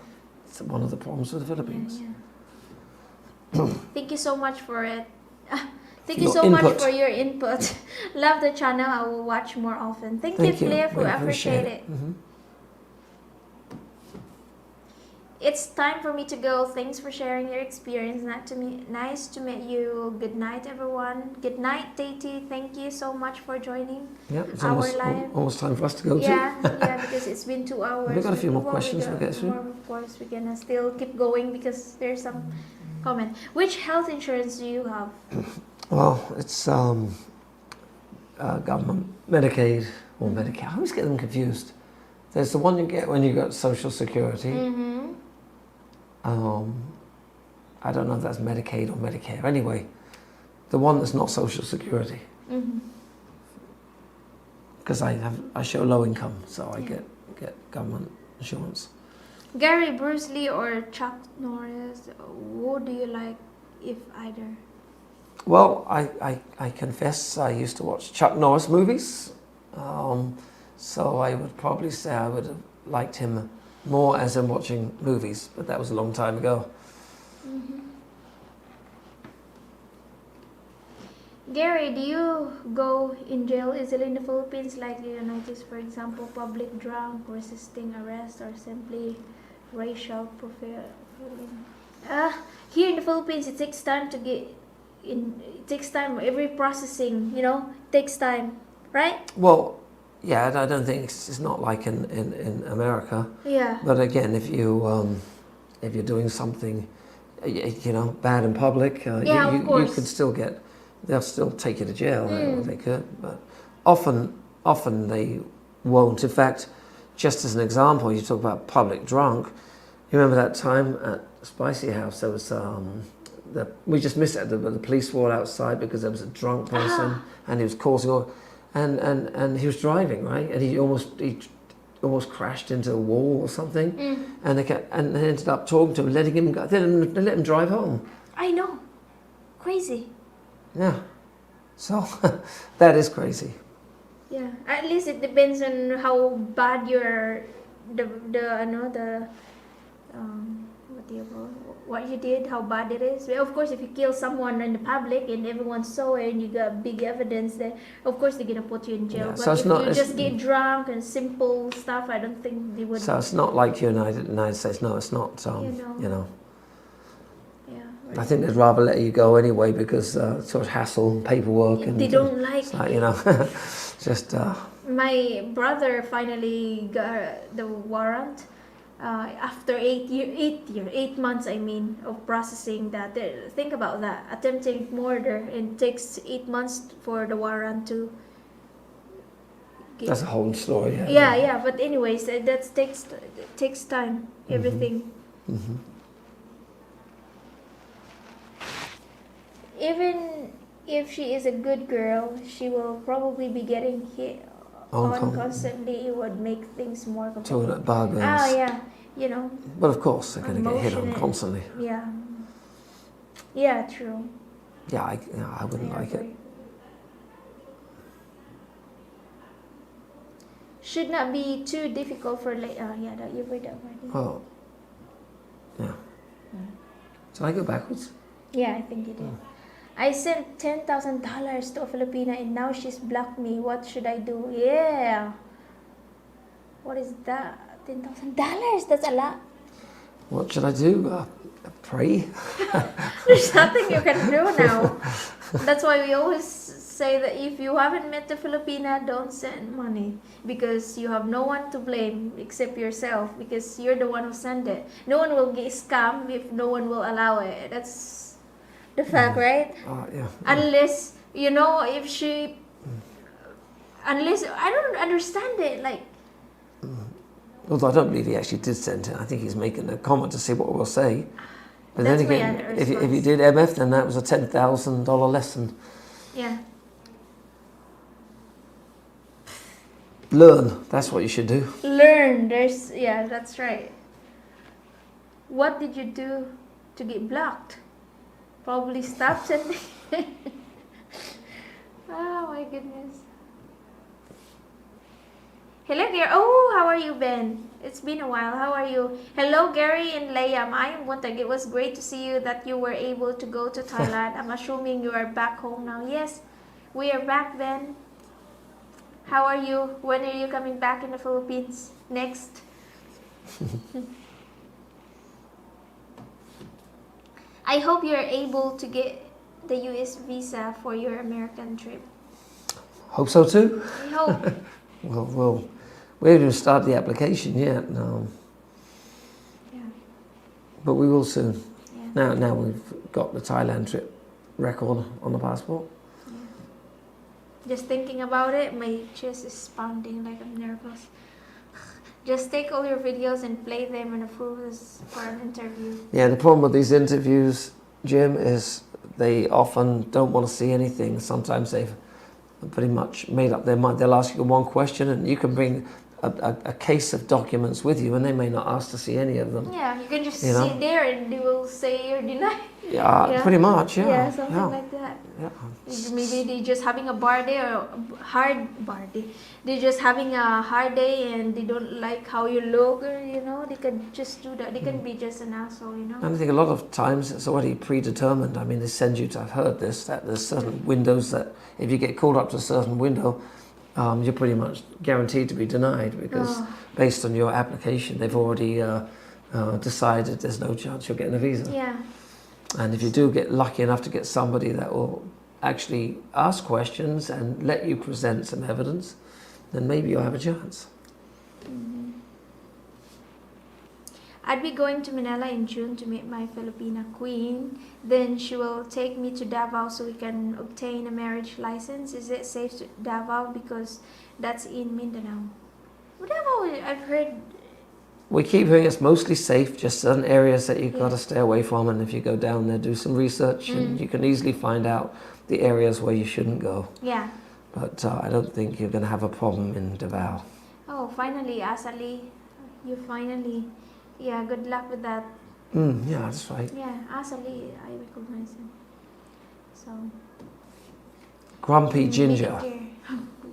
it's one of the problems with the Philippines. Yeah. Thank you so much for it. Thank you Your so input. much for your input. Love the channel. I will watch more often. Thank you, Leah, for appreciate it. Mm-hmm. It's time for me to go. Thanks for sharing your experience. Nice to meet you. Good night, everyone. Good night, Tati. Thank you so much for joining It's our live. almost time for us to go Yeah, because it's been 2 hours. We've got a few more questions we'll get through. Of course, we're gonna still keep going because there's some comment. Which health insurance do you have? Well, it's government, Medicaid or Medicare. I always get them confused. There's the one you get when you got Social Security. Mm-hmm. I don't know if that's Medicaid or Medicare. Anyway, the one that's not Social Security. Because I show low income, so I get government insurance. Gary, Bruce Lee, or Chuck Norris? Who do you like, if either? Well, I confess I used to watch Chuck Norris movies, so I would probably say I would have liked him more as in watching movies, but that was a long time ago. Gary, do you go in jail easily in the Philippines, like the United States, for example, public drunk, resisting arrest, or simply racial profiling? Here in the Philippines, it takes time to get in. It takes time. Every processing, takes time, right? Well, yeah, I don't think it's not like in America. Yeah. But again, if you're doing something, bad in public, you could still get. They'll still take you to jail. They could, but often they won't. In fact, just as an example, you talk about public drunk. You remember that time at Spicy House? There was we just missed it. The police were all outside because there was a drunk person and he was causing all. And he was driving, right? And he almost crashed into a wall or something. And they ended up talking to him, letting him go. They let him drive home. I know, crazy. Yeah, so that is crazy. Yeah, at least it depends on how bad what you did, how bad it is. Well, of course, if you kill someone in the public and everyone saw it and you got big evidence, then of course they're gonna put you in jail. Yeah, but so if you just get drunk and simple stuff, I don't think they would. So it's not like United States. No, it's not. Yeah. Right. I think they'd rather let you go anyway because sort of hassle and paperwork and they don't like. It's like, just. My brother finally got the warrant. After 8 months, of processing that. Think about that. Attempting murder, and it takes 8 months for the warrant to get. That's a whole story. Yeah. But anyways, that takes time. Everything. Even if she is a good girl, she will probably be getting hit on constantly. It would make things more complicated. Talking about bargains. Yeah. But of course, they're going to get hit on constantly. Yeah, true. Yeah, I wouldn't like it. Should not be too difficult for Leah. That you read that already. Well, yeah. Did I go backwards? Yeah, I think you did. I sent $10,000 to a Filipina and now she's blocked me. What should I do? Yeah. What is that? $10,000? That's a lot. What should I do? Pray? There's nothing you can do now. That's why we always say that if you haven't met the Filipina, don't send money. Because you have no one to blame except yourself. Because you're the one who sent it. No one will get scammed if no one will allow it. That's the fact, right? Yeah. Unless, if she... Unless... I don't understand it. Like, Although I don't believe he actually did send it. I think he's making a comment to see what we'll say. But That's then again, my if you did MF, then that was a $10,000 lesson. Yeah. Learn. That's what you should do. Learn. Yeah, that's right. What did you do to get blocked? Probably stop sending. Oh my goodness. Hello, Gary. Oh, how are you, Ben? It's been a while. How are you? Hello, Gary and Leah. I am Wontag. It was great to see you that you were able to go to Thailand. I'm assuming you are back home now. Yes, we are back, Ben. How are you? When are you coming back in the Philippines? Next? I hope you're able to get the US visa for your American trip. Hope so too. I hope. Well, we haven't even started the application yet. No. Yeah. But we will soon. Yeah. Now we've got the Thailand trip record on the passport. Yeah. Just thinking about it, my chest is pounding like I'm nervous. Just take all your videos and play them and approve us for an interview. Yeah, the problem with these interviews, Jim, is they often don't want to see anything. Sometimes they've pretty much made up their mind. They'll ask you one question and you can bring a case of documents with you and they may not ask to see any of them. Yeah, you can just sit there and they will say or deny. Yeah, pretty much, yeah. Yeah, something like that. Yeah. Maybe they're just having a hard day or they're just having a hard day and they don't like how you look, or they can just do that. They can be just an asshole, And I think a lot of times it's already predetermined. I mean, they send you to, I've heard this, that there's certain windows that if you get called up to a certain window, you're pretty much guaranteed to be denied because based on your application, they've already decided there's no chance you're getting a visa. Yeah. And if you do get lucky enough to get somebody that will actually ask questions and let you present some evidence, then maybe you'll have a chance. Mm-hmm. I'd be going to Manila in June to meet my Filipina queen. Then she will take me to Davao so we can obtain a marriage license. Is it safe to Davao because that's in Mindanao? Well, Davao, I've heard. We keep hearing it's mostly safe, just certain areas that you've got to stay away from. And if you go down there, do some research, and you can easily find out the areas where you shouldn't go. Yeah. But I don't think you're going to have a problem in Davao. Oh, finally, Asali, you finally. Yeah, good luck with that. Yeah, that's right. Yeah, Asali, I recognize him. So. Grumpy Ginger. Medicare.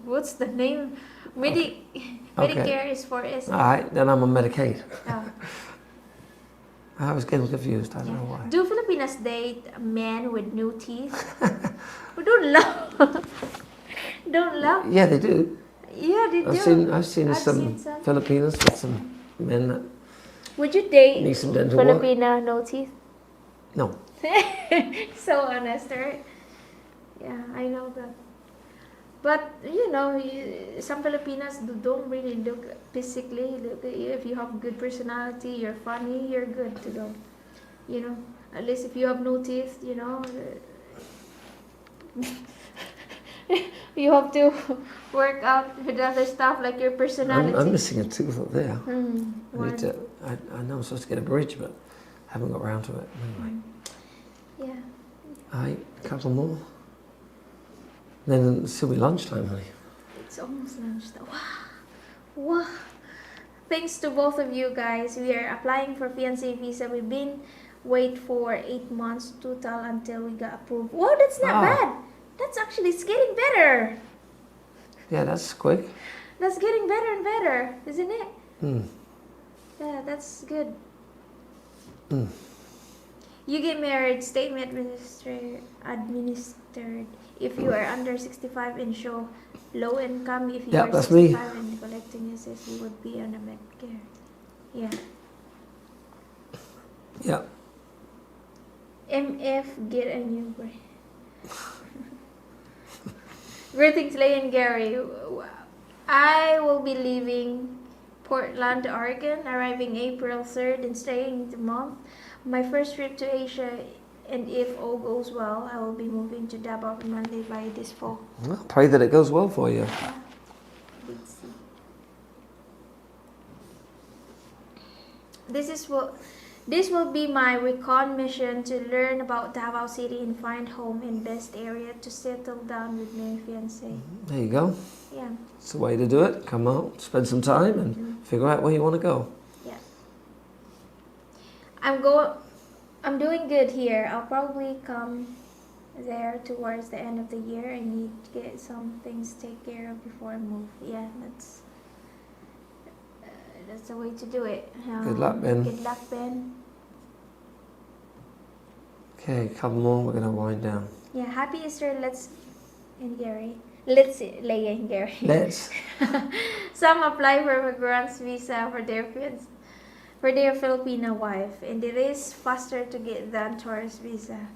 What's the name? Medicare is for S. All right, then I'm on Medicaid. Oh. I was getting confused. I don't know why. Do Filipinas date a man with no teeth? Don't laugh. Don't laugh. Yeah, they do. Yeah, they do. I've seen some Filipinos with some men that would you date need some dental Filipina no teeth? No. So honest, right? Yeah, I know that. But some Filipinas don't really look physically. Look at you. If you have good personality, you're funny, you're good to go. At least if you have no teeth, you have to work out with other stuff like your personality. I'm missing a tooth up there. I know I'm supposed to get a bridge, but I haven't got around to it. Anyway. Yeah. All right, a couple more. Then it'll still be lunchtime, honey. It's almost lunchtime. Wow. Thanks to both of you guys. We are applying for fiancé visa. We've been wait for 8 months total until we got approved. Wow, that's not bad. That's actually, it's getting better. Yeah, that's quick. That's getting better and better, isn't it? Yeah, that's good. You get married, statement administered if you are under 65 and show low income. If you are 65 and collecting SS, you would be on a Medicare. Yeah. Yeah. MF, get a new brain. Greetings, Leah and Gary. I will be leaving Portland, Oregon, arriving April 3rd and staying the month. My first trip to Asia, and if all goes well, I will be moving to Davao on Monday by this fall. Well, pray that it goes well for you. Yeah. Let's see. this will be my recon mission to learn about Davao City and find home in best area to settle down with my fiance. There you go. Yeah. It's the way to do it. Come out, spend some time, and figure out where you want to go. Yeah. I'm doing good here. I'll probably come there towards the end of the year. I need to get some things taken care of before I move. Yeah, that's the way to do it. Good luck, Ben. Good luck, Ben. Okay, a couple more. We're going to wind down. Yeah, happy Easter. Leah and Gary. Let's. Some apply for immigrants visa for their Filipino wife, and it is faster to get than tourist visa.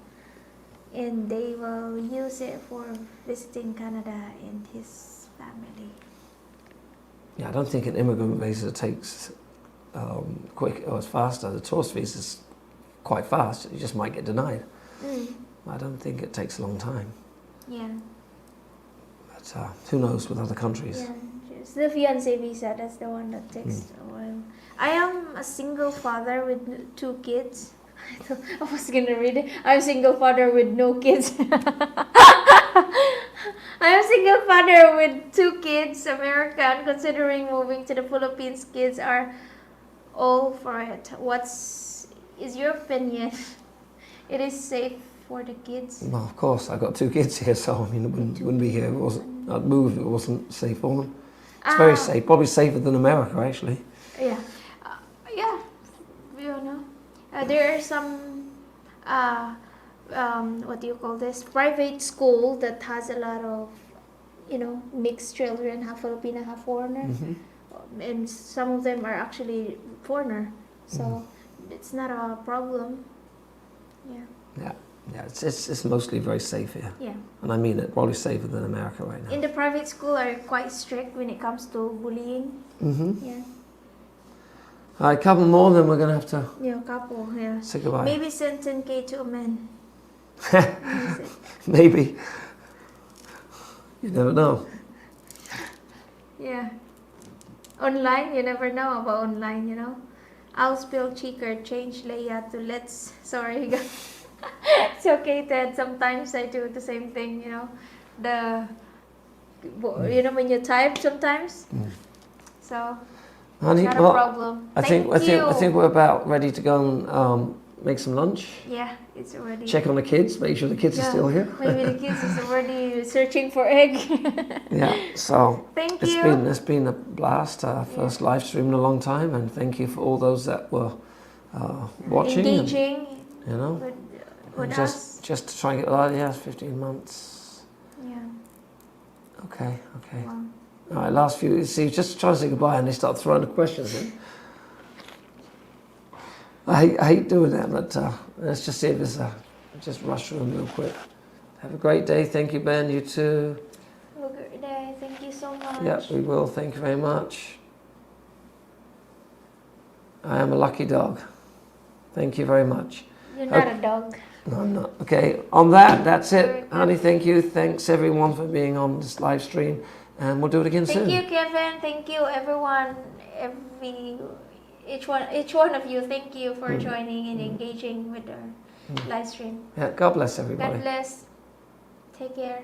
And they will use it for visiting Canada and his family. Yeah, I don't think an immigrant visa takes quick or it's faster. The tourist visa is quite fast. You just might get denied. I don't think it takes a long time. Yeah. But who knows with other countries? Yeah, just the fiancé visa. That's the one that takes a while. I am a single father with 2 kids. I was gonna read it. I'm a single father with no kids. I'm a single father with 2 kids, American. Considering moving to the Philippines, kids are all for it. Is your opinion? It is safe for the kids? Well, of course, I've got 2 kids here, so I mean, it wouldn't be here. I'd move if it wasn't safe for them. It's very safe, probably safer than America, actually. Yeah, yeah. You know, there are some what do you call this? Private school that has a lot of, mixed children, half Filipino, half foreigner, and some of them are actually foreigner, so it's not a problem. Yeah. Yeah, it's mostly very safe here. Yeah. And I mean it, probably safer than America right now. In the private school are quite strict when it comes to bullying. Yeah. All right, a couple more, then we're going to have to Yeah, couple, yeah. say goodbye. Maybe send 10K to a man. Maybe. You never know. Yeah. Online, you never know about online, I'll spell cheeker, change Leah to let's. Sorry, guys. It's okay, Ted. Sometimes I do the same thing, when you type sometimes. So, Honey, not a problem. I think we're about ready to go and make some lunch. Yeah, it's already. Check on the kids, make sure the kids are still here. Maybe the kids is already searching for egg. Yeah, so thank you. It's been a blast. First live stream in a long time, and thank you for all those that were watching. Engaging. And, with just to try and get 15 months. Yeah. Okay. Wow. All right, last few. See, just trying to say goodbye, and they start throwing the questions in. I hate doing that, but let's just see if there's just rush through them real quick. Have a great day. Thank you, Ben. You too. Have a good day. Thank you so much. Yeah, we will. Thank you very much. I am a lucky dog. Thank you very much. You're not a dog. No, I'm not. Okay, on that's it. Honey, thank you. Thanks, everyone, for being on this live stream. And we'll do it again soon. Thank you, Kevin. Thank you, everyone. Each one of you. Thank you for joining and engaging with our live stream. Yeah, God bless everybody. God bless. Take care.